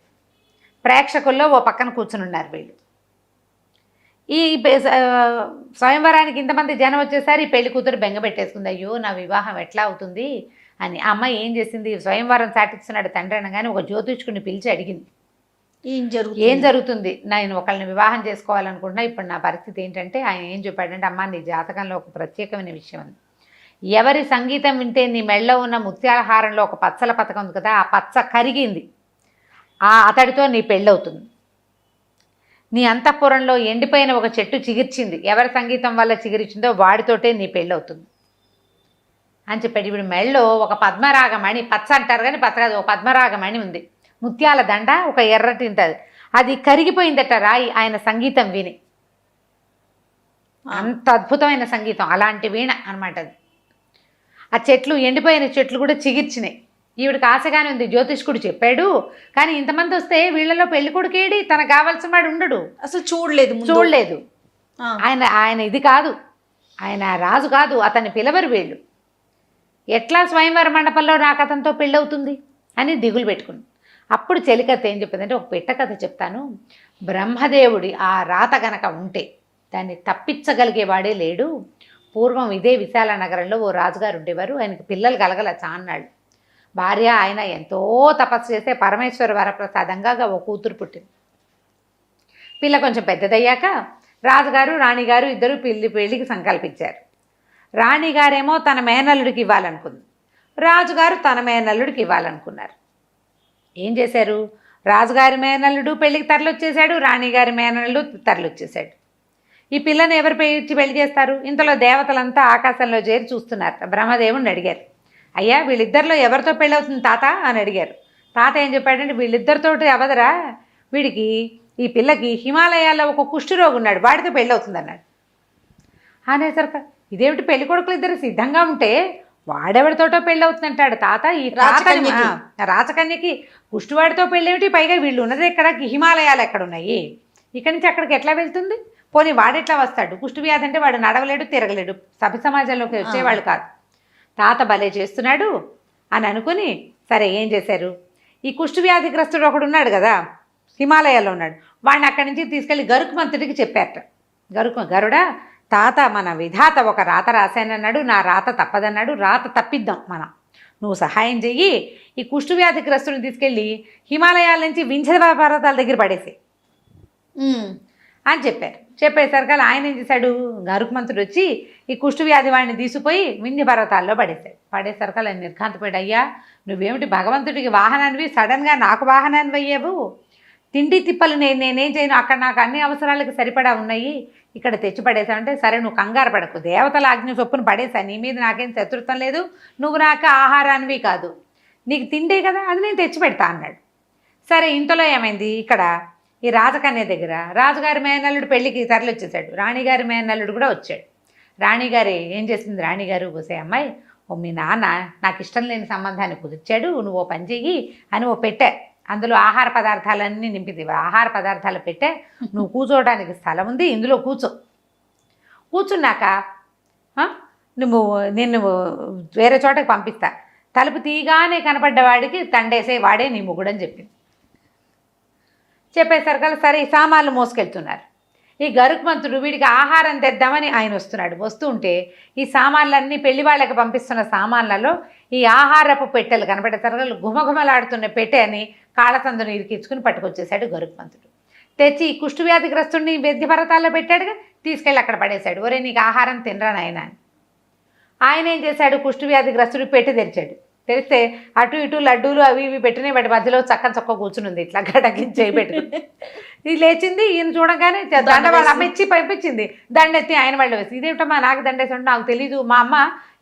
ప్రేక్షకుల్లో ఓ పక్కన కూర్చుని ఉన్నారు వీళ్ళు. ఈ స్వయంవరానికి ఇంతమంది జనం వచ్చేసారి. ఈ పెళ్లి కూతురు బెంగ పెట్టేసుకుంది, అయ్యో నా వివాహం ఎట్లా అవుతుంది అని. ఆ అమ్మాయి ఏం చేసింది, స్వయంవరం సాటిస్తున్నాడు తండ్రి అనగానే ఒక జ్యోతిష్కుని పిలిచి అడిగింది, ఏం జరుగుతుంది, నేను ఒకళ్ళని వివాహం చేసుకోవాలనుకుంటున్నా, ఇప్పుడు నా పరిస్థితి ఏంటంటే ఆయన ఏం చెప్పాడంటే, అమ్మ నీ జాతకంలో ఒక ప్రత్యేకమైన విషయం ఉంది, ఎవరి సంగీతం వింటే నీ మెళ్ళలో ఉన్న ముత్యాల హారంలో ఒక పచ్చల పథకం ఉంది కదా, ఆ పచ్చ కరిగింది, అతడితో నీ పెళ్ళవుతుంది. నీ అంతఃపురంలో ఎండిపోయిన ఒక చెట్టు చిగిర్చింది, ఎవరి సంగీతం వల్ల చిగిరిచిందో వాడితోటే నీ పెళ్ళవుతుంది అని చెప్పాడు. ఇప్పుడు మెళ్ళో ఒక పద్మరాగమణి, పచ్చ అంటారు కానీ పచ్చ కాదు, ఒక పద్మరాగమణి ఉంది, ముత్యాల దండ, ఒక ఎర్రటి ఉంటుంది, అది కరిగిపోయిందట రాయి ఆయన సంగీతం విని. అంత అద్భుతమైన సంగీతం, అలాంటి వీణ అనమాట అది. ఆ చెట్లు, ఎండిపోయిన చెట్లు కూడా చిగిర్చినాయి. ఈవిడికి ఆశగానే ఉంది, జ్యోతిష్కుడు చెప్పాడు, కానీ ఇంతమంది వస్తే వీళ్ళలో పెళ్లి కొడుకేడి, తనకు కావాల్సిన వాడు ఉండడు, అసలు చూడలేదు. ఆయన ఇది కాదు, ఆయన రాజు కాదు, అతన్ని పిలవరు వీళ్ళు, ఎట్లా స్వయంవర మండపంలో నాకు అతనితో పెళ్ళవుతుంది అని దిగులు పెట్టుకుంది. అప్పుడు చెలికథ ఏం చెప్పిందంటే, ఒక పెట్ట కథ చెప్తాను. బ్రహ్మదేవుడి ఆ రాత గనక ఉంటే దాన్ని తప్పించగలిగేవాడే లేడు. పూర్వం ఇదే విశాల నగరంలో ఓ రాజుగారు ఉండేవారు. ఆయనకు పిల్లలు కలగల చాన్నాళ్ళు. భార్య ఆయన ఎంతో తపస్సు చేస్తే పరమేశ్వర వరప్రసాదంగా ఓ కూతురు పుట్టింది. పిల్ల కొంచెం పెద్దదయ్యాక రాజుగారు రాణిగారు ఇద్దరు పెళ్లికి సంకల్పించారు. రాణిగారేమో తన మేనల్లుడికి ఇవ్వాలనుకుంది, రాజుగారు తన మేనల్లుడికి ఇవ్వాలనుకున్నారు. ఏం చేశారు, రాజుగారి మేనల్లుడు పెళ్లికి తరలొచ్చేశాడు, రాణిగారి మేనల్లుడు తరలొచ్చేశాడు. ఈ పిల్లని ఎవరు ఇచ్చి పెళ్లి చేస్తారు? ఇంతలో దేవతలంతా ఆకాశంలో చేరి చూస్తున్నారు. బ్రహ్మదేవుని అడిగారు, అయ్యా వీళ్ళిద్దరిలో ఎవరితో పెళ్ళి అవుతుంది తాత అని అడిగారు. తాత ఏం చెప్పాడంటే, వీళ్ళిద్దరితోటి అవదరా, వీడికి ఈ పిల్లకి హిమాలయాల్లో ఒక కుష్ఠరోగి ఉన్నాడు, వాడితో పెళ్ళి అవుతుంది అన్నాడు. అనేసరికి ఇదేమిటి, పెళ్లి కొడుకులు ఇద్దరు సిద్ధంగా ఉంటే వాడెవరితోటో పెళ్ళి అవుతుందంటాడు తాత. ఈ రాచకన్యకి కుష్టివాడితో పెళ్ళేమిటి, పైగా వీళ్ళు ఉన్నది ఎక్కడ, హిమాలయాలు ఎక్కడ ఉన్నాయి, ఇక్కడి నుంచి అక్కడికి ఎట్లా వెళ్తుంది, పోనీ వాడెట్లా వస్తాడు, కుష్టి వ్యాధి అంటే వాడు నడవలేడు తిరగలేడు, సభ్య సమాజంలోకి వచ్చేవాళ్ళు కాదు, తాత భలే చేస్తున్నాడు అని అనుకుని, సరే ఏం చేశారు, ఈ కుష్టి వ్యాధిగ్రస్తుడు ఒకడు ఉన్నాడు కదా హిమాలయాల్లో ఉన్నాడు, వాడిని అక్కడి నుంచి తీసుకెళ్ళి గరుకుమంతుడికి చెప్పారట. గరుడా, తాత మన విధాత ఒక రాత రాశానన్నాడు, నా రాత తప్పదన్నాడు, రాత తప్పిద్దాం మనం, నువ్వు సహాయం చెయ్యి, ఈ కుష్టి వ్యాధిగ్రస్తుడిని తీసుకెళ్ళి హిమాలయాల నుంచి వింధ్య పర్వతాల దగ్గర పడేసి అని చెప్పారు. చెప్పేసరికి ఆయన ఏం చేశాడు, గరుకుమంతుడు వచ్చి ఈ కుష్టి వ్యాధి వాడిని తీసుకుపోయి వింధ్య పర్వతాల్లో పడేశాడు. పడేసరికి ఆయన నిర్ఘాంతపోయాడు, అయ్యా నువ్వేమిటి భగవంతుడికి వాహనానివి, సడన్గా నాకు వాహనాన్ని అయ్యావు, తిండి తిప్పలు నేనేం చేయను, అక్కడ నాకు అన్ని అవసరాలకు సరిపడా ఉన్నాయి, ఇక్కడ తెచ్చి పడేసావంటే, సరే నువ్వు కంగారు పడకు, దేవతల ఆజ్ఞ చొప్పున పడేసా, నీ మీద నాకేం శత్రుత్వం లేదు, నువ్వు నాకు ఆహారానివి కాదు, నీకు తిండే కదా అది నేను తెచ్చి పెడతా అన్నాడు. సరే ఇంతలో ఏమైంది, ఇక్కడ ఈ రాజకన్య దగ్గర రాజుగారి మేనల్లుడు పెళ్ళికి తరలిచ్చేసాడు, రాణిగారి మేనల్లుడు కూడా వచ్చాడు. రాణిగారి ఏం చేసింది, రాణిగారు పోసే అమ్మాయి, ఓ మీ నాన్న నాకు ఇష్టం లేని సంబంధాన్ని కుదిర్చాడు, నువ్వు ఓ పని చెయ్యి అని ఓ పెట్టే, అందులో ఆహార పదార్థాలన్నీ నింపింది, ఆహార పదార్థాలు పెట్టే, నువ్వు కూర్చోవడానికి స్థలం ఉంది, ఇందులో కూర్చున్నాక నిన్ను వేరే చోటకి పంపిస్తా, తలుపు తీయగానే కనపడ్డవాడికి తండేసే వాడే నీ మొగుడని చెప్పింది. చెప్పేసరికి సరే ఈ సామాన్లు మోసుకెళ్తున్నారు. ఈ గరుకుమంతుడు వీడికి ఆహారం తెద్దామని ఆయన వస్తూ ఉంటే ఈ సామాన్లన్నీ పెళ్లి వాళ్ళకి పంపిస్తున్న సామాన్లలో ఈ ఆహారపు పెట్టెలు కనపడేసరికి గుమగుమలాడుతున్న పెట్టె అని కాళ్ళసందును ఇరికించుకుని పట్టుకొచ్చేసాడు గరుకుమంతుడు. తెచ్చి ఈ కుష్టి వ్యాధిగ్రస్తుడిని వింధ్య పర్వతాల్లో పెట్టాడుగా, తీసుకెళ్ళి అక్కడ పడేశాడు. ఒరే నీకు ఆహారం తినరా నాయన అని. ఆయన ఏం చేశాడు, కుష్టి వ్యాధిగ్రస్తుడు పెట్టి తెరిచాడు. తెరిస్తే అటు ఇటు లడ్డూలు అవి ఇవి పెట్టినాయి, వాటి మధ్యలో చక్క కూర్చునుంది, ఇట్లా గడకించి పెట్టుకుంది. ఇది లేచింది, ఈయన చూడగానే దండ వాళ్ళ అమ్మ ఇచ్చి పంపించింది, దండెత్తి ఆయన వాళ్ళు వేసి, ఇదేమిటమ్మా నాకు దండేసి ఉంటే నాకు తెలీదు, మా అమ్మ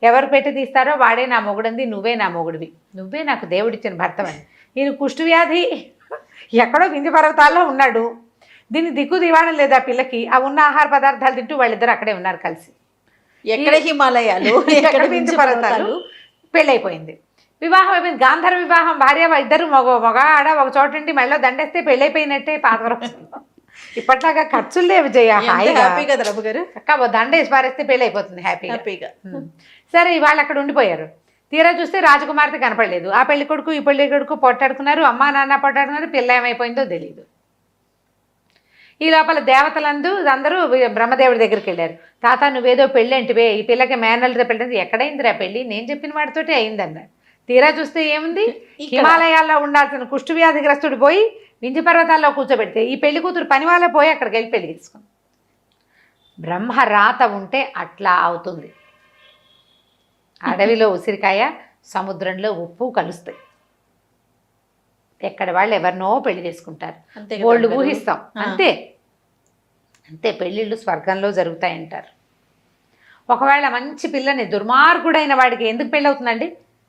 ఎవరు పెట్టి తీస్తారో వాడే నా మొగుడంది, నువ్వే నా మొగుడివి, నువ్వే నాకు దేవుడిచ్చిన భర్తవని. ఈయన కుష్టి వ్యాధి ఎక్కడో వింధ్య పర్వతాల్లో ఉన్నాడు, దీన్ని దిక్కు దివాణం లేదా పిల్లకి, ఆ ఉన్న ఆహార పదార్థాలు తింటూ వాళ్ళిద్దరు అక్కడే ఉన్నారు కలిసి. ఎక్కడ హిమాలయాలు, ఎక్కడ వింధ్య పర్వతాలు. పెళ్ళైపోయింది, వివాహం అయిపోయింది, గాంధర్వ వివాహం, భార్య ఇద్దరు మగ ఆడ ఒక చోట ఉండి మళ్ళీ దండేస్తే పెళ్ళైపోయినట్టే. పాతవరం ఇప్పట్లాగా ఖర్చులు లేవు జయ, హ్యాపీగా గారు అక్క దండేసి పారేస్తే పెళ్ళి అయిపోతుంది హ్యాపీగా. సరే వాళ్ళు అక్కడ ఉండిపోయారు. తీరా చూస్తే రాజకుమార్తె కనపడలేదు. ఆ పెళ్లి కొడుకు ఈ పెళ్లి కొడుకు పొట్టాడుకున్నారు, అమ్మా నాన్న పొట్టాడుకున్నారు, పిల్ల ఏమైపోయిందో తెలియదు. ఈ లోపల దేవతలందు అందరూ బ్రహ్మదేవుడి దగ్గరికి వెళ్ళారు. తాత నువ్వేదో పెళ్ళి అంటివే, ఈ పిల్లకి మేనల్తో పెళ్ళి, ఎక్కడైందిరా పెళ్ళి, నేను చెప్పిన వాడితోటి అయిందన్నారు. తీరా చూస్తే ఏముంది, హిమాలయాల్లో ఉండాల్సిన కుష్టి వ్యాధిగ్రస్తుడు పోయి వింధ్య పర్వతాల్లో కూర్చోబెడితే ఈ పెళ్లి కూతురు పని వాళ్ళ పోయి అక్కడికి వెళ్ళి పెళ్లి చేసుకుంది. బ్రహ్మ రాత ఉంటే అట్లా అవుతుంది. అడవిలో ఉసిరికాయ, సముద్రంలో ఉప్పు కలుస్తాయి. ఎక్కడ వాళ్ళు ఎవరినో పెళ్లి చేసుకుంటారు, వాళ్ళు ఊహిస్తాం, అంతే. పెళ్ళిళ్ళు స్వర్గంలో జరుగుతాయంటారు. ఒకవేళ మంచి పిల్లని దుర్మార్గుడైన వాడికి ఎందుకు పెళ్ళి అవుతుందండి,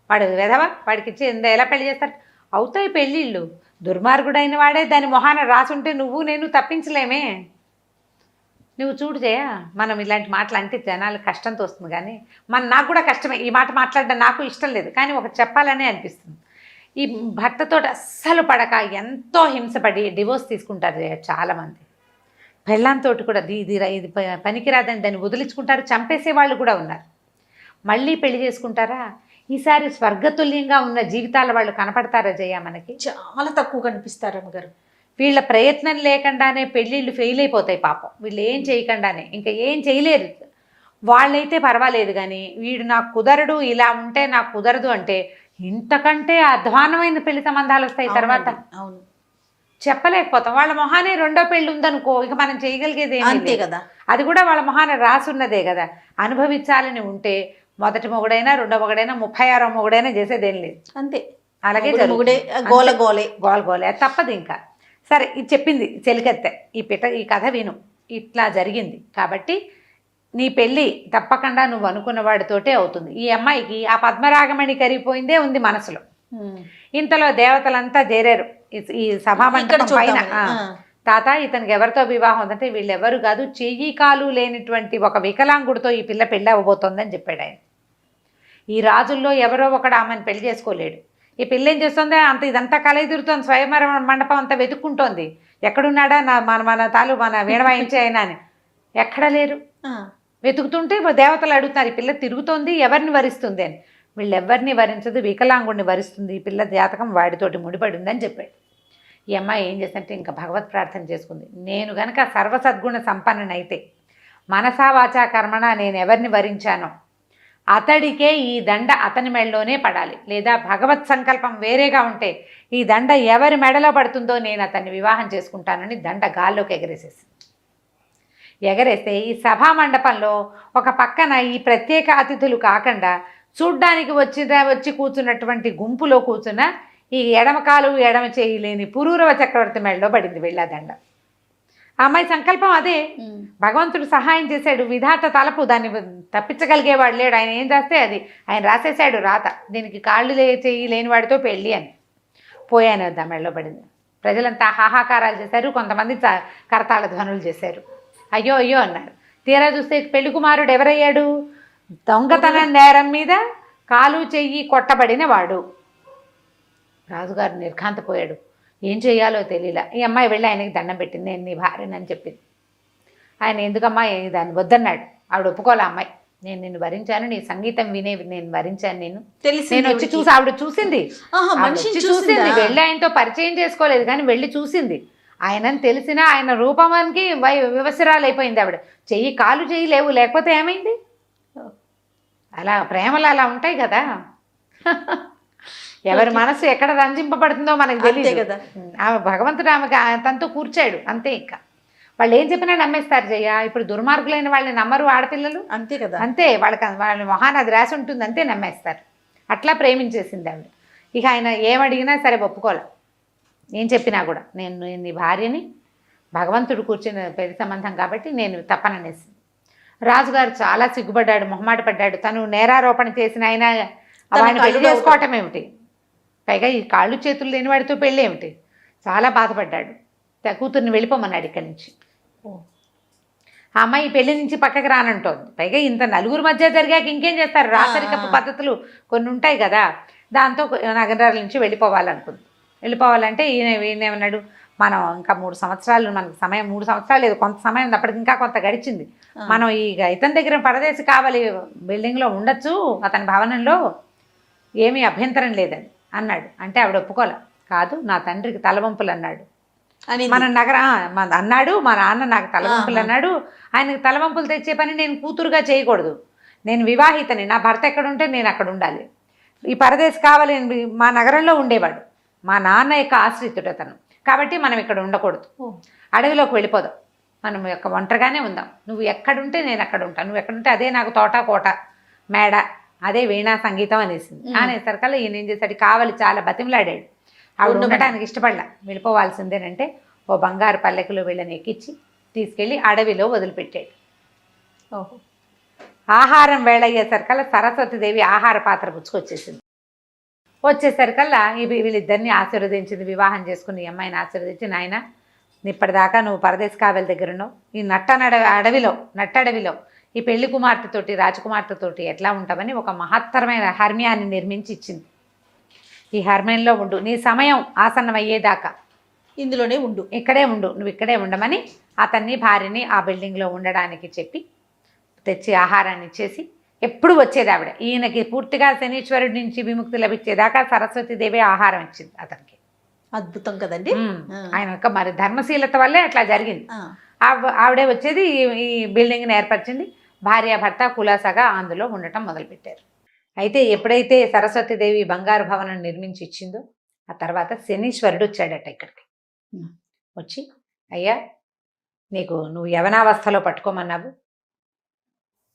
వాడు వెధవ, వాడికి ఇచ్చి ఎలా పెళ్లి చేస్తారు, అవుతాయి పెళ్ళిళ్ళు. దుర్మార్గుడైన వాడే దాని మొహాన రాసుంటే నువ్వు నేను తప్పించలేమే. నువ్వు చూడు జయ, మనం ఇలాంటి మాటలు అంటే జనాలు కష్టంతో వస్తుంది, కానీ నాకు కూడా కష్టమే, ఈ మాట మాట్లాడడం నాకు ఇష్టం లేదు, కానీ ఒకటి చెప్పాలనే అనిపిస్తుంది. ఈ భర్తతో అస్సలు పడక ఎంతో హింసపడి డివోర్స్ తీసుకుంటారు చాలామంది. పెళ్ళంతో కూడా ఇది పనికిరాదని దాన్ని వదిలించుకుంటారు, చంపేసే వాళ్ళు కూడా ఉన్నారు. మళ్ళీ పెళ్లి చేసుకుంటారా? ఈసారి స్వర్గతుల్యంగా ఉన్న జీవితాల వాళ్ళు కనపడతారా జయ? మనకి చాలా తక్కువ కనిపిస్తారు అమ్మగారు. వీళ్ళ ప్రయత్నం లేకుండానే పెళ్ళిళ్ళు ఫెయిల్ అయిపోతాయి పాపం. వీళ్ళు ఏం చేయకుండానే ఇంకా ఏం చేయలేరు. వాళ్ళైతే పర్వాలేదు, కానీ వీడు నాకు కుదరడు, ఇలా ఉంటే నాకు కుదరదు అంటే ఇంతకంటే అధ్వానమైన పెళ్లి సంబంధాలు వస్తాయి తర్వాత. అవును, చెప్పలేకపోతాం. వాళ్ళ మొహానే రెండో పెళ్ళి ఉందనుకో, ఇక మనం చేయగలిగేది అంతే కదా. అది కూడా వాళ్ళ మొహాన రాసున్నదే కదా. అనుభవించాలని ఉంటే మొదటి మొగుడైనా రెండో మొగుడైనా 36వ మొగుడైనా చేసేదేం లేదు. అంతే, అలాగే గోలే తప్పదు. ఇంకా సరే, ఇది చెప్పింది చెలికత్తె, ఈ కథ విను, ఇట్లా జరిగింది కాబట్టి నీ పెళ్ళి తప్పకుండా నువ్వు అనుకున్న వాడితోటే అవుతుంది. ఈ అమ్మాయికి ఆ పద్మరాగమణి కరిగిపోయిందే ఉంది మనసులో. ఇంతలో దేవతలంతా చేరారు ఈ సభామండపం పైన. తాత, ఇతనికి ఎవరితో వివాహం ఉందంటే వీళ్ళెవరు కాదు, చెయ్యి కాలు లేనిటువంటి ఒక వికలాంగుడితో ఈ పిల్ల పెళ్ళి అవ్వబోతోందని చెప్పాడు ఆయన. ఈ రాజుల్లో ఎవరో ఒకడు ఆమెను పెళ్లి చేసుకోలేడు. ఈ పిల్ల ఏం చేస్తుందో ఇదంతా కలయిదురుతోంది, స్వయంవర మండపం అంతా వెతుక్కుంటోంది. ఎక్కడున్నాడా మన వీణ వాయించే అయినా అని. ఎక్కడ లేరు. వెతుకుతుంటే దేవతలు అడుగుతున్నారు, ఈ పిల్ల తిరుగుతోంది, ఎవరిని వరిస్తుంది అని. వీళ్ళెవరిని వరించదు, వికలాంగుడిని వరిస్తుంది. ఈ పిల్ల జాతకం వాడితోటి ముడిపడి ఉందని చెప్పాడు. ఈ అమ్మాయి ఏం చేస్తుంటే ఇంకా భగవత్ ప్రార్థన చేసుకుంది. నేను గనక సర్వసద్గుణ సంపన్ననైతే మనసా వాచా కర్మణ నేను ఎవరిని వరించానో అతడికే ఈ దండ అతని మెడలోనే పడాలి, లేదా భగవత్ సంకల్పం వేరేగా ఉంటే ఈ దండ ఎవరి మెడలో పడుతుందో నేను అతన్ని వివాహం చేసుకుంటానని దండ గాల్లోకి ఎగరేస్తే ఈ సభా మండపంలో ఒక పక్కన ఈ ప్రత్యేక అతిథులు కాకుండా చూడ్డానికి వచ్చి కూర్చున్నటువంటి గుంపులో కూర్చున్న ఈ ఎడమ కాలు ఎడమ చేయి లేని పురూరవ చక్రవర్తి మెడలో పడింది వెళ్ళాదండ. ఆ అమ్మాయి సంకల్పం అదే. భగవంతుడు సహాయం చేశాడు, విధాత తలపు, దాన్ని తప్పించగలిగేవాడు లేడు. ఆయన ఏం చేస్తే అది ఆయన రాసేశాడు రాత, దీనికి కాళ్ళు చేయి లేనివాడితో పెళ్ళి అని. పోయాను వద్ద మెడలో పడింది. ప్రజలంతా హాహాకారాలు చేశారు, కొంతమంది కరతాళ ధ్వనులు చేశారు, అయ్యో అయ్యో అన్నారు. తీరా చూస్తే పెళ్లి కుమారుడు ఎవరయ్యాడు? దొంగతన నేరం మీద కాలు చెయ్యి కొట్టబడిన వాడు. రాజుగారు నిర్ఘాంతపోయాడు, ఏం చేయాలో తెలియలా. ఈ అమ్మాయి వెళ్ళి ఆయనకి దండం పెట్టింది, నేను నీ భార్యనని చెప్పింది. ఆయన ఎందుకమ్మా దాన్ని వద్దన్నాడు. ఆవిడ ఒప్పుకోలే. అమ్మాయి, నేను నిన్ను వరించాను, నీ సంగీతం వినే నేను వరించాను, నేను వచ్చి చూసి ఆవిడ చూసింది, వెళ్ళి ఆయనతో పరిచయం చేసుకోలేదు కానీ వెళ్ళి చూసింది. ఆయనని తెలిసినా ఆయన రూపమానికి వివసరాలు అయిపోయింది ఆవిడ. చెయ్యి కాలు చెయ్యి లేవు, లేకపోతే ఏమైంది? అలా ప్రేమలు అలా ఉంటాయి కదా. ఎవరి మనసు ఎక్కడ రంజింపబడుతుందో మనకు తెలియదు కదా. ఆమె భగవంతుడు ఆమెకి తనతో కూర్చాడు అంతే. ఇంకా వాళ్ళు ఏం చెప్పినా నమ్మేస్తారు జయ. ఇప్పుడు దుర్మార్గులైన వాళ్ళని నమ్మరు ఆడపిల్లలు, అంతే కదా. అంతే, వాళ్ళ మొహాన అది రాసి ఉంటుంది, అంతే నమ్మేస్తారు. అట్లా ప్రేమించేసింది ఆవిడ. ఇక ఆయన ఏమడిగినా సరే ఒప్పుకోలే, ఏం చెప్పినా కూడా. నేను నీ భార్యని, భగవంతుడు కూర్చుని పెళ్లి సంబంధం కాబట్టి నేను తప్పననేసి. రాజుగారు చాలా సిగ్గుపడ్డాడు, మొహమాట పడ్డాడు. తను నేరారోపణ చేసిన ఆయన వాడిని పెళ్లి చేసుకోవటం ఏమిటి, పైగా ఈ కాళ్ళు చేతులు లేని వాడితో పెళ్ళి ఏమిటి, చాలా బాధపడ్డాడు. కూతుర్ని వెళ్ళిపోమన్నాడు ఇక్కడి నుంచి. ఆ అమ్మాయి పెళ్లి నుంచి పక్కకి రానంటోంది. పైగా ఇంత నలుగురు మధ్య జరిగాక ఇంకేం చేస్తారు, రాచరికపు పద్ధతులు కొన్ని ఉంటాయి కదా. దాంతో నగరాల నుంచి వెళ్ళిపోవాలనుకుంది. వెళ్ళిపోవాలంటే ఈయనేమన్నాడు, మనం ఇంకా 3 సంవత్సరాలు మనకు సమయం, 3 సంవత్సరాలు లేదు, కొంత సమయం ఉంది, అప్పటికి ఇంకా కొంత గడిచింది. మనం ఇతని దగ్గర పరదేశి కావాలి, బిల్డింగ్లో ఉండొచ్చు, అతని భవనంలో, ఏమీ అభ్యంతరం లేదని అన్నాడు. అంటే ఆవిడ ఒప్పుకోలే. కాదు, నా తండ్రికి తలవంపులు అన్నాడు, మన అన్నాడు, మా నాన్న నాకు తలవంపులు అన్నాడు, ఆయనకు తలవంపులు తెచ్చే పని నేను కూతురుగా చేయకూడదు, నేను వివాహితని, నా భర్త ఎక్కడుంటే నేను అక్కడ ఉండాలి, ఈ పరదేశి కావాలి, మా నగరంలో ఉండేవాడు, మా నాన్న యొక్క ఆశ్రితుడు అతను, కాబట్టి మనం ఇక్కడ ఉండకూడదు, అడవిలోకి వెళ్ళిపోదాం, మనం యొక్క ఒంటరిగానే ఉందాం, నువ్వు ఎక్కడుంటే నేను అక్కడ ఉంటాను, నువ్వు ఎక్కడుంటే అదే నాకు తోట కోట మేడ, అదే వీణా సంగీతం అనేసింది. అనేసరికల్లా ఈయన ఏం చేశాడు, కావాలి చాలా బతిమలాడాడు. ఆవిడ ఉండటానికి ఇష్టపడలా, వెళ్ళిపోవాల్సిందేనంటే ఓ బంగారు పల్లెకులో వీళ్ళని ఎక్కించి తీసుకెళ్ళి అడవిలో వదిలిపెట్టాడు. ఓహో, ఆహారం వేళ అయ్యేసరికల్లా సరస్వతీదేవి ఆహార పాత్ర పుచ్చుకొచ్చేసింది. వచ్చేసరికల్లా వీళ్ళిద్దరిని ఆశీర్వదించింది, వివాహం చేసుకుని ఈ అమ్మాయిని ఆశీర్వదించి, నాయన ఇప్పటిదాకా నువ్వు పరదేశ్ కావెల దగ్గర ఉన్నావు, ఈ నట్టడవిలో ఈ పెళ్లి కుమార్తెతోటి రాజకుమార్తెతోటి ఎట్లా ఉంటామని ఒక మహత్తరమైన హర్మ్యాన్ని నిర్మించి ఇచ్చింది. ఈ హర్మేన్లో ఉండు, నీ సమయం ఆసన్నం అయ్యేదాకా ఇందులోనే ఉండు, ఇక్కడే ఉండు, నువ్వు ఇక్కడే ఉండమని అతన్ని భార్యని ఆ బిల్డింగ్లో ఉండడానికి చెప్పి తెచ్చి ఆహారాన్ని ఇచ్చేసి ఎప్పుడు వచ్చేది ఆవిడ. ఈయనకి పూర్తిగా శనీశ్వరుడి నుంచి విముక్తి లభించేదాకా సరస్వతీదేవి ఆహారం ఇచ్చింది అతనికి. అద్భుతం కదండి. ఆయన యొక్క మరి ధర్మశీలత వల్లే అట్లా జరిగింది. ఆవిడే వచ్చేది ఈ బిల్డింగ్ని ఏర్పరిచింది. భార్యాభర్త కులాసాగా అందులో ఉండటం మొదలుపెట్టారు. అయితే ఎప్పుడైతే సరస్వతీదేవి బంగారు భవనం నిర్మించి ఇచ్చిందో ఆ తర్వాత శనీశ్వరుడు వచ్చాడట ఇక్కడికి. వచ్చి, అయ్యా నువ్వు యవనావస్థలో పట్టుకోమన్నావు,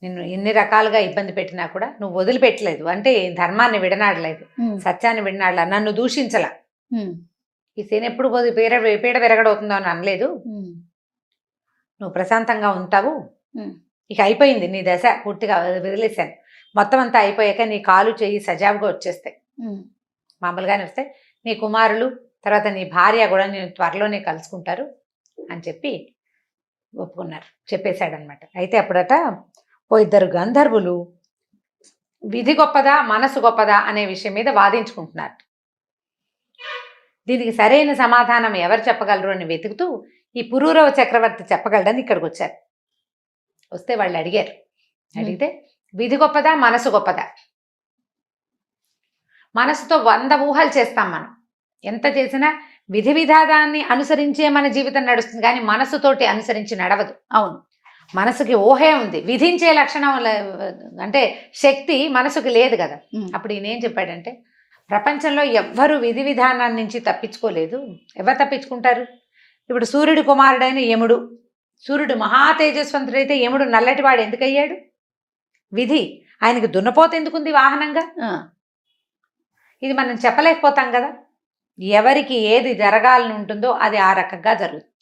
నిన్ను ఎన్ని రకాలుగా ఇబ్బంది పెట్టినా కూడా నువ్వు వదిలిపెట్టలేదు, అంటే ధర్మాన్ని విడనాడలేదు, సత్యాన్ని విడనాడలా, నన్ను దూషించలా, ఈ శని ఎప్పుడు పీడ విరగడవుతుందో అని అనలేదు, నువ్వు ప్రశాంతంగా ఉంటావు, ఇక అయిపోయింది నీ దశ, పూర్తిగా వదిలేశాను, మొత్తం అంతా అయిపోయాక నీ కాలు చెయ్యి సజావుగా వచ్చేస్తాయి, మామూలుగానే వస్తాయి, నీ కుమారులు తర్వాత నీ భార్య కూడా నేను త్వరలోనే కలుసుకుంటారు అని చెప్పి ఒప్పుకున్నారు, చెప్పేశాడనమాట. అయితే అప్పుడట ఇద్దరు గంధర్వులు విధి గొప్పదా మనసు గొప్పదా అనే విషయం మీద వాదించుకుంటున్నారు. దీనికి సరైన సమాధానం ఎవరు చెప్పగలరు అని వెతుకుతూ ఈ పురూరవ చక్రవర్తి చెప్పగలడని ఇక్కడికి వచ్చారు. వస్తే వాళ్ళు అడిగితే విధి గొప్పదా మనసు గొప్పదా? మనసుతో 100 ఊహలు చేస్తాం మనం, ఎంత చేసినా విధి విధానాన్ని అనుసరించే మన జీవితం నడుస్తుంది, కానీ మనసుతోటి అనుసరించి నడవదు. అవును, మనసుకి ఊహే ఉంది, విధించే లక్షణం అంటే శక్తి మనసుకి లేదు కదా. అప్పుడు ఈయన ఏం చెప్పాడంటే, ప్రపంచంలో ఎవ్వరు విధి విధానాన్ని నుంచి తప్పించుకోలేదు. ఎవరు తప్పించుకుంటారు? ఇప్పుడు సూర్యుడి కుమారుడైన యముడు, సూర్యుడు మహా తేజస్వంతుడైతే యముడు నల్లటివాడు ఎందుకయ్యాడు? విధి. ఆయనకి దున్నపోత ఎందుకుంది వాహనంగా? ఇది మనం చెప్పలేకపోతాం కదా. ఎవరికి ఏది జరగాలని ఉంటుందో అది ఆ రకంగా జరుగుతుంది.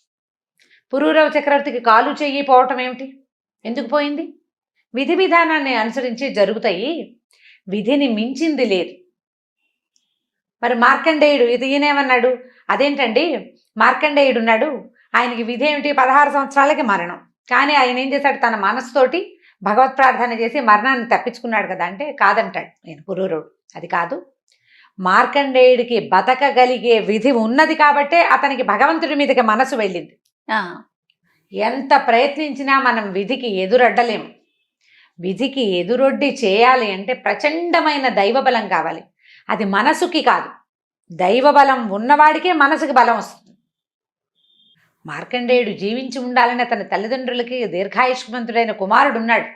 పురూరవ చక్రవర్తికి కాలు చెయ్యి పోవటం ఏమిటి? ఎందుకు పోయింది? విధి విధానాన్ని అనుసరించి జరుగుతాయి, విధిని మించింది లేదు. మరి మార్కండేయుడు ఈయనేమన్నాడు? అదేంటండి, మార్కండేయుడు ఉన్నాడు, ఆయనకి విధి ఏమిటి? 16 సంవత్సరాలకి మరణం, కానీ ఆయన ఏం చేశాడు? తన మనసుతోటి భగవత్ ప్రార్థన చేసి మరణాన్ని తప్పించుకున్నాడు కదా. అంటే కాదంటాడు నేను పురూరవుడు. అది కాదు, మార్కండేయుడికి బతకగలిగే విధి ఉన్నది కాబట్టే అతనికి భగవంతుడి మీదకి మనసు వెళ్ళింది. ఎంత ప్రయత్నించినా మనం విధికి ఎదురొడ్డలేము. విధికి ఎదురొడ్డి చేయాలి అంటే ప్రచండమైన దైవబలం కావాలి. అది మనసుకి కాదు, దైవబలం ఉన్నవాడికే మనసుకి బలం వస్తుంది. మార్కండేయుడు జీవించి ఉండాలని అతని తల్లిదండ్రులకి దీర్ఘాయుష్మంతుడైన కుమారుడు ఉన్నాడు.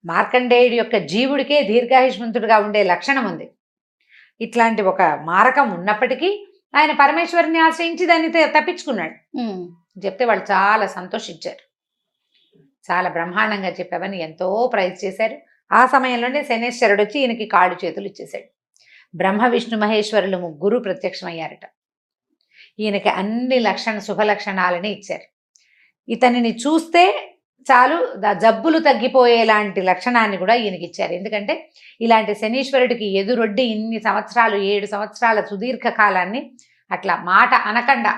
మార్కండేయుడి యొక్క జీవుడికే దీర్ఘాయుష్మంతుడిగా ఉండే లక్షణం ఉంది. ఇట్లాంటి ఒక మారకం ఉన్నప్పటికీ ఆయన పరమేశ్వరుని ఆశ్రయించి దాన్ని తప్పించుకున్నాడు. చెప్తే వాళ్ళు చాలా సంతోషించారు. చాలా బ్రహ్మాండంగా చెప్పావని ఎంతో ప్రైజ్ చేశారు. ఆ సమయంలోనే శనేశ్వరుడు వచ్చి ఈయనకి కాళ్ళు చేతులు ఇచ్చేశాడు. బ్రహ్మ విష్ణు మహేశ్వరులు ముగ్గురు ప్రత్యక్షమయ్యారట. ఈయనకి అన్ని శుభ లక్షణాలని ఇచ్చారు. ఇతనిని చూస్తే చాలు జబ్బులు తగ్గిపోయేలాంటి లక్షణాన్ని కూడా ఈయనకి ఇచ్చారు. ఎందుకంటే ఇలాంటి శనీశ్వరుడికి ఎదురొడ్డి ఇన్ని సంవత్సరాలు 7 సంవత్సరాల సుదీర్ఘ కాలాన్ని అట్లా మాట అనకుండా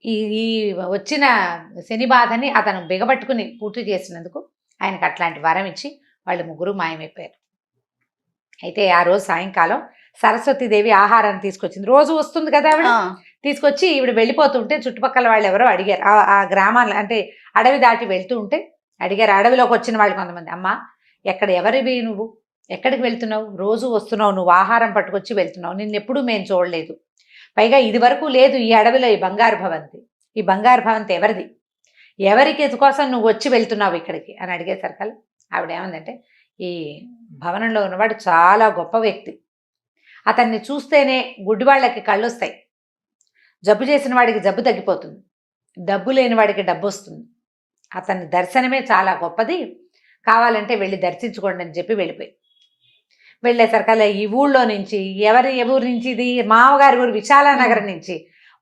ఈ వచ్చిన శని బాధని అతను బిగబట్టుకుని పూర్తి చేసినందుకు ఆయనకు అట్లాంటి వరం ఇచ్చి వాళ్ళు ముగ్గురు మాయమైపోయారు. అయితే ఆ రోజు సాయంకాలం సరస్వతీదేవి ఆహారాన్ని తీసుకొచ్చింది. రోజు వస్తుంది కదా ఆవిడ, తీసుకొచ్చి ఈవిడ వెళ్ళిపోతుంటే చుట్టుపక్కల వాళ్ళు ఎవరో అడిగారు. ఆ గ్రామాలు అంటే అడవి దాటి వెళ్తూ ఉంటే అడిగారు. అడవిలోకి వచ్చిన వాళ్ళు కొంతమంది, అమ్మ ఎవరివి నువ్వు, ఎక్కడికి వెళ్తున్నావు? రోజు వస్తున్నావు, నువ్వు ఆహారం పట్టుకొచ్చి వెళ్తున్నావు, నిన్నెప్పుడు మేము చూడలేదు, పైగా ఇది వరకు లేదు ఈ అడవిలో ఈ బంగారు భవంతి. ఈ బంగారు భవంతి ఎవరిది? ఎవరికి కోసం నువ్వు వచ్చి వెళ్తున్నావు ఇక్కడికి అని అడిగేసరికి ఆవిడ ఏమందంటే, ఈ భవనంలో ఉన్నవాడు చాలా గొప్ప వ్యక్తి, అతన్ని చూస్తేనే గుడ్డివాళ్ళకి కళ్ళు వస్తాయి, జబ్బు చేసిన వాడికి జబ్బు తగ్గిపోతుంది, డబ్బు లేని వాడికి డబ్బు వస్తుంది, అతని దర్శనమే చాలా గొప్పది, కావాలంటే వెళ్ళి దర్శించుకోండి అని చెప్పి వెళ్ళేసరికల్లా ఈ ఊళ్ళో నుంచి ఎవరి ఊరి నుంచి, ఇది మామగారి ఊరు విశాలానగరం నుంచి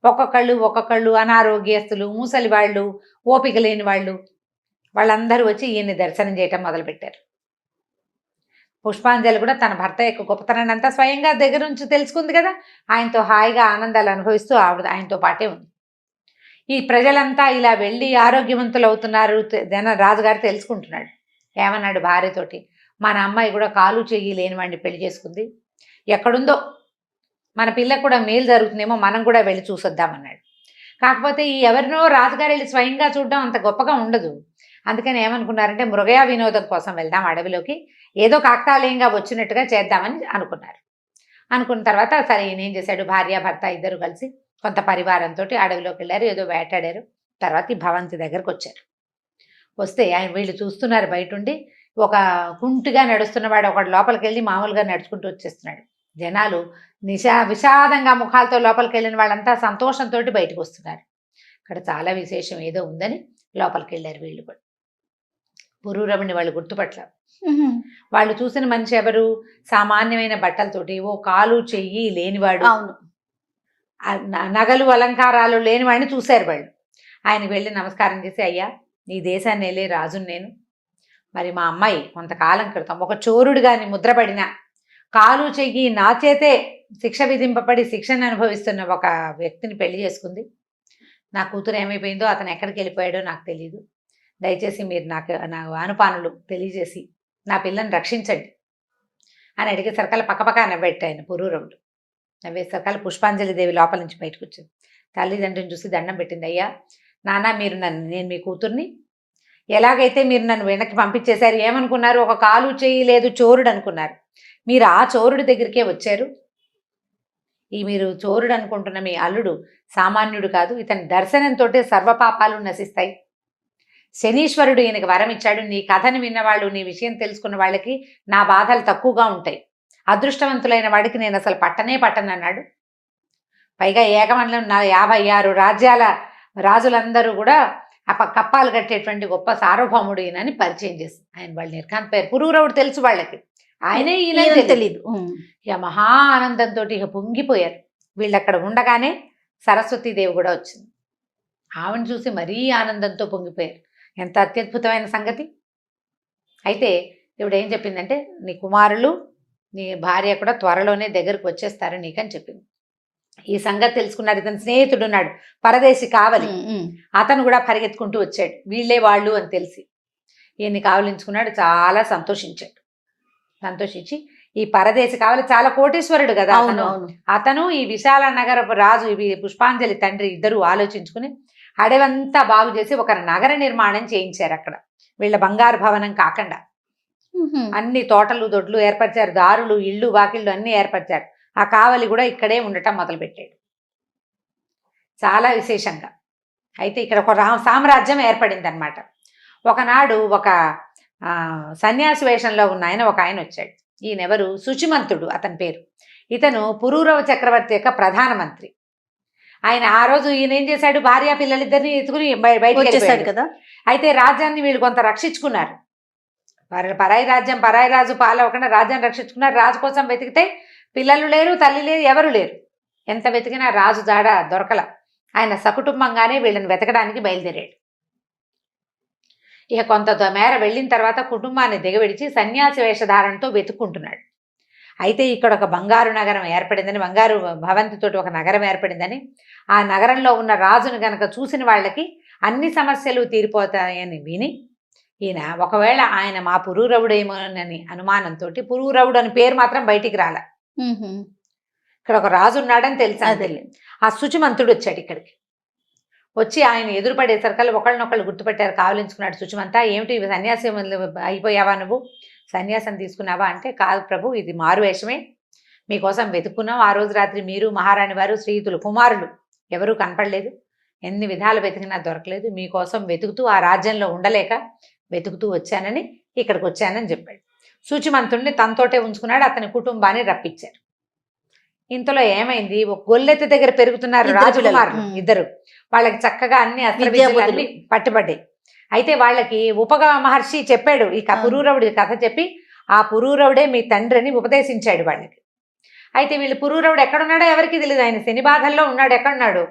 ఒక్కొక్కళ్ళు అనారోగ్యస్తులు, ముసలి వాళ్ళు, ఓపిక లేని వాళ్ళందరూ వచ్చి ఈయన్ని దర్శనం చేయటం మొదలుపెట్టారు. పుష్పాంజలి కూడా తన భర్త యొక్క గొప్పతనాన్ని అంతా స్వయంగా దగ్గర నుంచి తెలుసుకుంది కదా, ఆయనతో హాయిగా ఆనందాలు అనుభవిస్తూ ఆవిడ ఆయనతో పాటే ఉంది. ఈ ప్రజలంతా ఇలా వెళ్ళి ఆరోగ్యవంతులు అవుతున్నారు. రాజుగారు తెలుసుకుంటున్నాడు. ఏమన్నాడు భార్యతోటి, మన అమ్మాయి కూడా కాలు చెయ్యి లేని వాడిని పెళ్లి చేసుకుంది, ఎక్కడుందో మన పిల్లకు కూడా మేలు జరుగుతుందేమో, మనం కూడా వెళ్ళి చూసొద్దామన్నాడు. కాకపోతే ఈ ఎవరినో రాజుగారు వెళ్ళి స్వయంగా చూడడం అంత గొప్పగా ఉండదు. అందుకని ఏమనుకున్నారంటే మృగయా వినోదం కోసం వెళ్దాం అడవిలోకి, ఏదో కాకతాళీయంగా వచ్చినట్టుగా చేద్దామని అనుకున్నారు. అనుకున్న తర్వాత సరే ఈయన ఏం చేశాడు, భార్య భర్త ఇద్దరు కలిసి కొంత పరివారంతో అడవిలోకి వెళ్ళారు, ఏదో వేటాడారు. తర్వాత ఈ భవంతి దగ్గరకు వచ్చారు. వస్తే ఆయన వీళ్ళు చూస్తున్నారు బయటుండి. ఒక కుంటిగా నడుస్తున్నవాడు ఒకడు లోపలికి వెళ్ళి మామూలుగా నడుచుకుంటూ వచ్చేస్తున్నాడు. జనాలు విషాదంగా ముఖాలతో లోపలికి వెళ్ళిన వాళ్ళంతా సంతోషంతో బయటకు వస్తున్నారు. ఇక్కడ చాలా విశేషం ఏదో ఉందని లోపలికి వెళ్ళారు వీళ్ళు కూడా. పురూరవుని వాళ్ళు గుర్తుపట్ల. వాళ్ళు చూసిన మనిషి ఎవరు, సామాన్యమైన బట్టలతోటి, ఓ కాలు చెయ్యి లేనివాడు, నగలు అలంకారాలు లేనివాడిని చూశారు వాళ్ళు. ఆయనకు వెళ్ళి నమస్కారం చేసి, అయ్యా ఈ దేశాన్ని వెళ్ళే రాజును నేను, మరి మా అమ్మాయి కొంతకాలం క్రితం ఒక చోరుడుగాని ముద్రపడిన, కాలు చెయ్యి నా చేతే శిక్ష విధింపబడి శిక్షను అనుభవిస్తున్న ఒక వ్యక్తిని పెళ్లి చేసుకుంది. నా కూతురు ఏమైపోయిందో, అతను ఎక్కడికి వెళ్ళిపోయాడో నాకు తెలియదు. దయచేసి మీరు నా అనుపానులు తెలియజేసి నా పిల్లని రక్షించండి అని అడిగేసరికల పక్కపక్క నవ్వెట్టు ఆయన పురూరవుడు. నవ్వేసరికల పుష్పాంజలి దేవి లోపల నుంచి బయటకు వచ్చింది. తల్లిదండ్రిని చూసి దండం పెట్టింది. అయ్యా నాన్న, మీరు నేను మీ కూతుర్ని ఎలాగైతే మీరు నన్ను వెనక్కి పంపించేశారు, ఏమనుకున్నారు, ఒక కాలు చేయి లేదు చోరుడు అనుకున్నారు. మీరు ఆ చోరుడి దగ్గరికే వచ్చారు. ఈ మీరు చోరుడు అనుకుంటున్న మీ అల్లుడు సామాన్యుడు కాదు. ఇతని దర్శనంతో సర్వపాపాలు నశిస్తాయి. శనీశ్వరుడు ఈయనకి వరం ఇచ్చాడు. నీ కథను విన్నవాళ్ళు, నీ విషయం తెలుసుకున్న వాళ్ళకి నా బాధలు తక్కువగా ఉంటాయి. అదృష్టవంతులైన వాడికి నేను అసలు పట్టనన్నాడు. పైగా ఏకమండలం 56 రాజ్యాల రాజులందరూ కూడా కప్పాలు కట్టేటువంటి గొప్ప సార్వభౌముడు ఈయనని పరిచయం చేసి ఆయన వాళ్ళు నిర్ఘాంత పేరు. పురూరవుడు తెలుసు వాళ్ళకి, ఆయనే ఈయన తెలియదు. ఇక మహా ఆనందంతో ఇక పొంగిపోయారు. వీళ్ళు అక్కడ ఉండగానే సరస్వతీదేవి కూడా వచ్చింది. ఆవిడని చూసి మరీ ఆనందంతో పొంగిపోయారు. ఎంత అత్యద్భుతమైన సంగతి. అయితే ఇప్పుడు ఏం చెప్పిందంటే, నీ కుమారులు నీ భార్య కూడా త్వరలోనే దగ్గరకు వచ్చేస్తారు నీకని చెప్పింది. ఈ సంగతి తెలుసుకున్నాడు. ఇతని స్నేహితుడు ఉన్నాడు, పరదేశి కావలి, అతను కూడా పరిగెత్తుకుంటూ వచ్చాడు. వీళ్ళే వాళ్ళు అని తెలిసి ఈయన్ని కావలించుకున్నాడు. చాలా సంతోషించాడు. సంతోషించి ఈ పరదేశి కావలి చాలా కోటీశ్వరుడు కదా అతను ఈ విశాల నగరపు రాజు, ఇవి పుష్పాంజలి తండ్రి ఇద్దరు ఆలోచించుకుని అడవంతా బాగు చేసి ఒక నగర నిర్మాణం చేయించారు. అక్కడ వీళ్ళ బంగారు భవనం కాకుండా అన్ని తోటలు దొడ్లు ఏర్పరిచారు, దారులు ఇళ్ళు వాకిళ్ళు అన్ని ఏర్పరిచారు. ఆ కావలి కూడా ఇక్కడే ఉండటం మొదలుపెట్టాడు చాలా విశేషంగా. అయితే ఇక్కడ ఒక సామ్రాజ్యం ఏర్పడింది అనమాట. ఒకనాడు ఒక సన్యాసి వేషంలో ఉన్న ఒక ఆయన వచ్చాడు. ఈయనెవరు, శుచిమంతుడు అతని పేరు. ఇతను పురూరవ చక్రవర్తి యొక్క ప్రధానమంత్రి. ఆయన ఆ రోజు ఈయన ఏం చేశాడు, భార్య పిల్లలిద్దరిని ఎత్తుకుని బయటకు వచ్చేసాడు కదా. అయితే రాజ్యాన్ని వీళ్ళు కొంత రక్షించుకున్నారు. పరాయి రాజ్యం పరాయి రాజు పాలవకుండా రాజ్యాన్ని రక్షించుకున్నారు. రాజు కోసం వెతికితే పిల్లలు లేరు, తల్లి లేదు, ఎవరు లేరు. ఎంత వెతికినా రాజు జాడ దొరకల. ఆయన సకుటుంబంగానే వీళ్ళని వెతకడానికి బయలుదేరాడు. ఇక కొంత మేర వెళ్ళిన తర్వాత కుటుంబాన్ని దిగవిడిచి సన్యాసి వేషధారణతో వెతుక్కుంటున్నాడు. అయితే ఇక్కడ ఒక బంగారు నగరం ఏర్పడిందని, బంగారు భవంతితోటి ఒక నగరం ఏర్పడిందని, ఆ నగరంలో ఉన్న రాజును గనక చూసిన వాళ్ళకి అన్ని సమస్యలు తీరిపోతాయని విని ఈయన ఒకవేళ ఆయన మా పురూరవుడేమోనని అనుమానంతో, పురూరవుడు అని పేరు మాత్రం బయటికి రాల, ఇక్కడ ఒక రాజు ఉన్నాడని తెలిసి ఆ శుచిమంతుడు వచ్చాడు ఇక్కడికి. వచ్చి ఆయన ఎదురుపడేసరికల్లా ఒకళ్ళనొకళ్ళు గుర్తుపెట్టారు, కావలించుకున్నాడు. శుచిమంతా, ఏమిటి సన్యాసి అయిపోయావా, నువ్వు సన్యాసం తీసుకున్నావా అంటే, కాదు ప్రభు, ఇది మారువేషమే, మీకోసం వెతుక్కున్నాం. ఆ రోజు రాత్రి మీరు మహారాణి వారు శ్రీయుతులు కుమారులు ఎవరూ కనపడలేదు, ఎన్ని విధాలు వెతికినా దొరకలేదు, మీకోసం వెతుకుతూ ఆ రాజ్యంలో ఉండలేక వెతుకుతూ వచ్చానని ఇక్కడికి వచ్చానని చెప్పాడు. శుచిమంతుడిని తనతోటే ఉంచుకున్నాడు. అతని కుటుంబాన్ని రప్పించారు. ఇంతలో ఏమైంది, ఒక గొల్లెత్తి దగ్గర పెరుగుతున్నారు రాజకుమారులు ఇద్దరు. వాళ్ళకి చక్కగా అన్ని అస్త్రవిద్యలన్నీ పట్టుబడ్డాయి. అయితే వాళ్ళకి ఉపగ మహర్షి చెప్పాడు ఈ పురూరవుడి కథ చెప్పి, ఆ పురూరవుడే మీ తండ్రి అని ఉపదేశించాడు వాళ్ళకి. అయితే వీళ్ళు పురూరవుడు ఎక్కడున్నాడో ఎవరికి తెలియదు. ఆయన శని బాధల్లో ఉన్నాడు. ఎక్కడున్నాడు?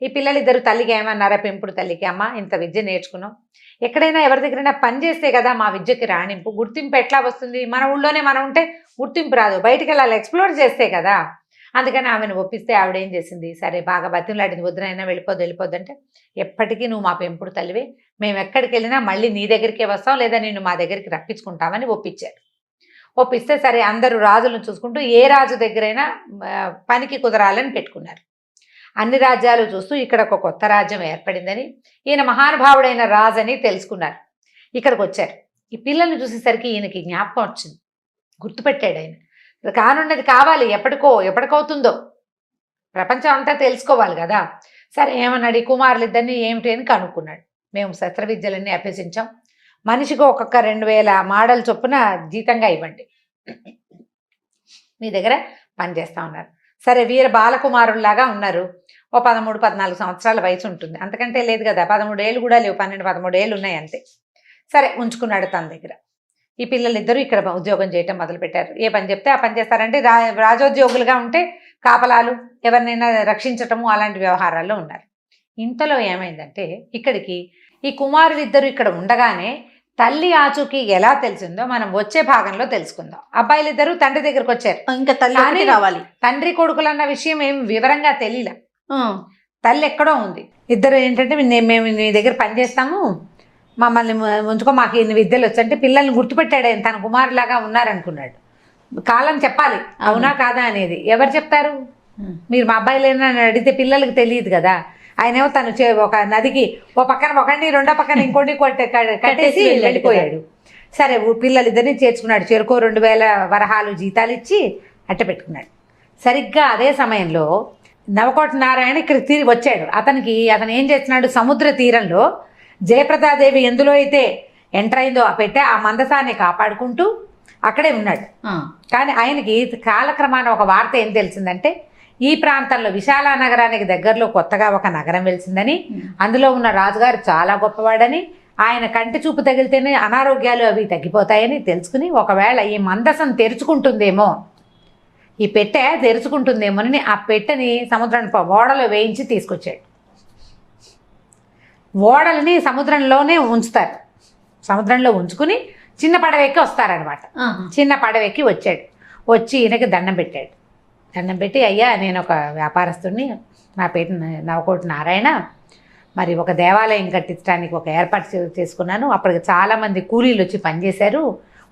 ఈ పిల్లలిద్దరు తల్లికి ఏమన్నారా, పెంపుడు తల్లికి, అమ్మ ఇంత విద్య నేర్చుకున్నాం, ఎక్కడైనా ఎవరి దగ్గరైనా పని చేస్తే కదా మా విద్యకి రాణింపు, గుర్తింపు ఎట్లా వస్తుంది, మన ఊళ్ళోనే మనం ఉంటే గుర్తింపు రాదు, బయటికి వెళ్ళాలి, ఎక్స్ప్లోర్ చేస్తే కదా. అందుకని ఆమెను ఒప్పిస్తే ఆవిడ ఏం చేసింది, సరే బాగా బతిమలాడింది, వద్దునైనా వెళ్ళిపోద్దు అంటే, ఎప్పటికీ నువ్వు మా పెంపుడు తల్లివే, మేము ఎక్కడికి వెళ్ళినా మళ్ళీ నీ దగ్గరికే వస్తాం, లేదా నిన్ను మా దగ్గరికి రప్పించుకుంటామని ఒప్పించారు. ఒప్పిస్తే సరే అందరూ రాజులను చూసుకుంటూ ఏ రాజు దగ్గరైనా పనికి కుదరాలని పెట్టుకున్నారు. అన్ని రాజ్యాలు చూస్తూ ఇక్కడ ఒక కొత్త రాజ్యం ఏర్పడిందని, ఈయన మహానుభావుడైన రాజు అని తెలుసుకున్నారు. ఇక్కడికి వచ్చారు. ఈ పిల్లల్ని చూసేసరికి ఈయనకి జ్ఞాపకం వచ్చింది, గుర్తుపెట్టాడు. ఆయన కానున్నది కావాలి, ఎప్పటికవుతుందో ప్రపంచం అంతా తెలుసుకోవాలి కదా. సరే ఏమన్నాడు, ఈ కుమారులిద్దరిని ఏమిటి అని కనుక్కున్నాడు. మేము శస్త్ర విద్యలన్నీ అభ్యసించాం, మనిషికి ఒక్కొక్క 2000 మాడల చొప్పున జీతంగా ఇవ్వండి, మీ దగ్గర పనిచేస్తా ఉన్నారు. సరే వీర బాలకుమారుల్లాగా ఉన్నారు. ఓ 13-14 సంవత్సరాల వయసు ఉంటుంది, అంతకంటే లేదు కదా. 13 ఏళ్ళు కూడా లేవు, 12-13 ఏళ్ళు ఉన్నాయి అంతే. సరే ఉంచుకున్నాడు తన దగ్గర. ఈ పిల్లలిద్దరూ ఇక్కడ ఉద్యోగం చేయటం మొదలుపెట్టారు. ఏ పని చెప్తే ఆ పని చేస్తారంటే రాజోద్యోగులుగా ఉంటే కాపలాలు, ఎవరినైనా రక్షించటము, అలాంటి వ్యవహారాల్లో ఉన్నారు. ఇంతలో ఏమైందంటే ఇక్కడికి ఈ కుమారులిద్దరూ ఇక్కడ ఉండగానే తల్లి ఆచూకీ ఎలా తెలిసిందో మనం వచ్చే భాగంలో తెలుసుకుందాం. అబ్బాయిలిద్దరూ తండ్రి దగ్గరకు వచ్చారు. ఇంకా తల్లి రావాలి. తండ్రి కొడుకులు అన్న విషయం ఏం వివరంగా తెలియలే. తల్లి ఎక్కడో ఉంది. ఇద్దరు ఏంటంటే మేము నీ దగ్గర పనిచేస్తాము, మమ్మల్ని ఉంచుకో, మాకు ఇన్ని విద్యలు వచ్చంటే పిల్లల్ని గుర్తుపెట్టాడు. ఆయన తన కుమారులాగా ఉన్నారనుకున్నాడు. కాలం చెప్పాలి అవునా కాదా అనేది. ఎవరు చెప్తారు? మీరు మా అబ్బాయిలేనా అని అడిగితే పిల్లలకి తెలియదు కదా. ఆయనేమో తను ఒక నదికి ఓ పక్కన ఒకడిని, రెండో పక్కన ఇంకోటి కట్టేసి వెళ్ళిపోయాడు. సరే పిల్లలిద్దరిని చేర్చుకున్నాడు. చెరుకో 2000 వరహాలు జీతాలు ఇచ్చి అట్ట పెట్టుకున్నాడు. సరిగ్గా అదే సమయంలో నవకోట నారాయణ ఇక్కడికి తిరిగి వచ్చాడు. అతను ఏం చేస్తున్నాడు, సముద్ర తీరంలో జయప్రదాదేవి ఎందులో అయితే ఎంటర్ అయిందో ఆ పెట్టే ఆ మందసాన్ని కాపాడుకుంటూ అక్కడే ఉన్నాడు. కానీ ఆయనకి కాలక్రమాన ఒక వార్త ఏం తెలిసిందంటే, ఈ ప్రాంతంలో విశాల నగరానికి దగ్గరలో కొత్తగా ఒక నగరం వెలిసిందని, అందులో ఉన్న రాజుగారు చాలా గొప్పవాడని, ఆయన కంటి చూపు తగిలితేనే అనారోగ్యాలు అవి తగ్గిపోతాయని తెలుసుకుని, ఒకవేళ ఈ మందసం తెరుచుకుంటుందేమో, ఈ పెట్టె తెరుచుకుంటుందేమోనని ఆ పెట్టెని సముద్రాన్ని ఓడలో వేయించి తీసుకొచ్చాడు. ఓడలని సముద్రంలోనే ఉంచుతారు. సముద్రంలో ఉంచుకుని చిన్న పడవెక్కి వస్తారనమాట. చిన్న పడవెక్కి వచ్చాడు. వచ్చి ఈయనకి దండం పెట్టాడు. దండం పెట్టి, అయ్యా నేను ఒక వ్యాపారస్తుడిని, నా పేరు నవకోట నారాయణ, మరి ఒక దేవాలయం కట్టించడానికి ఒక ఏర్పాటు చేసుకున్నాను. అప్పటికి చాలామంది కూలీలు వచ్చి పనిచేశారు.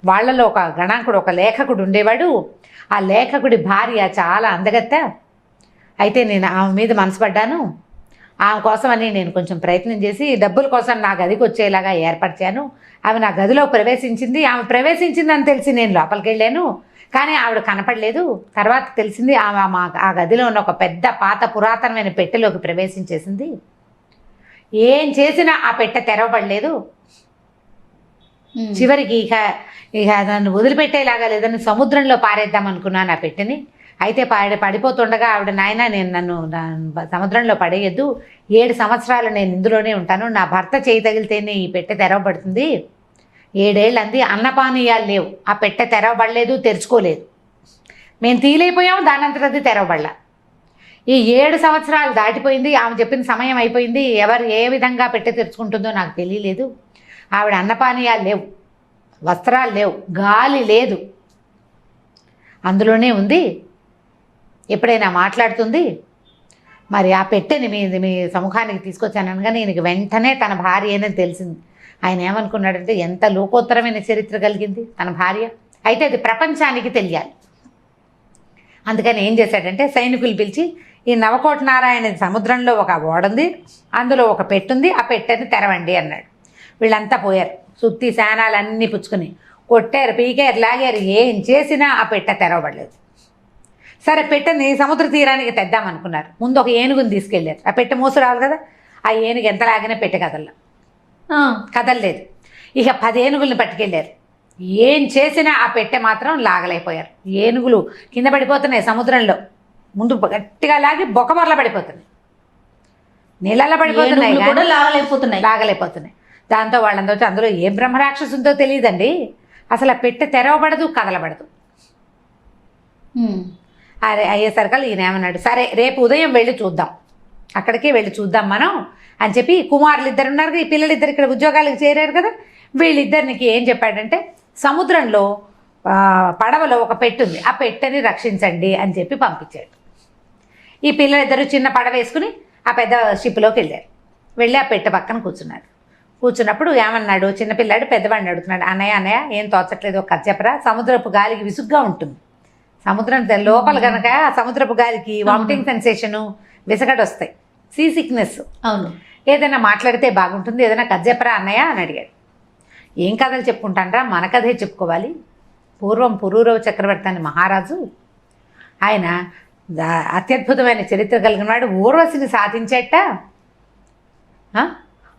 వాళ్ళలో ఒక గణాంకుడు, ఒక లేఖకుడు ఉండేవాడు. ఆ లేఖకుడి భార్య చాలా అందగత్త. అయితే నేను ఆమె మీద మనసు పడ్డాను. ఆమె కోసమని నేను కొంచెం ప్రయత్నం చేసి డబ్బుల కోసం నా గదికి వచ్చేలాగా ఏర్పరిచాను. ఆమె నా గదిలో ప్రవేశించింది. ఆమె ప్రవేశించిందని తెలిసి నేను లోపలికి వెళ్ళాను, కానీ ఆవిడ కనపడలేదు. తర్వాత తెలిసింది ఆమె ఆ గదిలో ఉన్న ఒక పెద్ద పాత పురాతనమైన పెట్టెలోకి ప్రవేశించేసింది. ఏం చేసినా ఆ పెట్టె తెరవబడలేదు. చివరికి ఇక నన్ను వదిలిపెట్టేలాగా లేదని సముద్రంలో పారేద్దాం అనుకున్నాను ఆ పెట్టెని. అయితే పడిపోతుండగా ఆవిడ, నాయన నేను నన్ను సముద్రంలో పడేయద్దు, 7 సంవత్సరాలు నేను ఇందులోనే ఉంటాను, నా భర్త చేయి తగిలితేనే ఈ పెట్టె తెరవబడుతుంది. 7 ఏళ్ళు అంది. అన్నపానీయాలు లేవు, ఆ పెట్టె తెరవబడలేదు, తెరుచుకోలేదు. మేము తీలైపోయాము, దానంతరది తెరవబడలా. ఈ 7 సంవత్సరాలు దాటిపోయింది, ఆమె చెప్పిన సమయం అయిపోయింది. ఎవరు ఏ విధంగా పెట్టె తెరుచుకుంటుందో నాకు తెలియలేదు. ఆవిడ అన్నపానీయాలు లేవు, వస్త్రాలు లేవు, గాలి లేదు, అందులోనే ఉంది, ఎప్పుడైనా మాట్లాడుతుంది. మరి ఆ పెట్టెని మీ సముఖానికి తీసుకొచ్చాననగా ఈయనకి వెంటనే తన భార్య అని తెలిసింది. ఆయన ఏమనుకున్నాడంటే, ఎంత లోకోత్తరమైన చరిత్ర కలిగింది తన భార్య, అయితే అది ప్రపంచానికి తెలియాలి. అందుకని ఏం చేశాడంటే, సైనికులు పిలిచి, ఈ నవకోట నారాయణ సముద్రంలో ఒక ఓడుంది, అందులో ఒక పెట్టుంది, ఆ పెట్టెని తెరవండి అన్నాడు. వీళ్ళంతా పోయారు, సుత్తి శానాలన్నీ పుచ్చుకుని కొట్టారు, పీకారు, లాగారు. ఏం చేసినా ఆ పెట్టె తెరవబడలేదు. సరే పెట్టెని సముద్ర తీరానికి తెద్దామనుకున్నారు. ముందు ఒక ఏనుగుని తీసుకెళ్ళారు. ఆ పెట్టె మోసు రావాలి కదా. ఆ ఏనుగు ఎంత లాగినా పెట్టె కదలలేదు. ఇక 10 ఏనుగుల్ని పట్టుకెళ్ళారు. ఏం చేసినా ఆ పెట్టె మాత్రం లాగలేకపోయారు. ఏనుగులు కింద పడిపోతున్నాయి సముద్రంలో. ముందు గట్టిగా లాగి బొక్కమరల పడిపోతున్నాయి, నీళ్ళల్లో పడిపోతున్నాయి, లాగలేకపోతున్నాయి. దాంతో వాళ్ళందరూ, అందులో ఏ బ్రహ్మరాక్షసుందో తెలియదండి, అసలు ఆ పెట్టె తెరవబడదు, కదలబడదు. అయ్యేసరికల్ ఈయన ఏమన్నాడు, సరే రేపు ఉదయం వెళ్ళి చూద్దాం, అక్కడికి వెళ్ళి చూద్దాం మనం అని చెప్పి, కుమారులు 2 ఉన్నారు, ఈ పిల్లలిద్దరు ఇక్కడ ఉద్యోగాలకు చేరారు కదా, వీళ్ళిద్దరికి ఏం చెప్పాడంటే, సముద్రంలో పడవలో ఒక పెట్టె ఉంది, ఆ పెట్టెని రక్షించండి అని చెప్పి పంపించాడు. ఈ పిల్లలిద్దరూ చిన్న పడవ వేసుకుని ఆ పెద్ద షిప్లోకి వెళ్ళారు. వెళ్ళి ఆ పెట్టె పక్కన కూర్చున్నారు. కూర్చున్నప్పుడు ఏమన్నాడు, చిన్నపిల్లాడు పెద్దవాడిని అడుగుతున్నాడు, అన్నయ్య అన్నయ్య ఏం తోచట్లేదు, ఒక కథ చెప్పరా. సముద్రపు గాలికి విసుగ్గా ఉంటుంది, సముద్రం లోపల కనుక సముద్రపు గాలికి వామిటింగ్ సెన్సేషను, విసగడ వస్తాయి, సీ సిక్నెస్. అవును. ఏదైనా మాట్లాడితే బాగుంటుంది, ఏదైనా కథ చెప్పరా అన్నయ్య అని అడిగాడు. ఏం కథలు చెప్పుకుంటానరా, మన కథే చెప్పుకోవాలి. పూర్వం పురూరవ చక్రవర్తి అని మహారాజు, ఆయన అత్యద్భుతమైన చరిత్ర కలిగిన వాడు. ఊర్వశిని సాధించేట,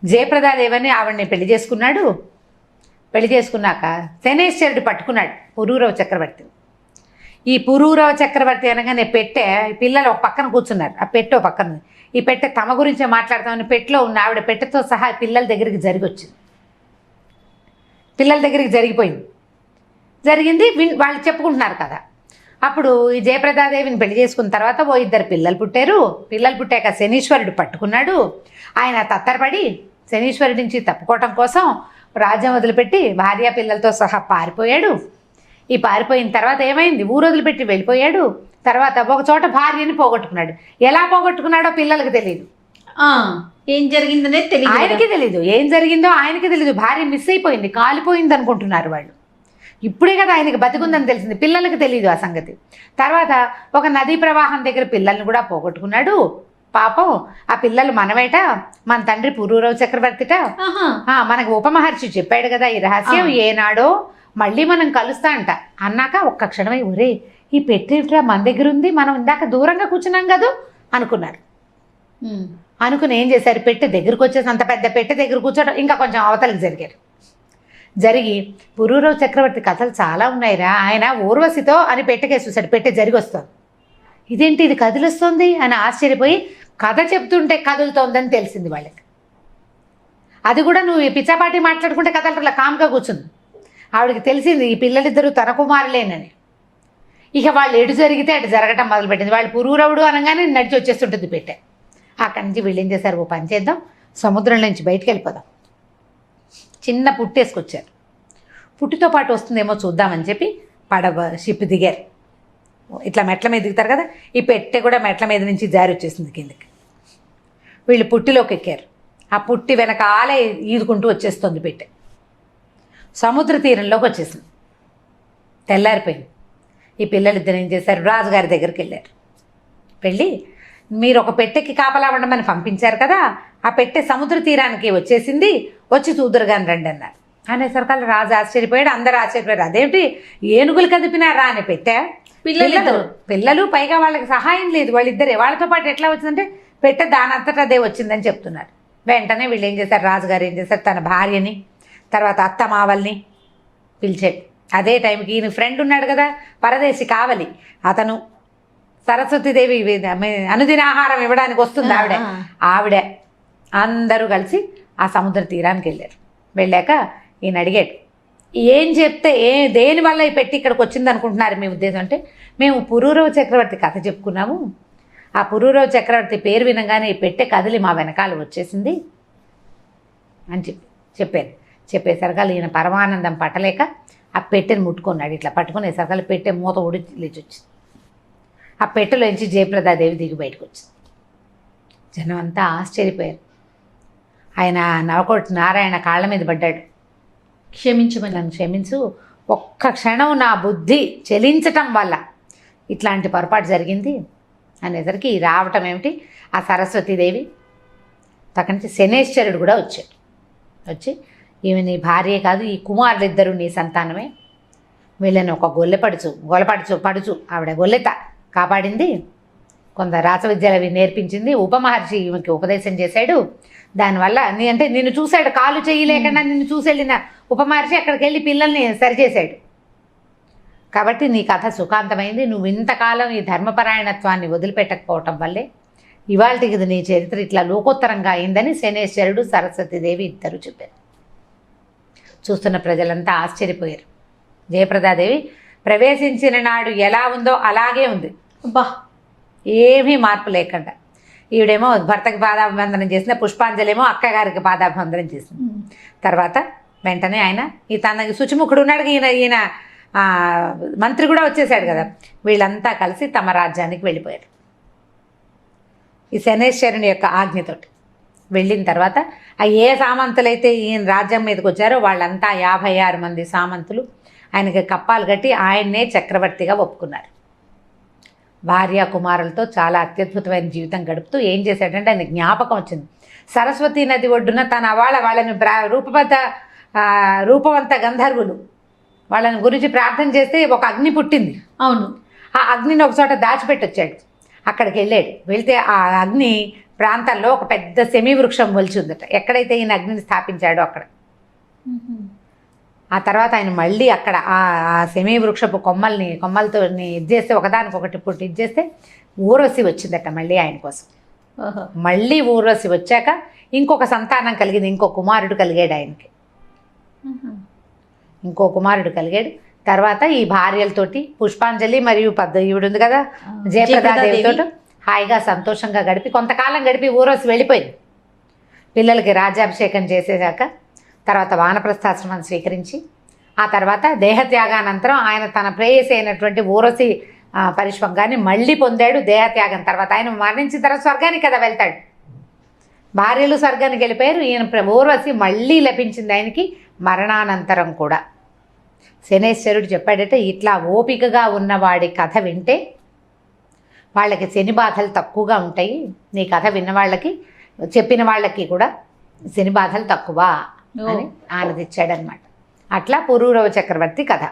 జయప్రదాదేవని ఆవిడని పెళ్లి చేసుకున్నాడు. పెళ్లి చేసుకున్నాక శనేశ్వరుడు పట్టుకున్నాడు పురూరవ చక్రవర్తిని. ఈ పురూరవ చక్రవర్తి అనగానే పెట్టే పిల్లలు ఒక పక్కన కూర్చున్నారు, ఆ పెట్టె ఒక పక్కన. ఈ పెట్టె తమ గురించే మాట్లాడతామని పెట్టెలో ఉన్న ఆవిడ పెట్టెతో సహా పిల్లల దగ్గరికి వచ్చింది. పిల్లల దగ్గరికి జరిగింది, వాళ్ళు చెప్పుకుంటున్నారు కదా. అప్పుడు ఈ జయప్రదాదేవిని పెళ్లి చేసుకున్న తర్వాత ఓ 2 పిల్లలు పుట్టారు. పిల్లలు పుట్టాక శనీశ్వరుడు పట్టుకున్నాడు. ఆయన తత్తరపడి శనీశ్వరుడి నుంచి తప్పుకోవటం కోసం రాజ్యం వదిలిపెట్టి భార్య పిల్లలతో సహా పారిపోయాడు. ఈ పారిపోయిన తర్వాత ఏమైంది, ఊరు వదిలిపెట్టి వెళ్ళిపోయాడు. తర్వాత ఒక చోట భార్యని పోగొట్టుకున్నాడు. ఎలా పోగొట్టుకున్నాడో పిల్లలకు తెలియదు, ఏం జరిగిందనే తెలియదు, ఆయనకి తెలీదు. ఏం జరిగిందో ఆయనకి తెలీదు. భార్య మిస్ అయిపోయింది, కాలిపోయింది అనుకుంటున్నారు వాళ్ళు. ఇప్పుడే కదా ఆయనకి బతికుందని తెలిసింది, పిల్లలకి తెలియదు ఆ సంగతి. తర్వాత ఒక నదీ ప్రవాహం దగ్గర పిల్లల్ని కూడా పోగొట్టుకున్నాడు. పాపం ఆ పిల్లలు మనమేట, మన తండ్రి పురూరవ చక్రవర్తిట. మనకు ఉపమహర్షి చెప్పాడు కదా ఈ రహస్యం, ఏనాడో మళ్ళీ మనం కలుస్తా అంట. అన్నాక ఒక్క క్షణమై ఒరే ఈ పెట్టేట్రా మన దగ్గర ఉంది, మనం ఇందాక దూరంగా కూర్చున్నాం కదా అనుకున్నారు. అనుకుని ఏం చేశారు, పెట్టె దగ్గరకు వచ్చేసి అంత పెద్ద పెట్టె దగ్గర కూర్చోడం, ఇంకా కొంచెం అవతలకి జరిగి పురూరవ చక్రవర్తి కథలు చాలా ఉన్నాయిరా, ఆయన ఊర్వశితో అని పెట్టెకేసి చూశాడు. పెట్టె జరిగి వస్తుంది, ఇదేంటి ఇది కదిలొస్తుంది అని ఆశ్చర్యపోయి కథ చెప్తుంటే కదులుతోందని తెలిసింది వాళ్ళకి. అది కూడా నువ్వు పిచ్చాపాటి మాట్లాడుకుంటే కథలు కామ్గా కూర్చుంది. ఆవిడకి తెలిసింది ఈ పిల్లలిద్దరూ తన కుమారులేనని. ఇక వాళ్ళు ఎటు జరిగితే అటు జరగటం మొదలుపెట్టింది. వాళ్ళు పురూరవుడు అనగానే నడిచి వచ్చేస్తుంటుంది పెట్టె. అక్కడి నుంచి వీళ్ళు ఏం చేశారు, ఓ పని చేద్దాం, సముద్రం నుంచి బయటికి వెళ్ళిపోదాం. చిన్న పుట్టేసుకొచ్చారు. పుట్టితో పాటు వస్తుందేమో చూద్దామని చెప్పి షిప్ దిగారు. ఇట్లా మెట్ల మీద దిగుతారు కదా, ఈ పెట్టె కూడా మెట్ల మీద నుంచి జారి వచ్చేసింది కిందకి. వీళ్ళు పుట్టిలోకి ఎక్కారు. ఆ పుట్టి వెనకాలే ఈదుకుంటూ వచ్చేస్తుంది పెట్టె. సముద్ర తీరంలోకి వచ్చేసింది. తెల్లారిపోయింది. ఈ పిల్లలిద్దరు ఏం చేశారు, రాజుగారి దగ్గరికి వెళ్ళారు. వెళ్ళి మీరు ఒక పెట్టెకి కాపలా ఉండమని పంపించారు కదా, ఆ పెట్టె సముద్ర తీరానికి వచ్చేసింది, వచ్చి చూదురుగాని రండి అన్నారు. అనేసరికల్లా రాజు ఆశ్చర్యపోయాడు, అందరూ ఆశ్చర్యపోయారు. అదేమిటి ఏనుగులు కదిపినారా అని పెట్టె, పిల్లలు పైగా వాళ్ళకి సహాయం లేదు, వాళ్ళిద్దరే, వాళ్ళతో పాటు ఎట్లా వచ్చిందంటే పెట్టె దానంతటా అదే వచ్చిందని చెప్తున్నారు. వెంటనే వీళ్ళు ఏం చేశారు, రాజుగారు ఏం చేశారు, తన భార్యని తర్వాత అత్తమావల్ని పిలిచాడు. అదే టైంకి ఈయన ఫ్రెండ్ ఉన్నాడు కదా పరదేశి కావలి, అతను సరస్వతీదేవి అనుదిన ఆహారం ఇవ్వడానికి వస్తుంది ఆవిడ అందరూ కలిసి ఆ సముద్ర తీరానికి వెళ్ళారు. వెళ్ళాక ఈయన అడిగాడు, ఏం చెప్తే దేనివల్ల ఈ పెట్టి ఇక్కడికి వచ్చింది అనుకుంటున్నారు మీ ఉద్దేశం అంటే, మేము పురూరవ చక్రవర్తి కథ చెప్పుకున్నాము, ఆ పురూరవ చక్రవర్తి పేరు వినగానే ఈ పెట్టె కదిలి మా వెనకాల వచ్చేసింది అని చెప్పాను. చెప్పేసరికల్లా ఈయన పరమానందం పట్టలేక ఆ పెట్టెని ముట్టుకున్నాడు. ఇట్లా పట్టుకునేసరికల్లా పెట్టె మూత ఊడి లేచి వచ్చింది. ఆ పెట్టెలోంచి జయప్రదాదేవి దిగి బయటకు వచ్చింది. జనం అంతా ఆశ్చర్యపోయారు. ఆయన నవకోటి నారాయణ కాళ్ళ మీద పడ్డాడు, క్షమించమని, నన్ను క్షమించు, ఒక్క క్షణం నా బుద్ధి చెలించటం వల్ల ఇట్లాంటి పొరపాటు జరిగింది అనేసరికి రావటం ఏమిటి, ఆ సరస్వతీదేవి అక్కడి నుంచి శనేశ్వరుడు కూడా వచ్చాడు. వచ్చి ఈమె నీ భార్యే కాదు, ఈ కుమారులిద్దరూ నీ సంతానమే, వీళ్ళని ఒక పడుచు ఆవిడ గొల్లెత కాపాడింది, కొంత రాసవిద్యలు అవి నేర్పించింది, ఉపమహర్షి ఈమెకి ఉపదేశం చేశాడు, దానివల్ల అంటే నిన్ను చూశాడు, కాలు చేయలేకుండా నిన్ను చూసి వెళ్ళిన ఉపమహర్షి అక్కడికి వెళ్ళి పిల్లల్ని సరిచేశాడు, కాబట్టి నీ కథ సుఖాంతమైంది, నువ్వు ఇంతకాలం ఈ ధర్మపరాయణత్వాన్ని వదిలిపెట్టకపోవటం వల్లే ఇవాళకి నీ చరిత్ర ఇట్లా లోకోత్తరంగా అయిందని శనేశ్వరుడు సరస్వతీదేవి ఇద్దరు చెప్పారు. చూస్తున్న ప్రజలంతా ఆశ్చర్యపోయారు. జయప్రదాదేవి ప్రవేశించిన నాడు ఎలా ఉందో అలాగే ఉంది, ఏమీ మార్పు లేకుండా. ఈవిడేమో భర్తకి పాదాభివందనం చేసిన, పుష్పాంజలేమో అక్కగారికి పాదాభివందనం చేసింది. తర్వాత వెంటనే ఆయన తనకి శుచిముఖుడు ఉన్నాడు, ఈయన మంత్రి కూడా వచ్చేసాడు కదా, వీళ్ళంతా కలిసి తమ రాజ్యానికి వెళ్ళిపోయారు ఈ శనేశ్వరుని యొక్క ఆజ్ఞతోటి. వెళ్ళిన తర్వాత ఆ ఏ సామంతులైతే ఈయన రాజ్యం మీదకి వచ్చారో వాళ్ళంతా 56 మంది సామంతులు ఆయనకి కప్పాలు కట్టి ఆయన్నే చక్రవర్తిగా ఒప్పుకున్నారు. భార్య కుమారులతో చాలా అత్యద్భుతమైన జీవితం గడుపుతూ ఏం చేశాడంటే ఆయన జ్ఞాపకం వచ్చింది. సరస్వతీ నది ఒడ్డున తన వాళ్ళని రూపవంత గంధర్వులు వాళ్ళని గురించి ప్రార్థన చేస్తే ఒక అగ్ని పుట్టింది. అవును. ఆ అగ్నిని ఒక చోట దాచిపెట్టొచ్చాడు. అక్కడికి వెళ్తే ఆ అగ్ని ప్రాంతంలో ఒక పెద్ద సెమీ వృక్షం మొలిచిందట. ఎక్కడైతే ఈయన అగ్నిని స్థాపించాడో అక్కడ. ఆ తర్వాత ఆయన మళ్ళీ అక్కడ ఆ సెమీ వృక్షపు కొమ్మలతో ఇది చేస్తే ఒకదానికొకటి పుట్టి ఇది చేస్తే ఊర్వశి వచ్చిందట మళ్ళీ ఆయన కోసం. మళ్ళీ ఊర్వశి వచ్చాక ఇంకొక సంతానం కలిగింది. ఇంకో కుమారుడు కలిగాడు ఆయనకి. ఇంకో కుమారుడు కలిగాడు. తర్వాత ఈ భార్యలతోటి పుష్పాంజలి మరియు ఈవిడ ఉంది కదా జయప్రదాదేవితో హాయిగా సంతోషంగా గడిపి కొంతకాలం గడిపి ఊర్వశి వెళ్ళిపోయింది. పిల్లలకి రాజ్యాభిషేకం చేసేసాక తర్వాత వానప్రస్థాశ్రమం స్వీకరించి ఆ తర్వాత దేహత్యాగానంతరం ఆయన తన ప్రేయసి అయినటువంటి ఊర్వశి పరిష్వంగాన్ని మళ్ళీ పొందాడు. దేహత్యాగం తర్వాత ఆయన మరణించిన తర్వాత స్వర్గానికి కదా వెళ్తాడు. భార్యలు స్వర్గానికి వెళ్ళిపోయారు. ఈయన ఊర్వశి మళ్ళీ లభించింది ఆయనకి మరణానంతరం కూడా. శనేశ్వరుడు చెప్పాడట, ఇట్లా ఓపికగా ఉన్నవాడి కథ వింటే వాళ్ళకి శని బాధలు తక్కువగా ఉంటాయి. నీ కథ విన్న వాళ్ళకి చెప్పిన వాళ్ళకి కూడా శని బాధలు తక్కువ అని ఆనందించాడనమాట. అట్లా పురూరవ చక్రవర్తి కథ.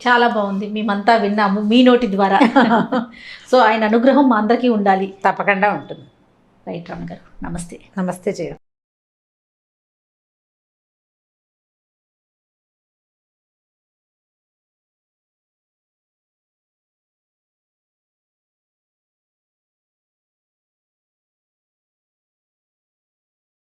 చాలా బాగుంది. మేమంతా విన్నాము మీ నోటి ద్వారా. సో ఆయన అనుగ్రహం మా అందరికీ ఉండాలి. తప్పకుండా ఉంటుంది. రైట్ రమణ గారు, నమస్తే. నమస్తే జయ.